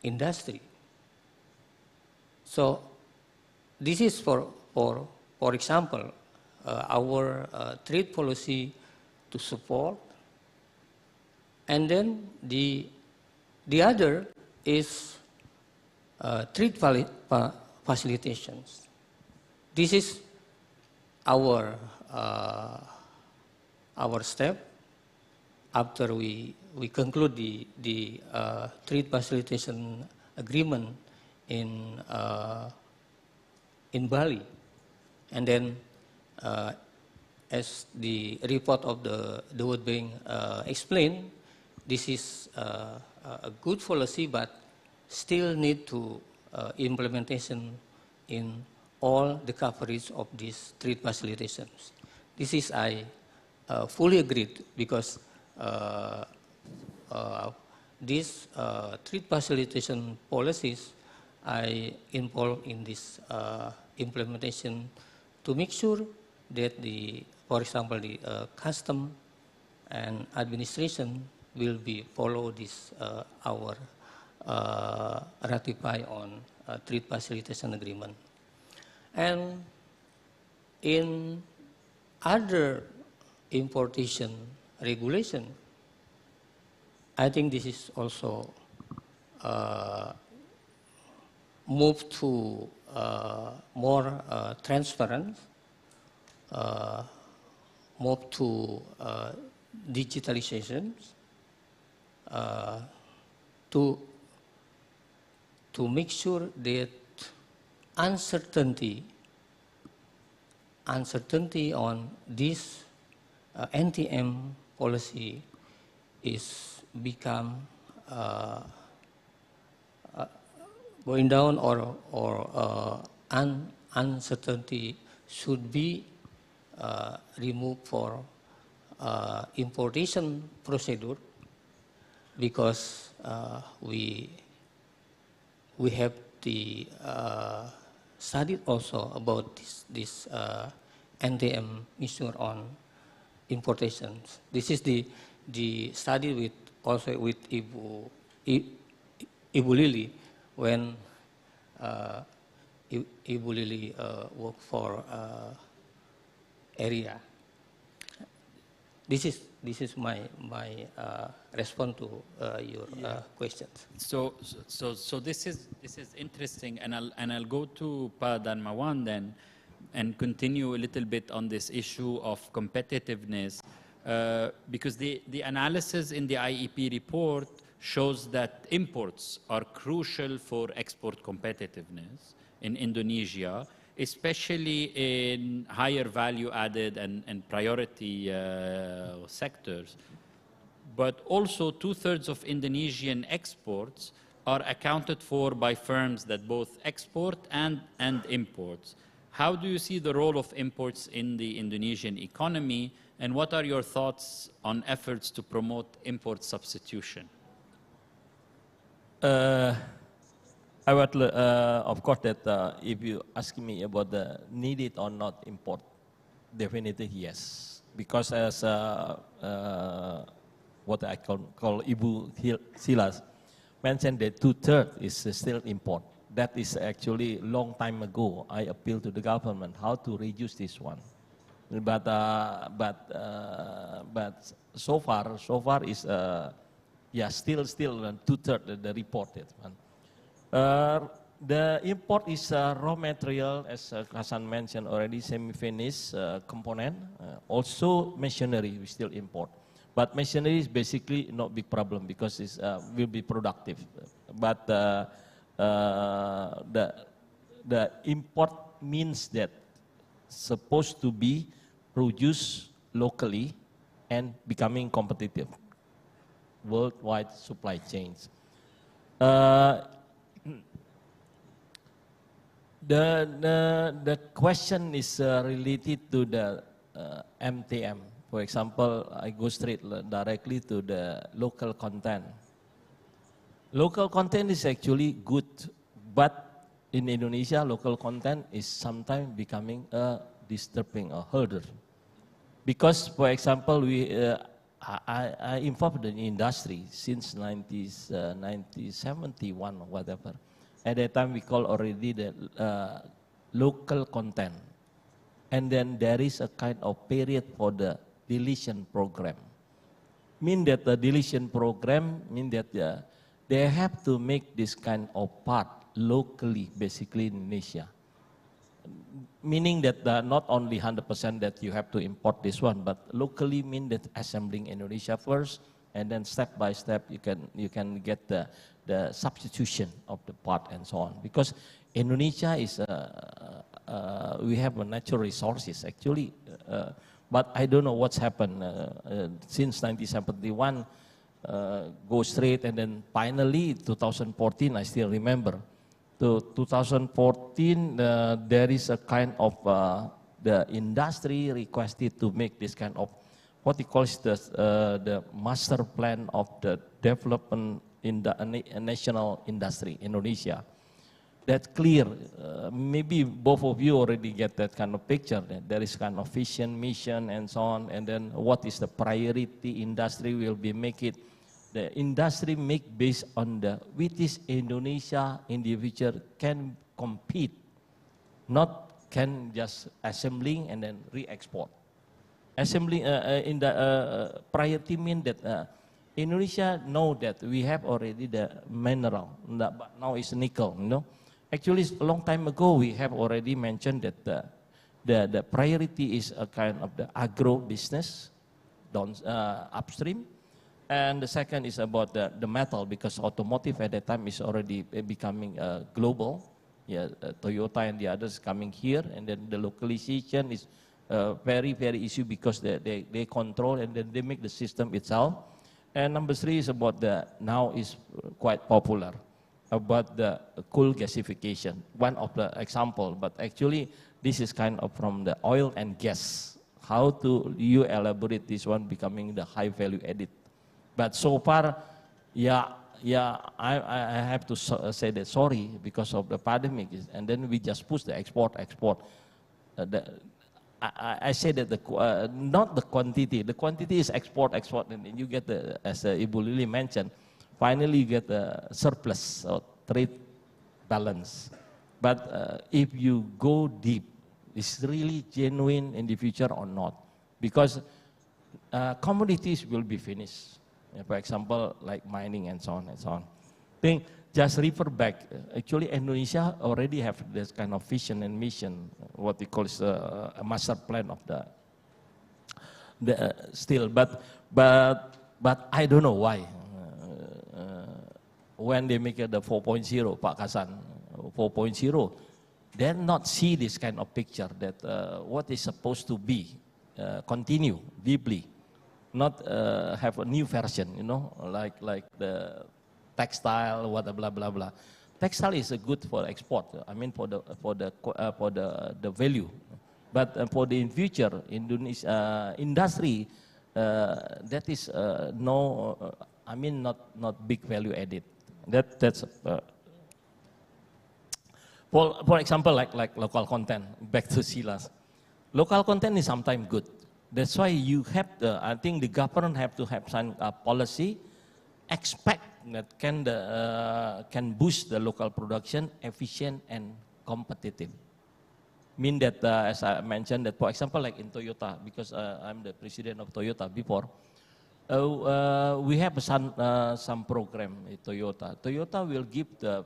industry. So this is for example, our trade policy to support, and then the other is trade facilitations. This is our step after we conclude the trade facilitation agreement in Bali, and then as the report of the World Bank explained, this is a good policy, but still need to implementation in all the coverage of these trade facilitations. This is I fully agreed, because these trade facilitation policies I involved in this implementation to make sure that for example, the custom and administration will be follow this our ratify on trade facilitation agreement. And in other importation regulation, I think this is also move to more transparent, move to digitalization, to make sure that uncertainty on this NTM policy is become going down, or uncertainty should be removed for importation procedure, because we have the studied also about this NTM issue on importations. This is the study with also with Ibu Lili, when Ibu Lili worked for area. This is my response to your questions. So this is interesting, and I'll go to Pa Darmawan then, and continue a little bit on this issue of competitiveness, because the analysis in the IEP report shows that imports are crucial for export competitiveness in Indonesia, especially in higher value added and priority sectors. But also 2/3 of Indonesian exports are accounted for by firms that both export and import. How do you see the role of imports in the Indonesian economy, and what are your thoughts on efforts to promote import substitution? I would, of course, that if you ask me about the needed or not import, definitely yes. Because as what I call Ibu Silas mentioned, that 2/3 is still import. That is actually long time ago. I appealed to the government how to reduce this one, but so far is yeah, still 2/3 the reported one. The import is raw material, as Hasan mentioned already, semi-finished component. Also machinery we still import. But machinery is basically not big problem because it will be productive. But the import means that supposed to be produced locally and becoming competitive. Worldwide supply chains. The question is related to the MTM. For example, I go straight directly to the local content. Local content is actually good, but in Indonesia, local content is sometimes becoming a disturbing, a hurdle. Because, for example, I involved in industry since 1971 or whatever. At that time, we call already the local content. And then there is a kind of period for the deletion program. Mean that the deletion program mean that they have to make this kind of part locally, basically in Indonesia. Meaning that not only 100% that you have to import this one, but locally mean that assembling Indonesia first, and then step by step you can get the substitution of the part and so on. Because Indonesia is we have a natural resources actually, but I don't know what's happened since 1971. Go straight, and then finally 2014 I still remember. So 2014 there is a kind of the industry requested to make this kind of what he calls the master plan of the development in the national industry Indonesia. That's clear. Maybe both of you already get that kind of picture. That there is kind of vision, mission, and so on. And then what is the priority industry will be make it. The industry make based on the which is Indonesia in the future can compete, not can just assembling and then re-export. Assembling in the priority mean that Indonesia know that we have already the mineral, but now it's nickel. You know, actually a long time ago we have already mentioned that the priority is a kind of the agro business, upstream. And the second is about the metal, because automotive at that time is already becoming global. Yeah, Toyota and the others coming here, and then the localization is very issue because they control and then they make the system itself. And number three is about now is quite popular about the coal gasification. One of the example, but actually this is kind of from the oil and gas. How to you elaborate this one becoming the high value added? But so far, I have to say that sorry because of the pandemic, and then we just push the export. I say that not the quantity. The quantity is export, and you get as Ibu Lili mentioned, finally you get a surplus or trade balance. But if you go deep, it's really genuine in the future or not? Because commodities will be finished. For example, like mining and so on and so on. Think just refer back. Actually, Indonesia already have this kind of vision and mission, what they call a master plan of the still. But I don't know why. When they make the 4.0, Pak Hasan, 4.0, they not see this kind of picture that what is supposed to be continue deeply. Not have a new version, you know, like the textile, what blah blah blah. Textile is good for export. I mean for the value, but for the in future Indonesia industry, that is no, I mean not big value added. That's for example like local content. Back to Silas, local content is sometimes good. That's why you have I think the government have to have some policy expect that can boost the local production, efficient and competitive. Mean that as I mentioned that for example like in Toyota, because I'm the president of Toyota before, we have some program in Toyota. Toyota will give the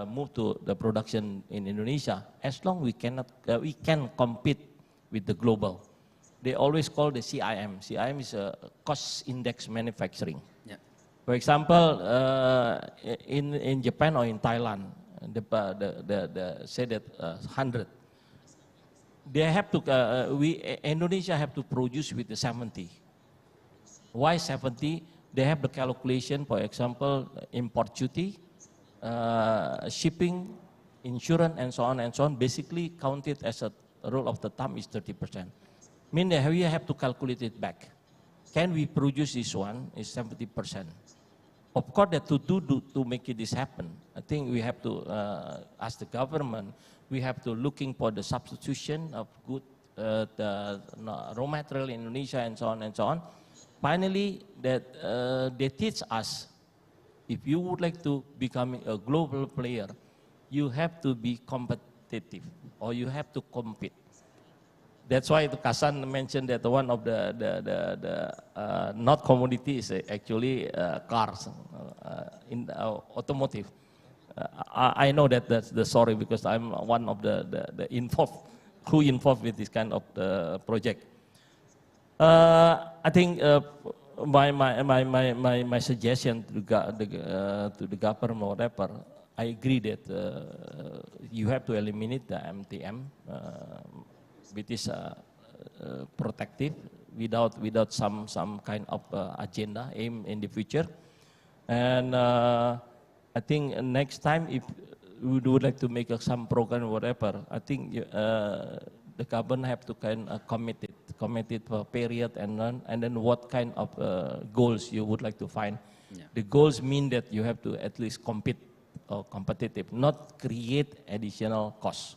move to the production in Indonesia as long we can compete with the global. They always call the CIM. CIM is a cost index manufacturing. Yeah. For example, in Japan or in Thailand, say that 100. They have to Indonesia have to produce with the 70. Why 70? They have the calculation, for example, import duty, shipping, insurance, and so on and so on. Basically, counted as a rule of the thumb is 30%. Mean that we have to calculate it back. Can we produce this one? Is 70%. Of course, that to make this happen, I think we have to ask the government. We have to looking for the substitution of good the raw material in Indonesia and so on and so on. Finally, that they teach us, if you would like to become a global player, you have to be competitive or you have to compete. That's why Kasan mentioned that one of the not commodity is actually cars, in automotive. I know that that's the story because I'm one of the who involved with this kind of project. I think my suggestion to the government or whatever, I agree that you have to eliminate the MTM, which is protective without some kind of agenda aim in the future. And I think next time if we would like to make some program or whatever, I think the government have to kind of committed for a period and then what kind of goals you would like to find. Yeah. The goals mean that you have to at least compete or competitive, not create additional costs.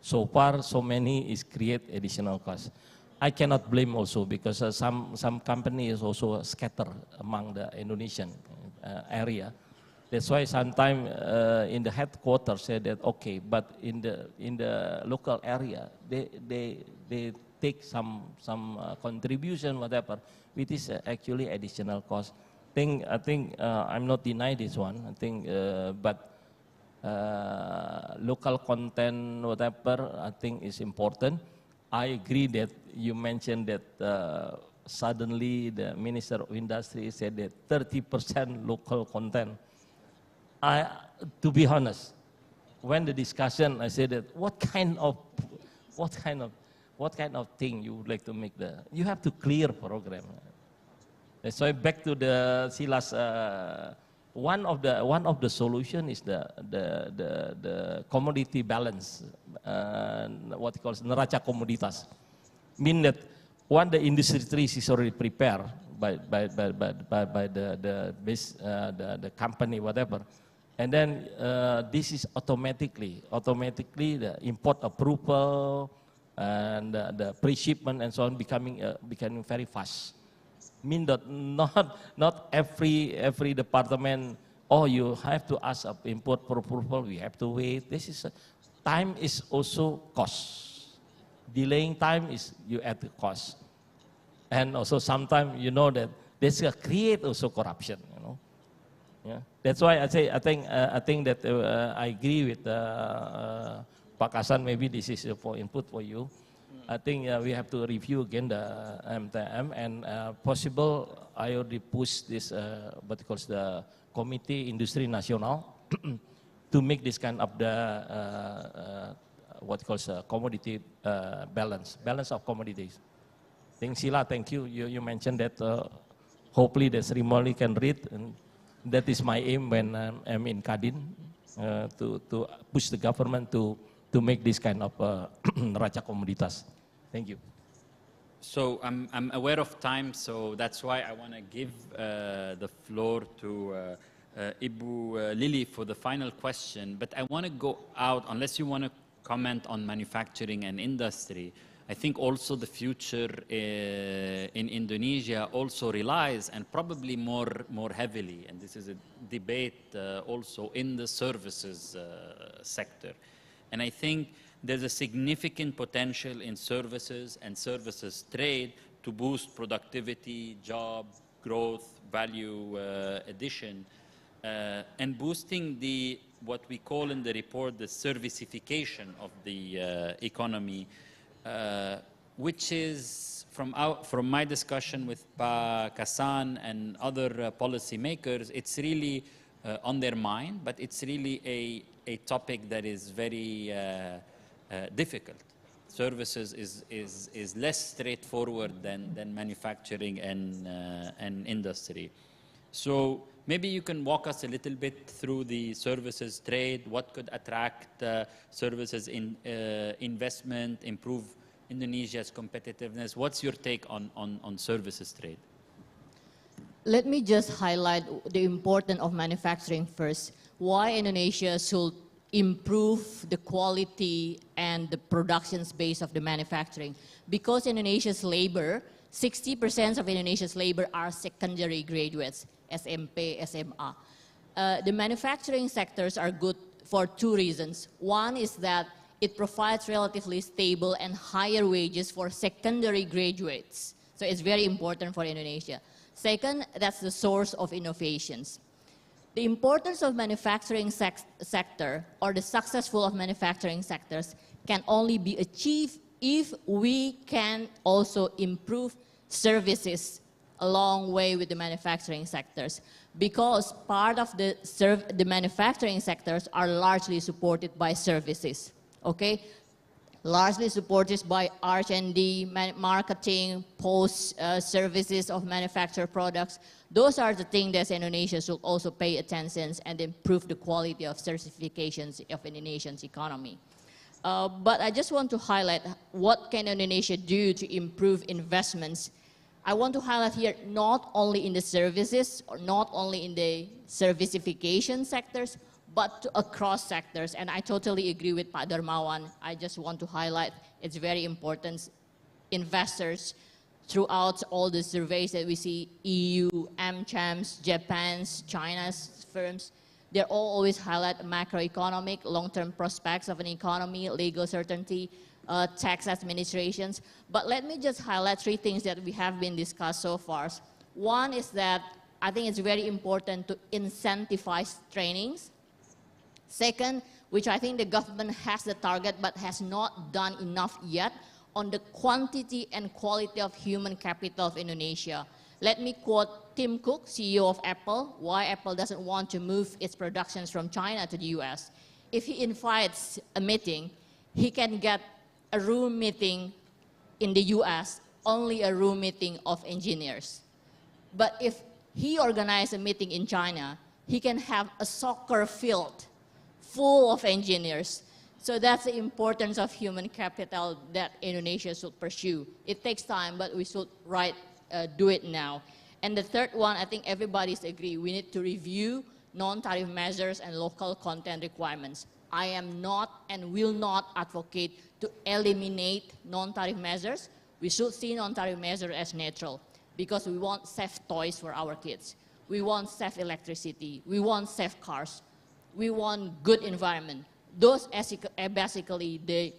So far, so many is create additional costs. I cannot blame also because some company is also scattered among the Indonesian area. That's why sometimes in the headquarters say that okay, but in the local area they take some contribution whatever, which is actually additional cost. I think I'm not denying this one. I think but. Local content, whatever, I think is important. I agree that you mentioned that suddenly the Minister of Industry said that 30% local content. To be honest, when the discussion, I said that what kind of thing you would like to make you have to clear program. That's why back to the Silas. One of the solution is the commodity balance, what it calls neraca komoditas. Mean that when the industry is already prepared by the company whatever, and then this is automatically the import approval and the pre-shipment and so on becoming very fast. Mean that not every department, oh, you have to ask of import for approval, we have to wait. This is time is also cost. Delaying time is you add the cost. And also sometimes you know that this create also corruption, you know. Yeah. That's why I think that I agree with Pak Hasan, maybe this is for input for you. I think we have to review again the MTM and possible I already push this what it calls the Committee Industri Nasional to make this kind of the what it calls commodity balance of commodities. Thank Sila, thank you. You mentioned that hopefully the ceremony can read and That is my aim when I'm in Kadin, to push the government to make this kind of neraca komoditas. Thank you. So I'm aware of time, so that's why I want to give the floor to Ibu Lily for the final question. But I want to go out, unless you want to comment on manufacturing and industry. I think also the future in Indonesia also relies, and probably more heavily, and this is a debate also in the services sector. And I think there's a significant potential in services and services trade to boost productivity, job growth, value addition, and boosting what we call in the report the servicification of the economy, which is, from my discussion with Pa Kassan and other policymakers, it's really on their mind, but it's really a topic that is very difficult. Services is less straightforward than manufacturing and industry. So maybe you can walk us a little bit through the services trade, what could attract services in investment, improve Indonesia's competitiveness. What's your take on services trade? Let me just highlight the importance of manufacturing first. Why Indonesia should improve the quality and the production base of the manufacturing. Because Indonesia's labor, 60% of Indonesia's labor are secondary graduates, SMP, SMA. The manufacturing sectors are good for two reasons. One is that it provides relatively stable and higher wages for secondary graduates. So it's very important for Indonesia. Second, that's the source of innovations. The importance of manufacturing sector, or the successful of manufacturing sectors, can only be achieved if we can also improve services along way with the manufacturing sectors. Because part of the manufacturing sectors are largely supported by services, okay? Largely supported by R&D, marketing, post services of manufactured products. Those are the things that Indonesia should also pay attention and improve the quality of certifications of Indonesia's economy. But I just want to highlight what can Indonesia do to improve investments. I want to highlight here not only in the services or not only in the servicification sectors, but across sectors. And I totally agree with Pak Darmawan. I just want to highlight it's very important. Investors throughout all the surveys that we see, EU, AmChams, Japan's, China's firms, they're all always highlight macroeconomic, long-term prospects of an economy, legal certainty, tax administrations. But let me just highlight three things that we have been discussed so far. One is that I think it's very important to incentivize trainings. Second, which I think the government has the target but has not done enough yet, on the quantity and quality of human capital of Indonesia. Let me quote Tim Cook, CEO of Apple, why Apple doesn't want to move its productions from China to the US. If he invites a meeting, he can get a room meeting in the US, only a room meeting of engineers. But if he organizes a meeting in China, he can have a soccer field full of engineers. So that's the importance of human capital that Indonesia should pursue. It takes time, but we should do it now. And the third one, I think everybody's agree, we need to review non-tariff measures and local content requirements. I am not and will not advocate to eliminate non-tariff measures. We should see non-tariff measures as neutral because we want safe toys for our kids. We want safe electricity. We want safe cars. We want good environment. Those are basically the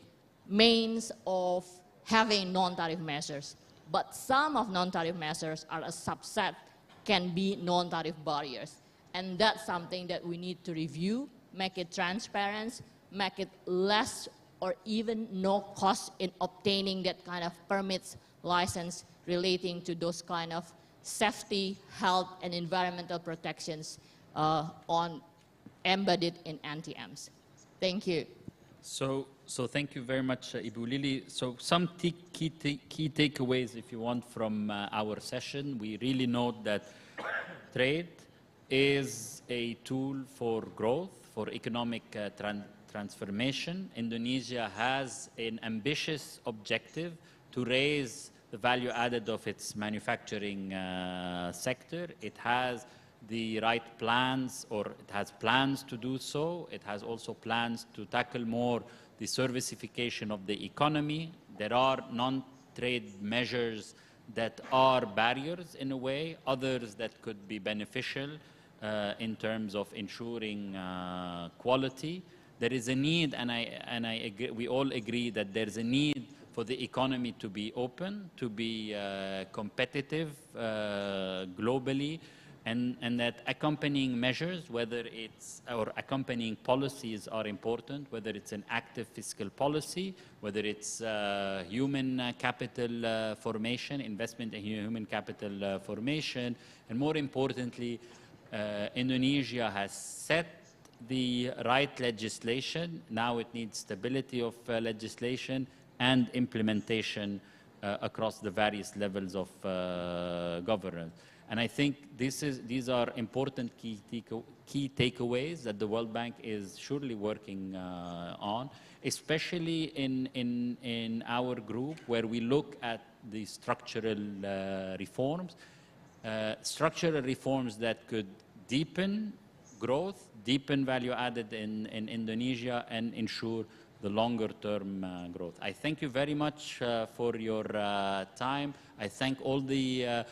means of having non-tariff measures. But some of non-tariff measures are a subset, can be non-tariff barriers. And that's something that we need to review, make it transparent, make it less or even no cost in obtaining that kind of permits, license relating to those kind of safety, health, and environmental protections embedded in NTMs. Thank you. So thank you very much, Ibu Lily. So some key takeaways, if you want, from our session. We really note that trade, is a tool for growth, for economic transformation. Indonesia has an ambitious objective to raise the value added of its manufacturing sector. It has the right plans, or it has plans to do so. It has also plans to tackle more the servicification of the economy. There are non-trade measures that are barriers in a way, others that could be beneficial in terms of ensuring quality. There is a need, and I agree, we all agree that there's a need for the economy to be open, to be competitive globally, and that accompanying measures, whether it's, or accompanying policies are important, whether it's an active fiscal policy, whether it's human capital formation, investment in human capital formation, and more importantly, Indonesia has set the right legislation. Now it needs stability of legislation and implementation across the various levels of governance. And I think these are important key takeaways that the World Bank is surely working on, especially in our group, where we look at the structural reforms. Structural reforms that could deepen growth, deepen value added in Indonesia, and ensure the longer term growth. I thank you very much for your time. I thank all the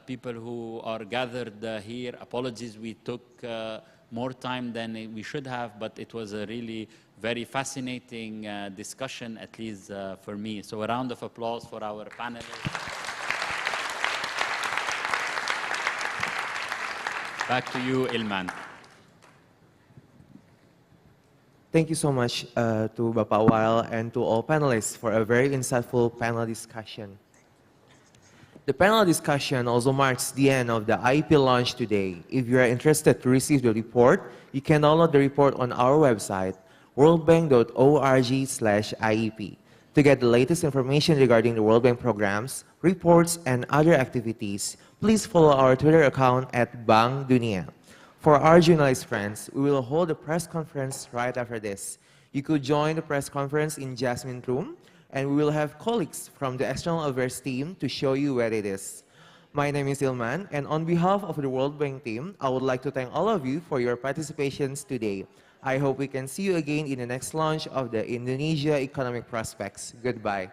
people who are gathered here. Apologies, we took more time than we should have, but it was a really very fascinating discussion, at least for me. So a round of applause for our panelists. Back to you, Ilman. Thank you so much to Bapak Wael and to all panelists for a very insightful panel discussion. The panel discussion also marks the end of the IEP launch today. If you are interested to receive the report, you can download the report on our website, worldbank.org/IEP. To get the latest information regarding the World Bank programs, reports, and other activities, please follow our Twitter account at Bank Dunia. For our journalist friends, we will hold a press conference right after this. You could join the press conference in Jasmine Room, and we will have colleagues from the External Affairs team to show you where it is. My name is Ilman, and on behalf of the World Bank team, I would like to thank all of you for your participations today. I hope we can see you again in the next launch of the Indonesia Economic Prospects. Goodbye.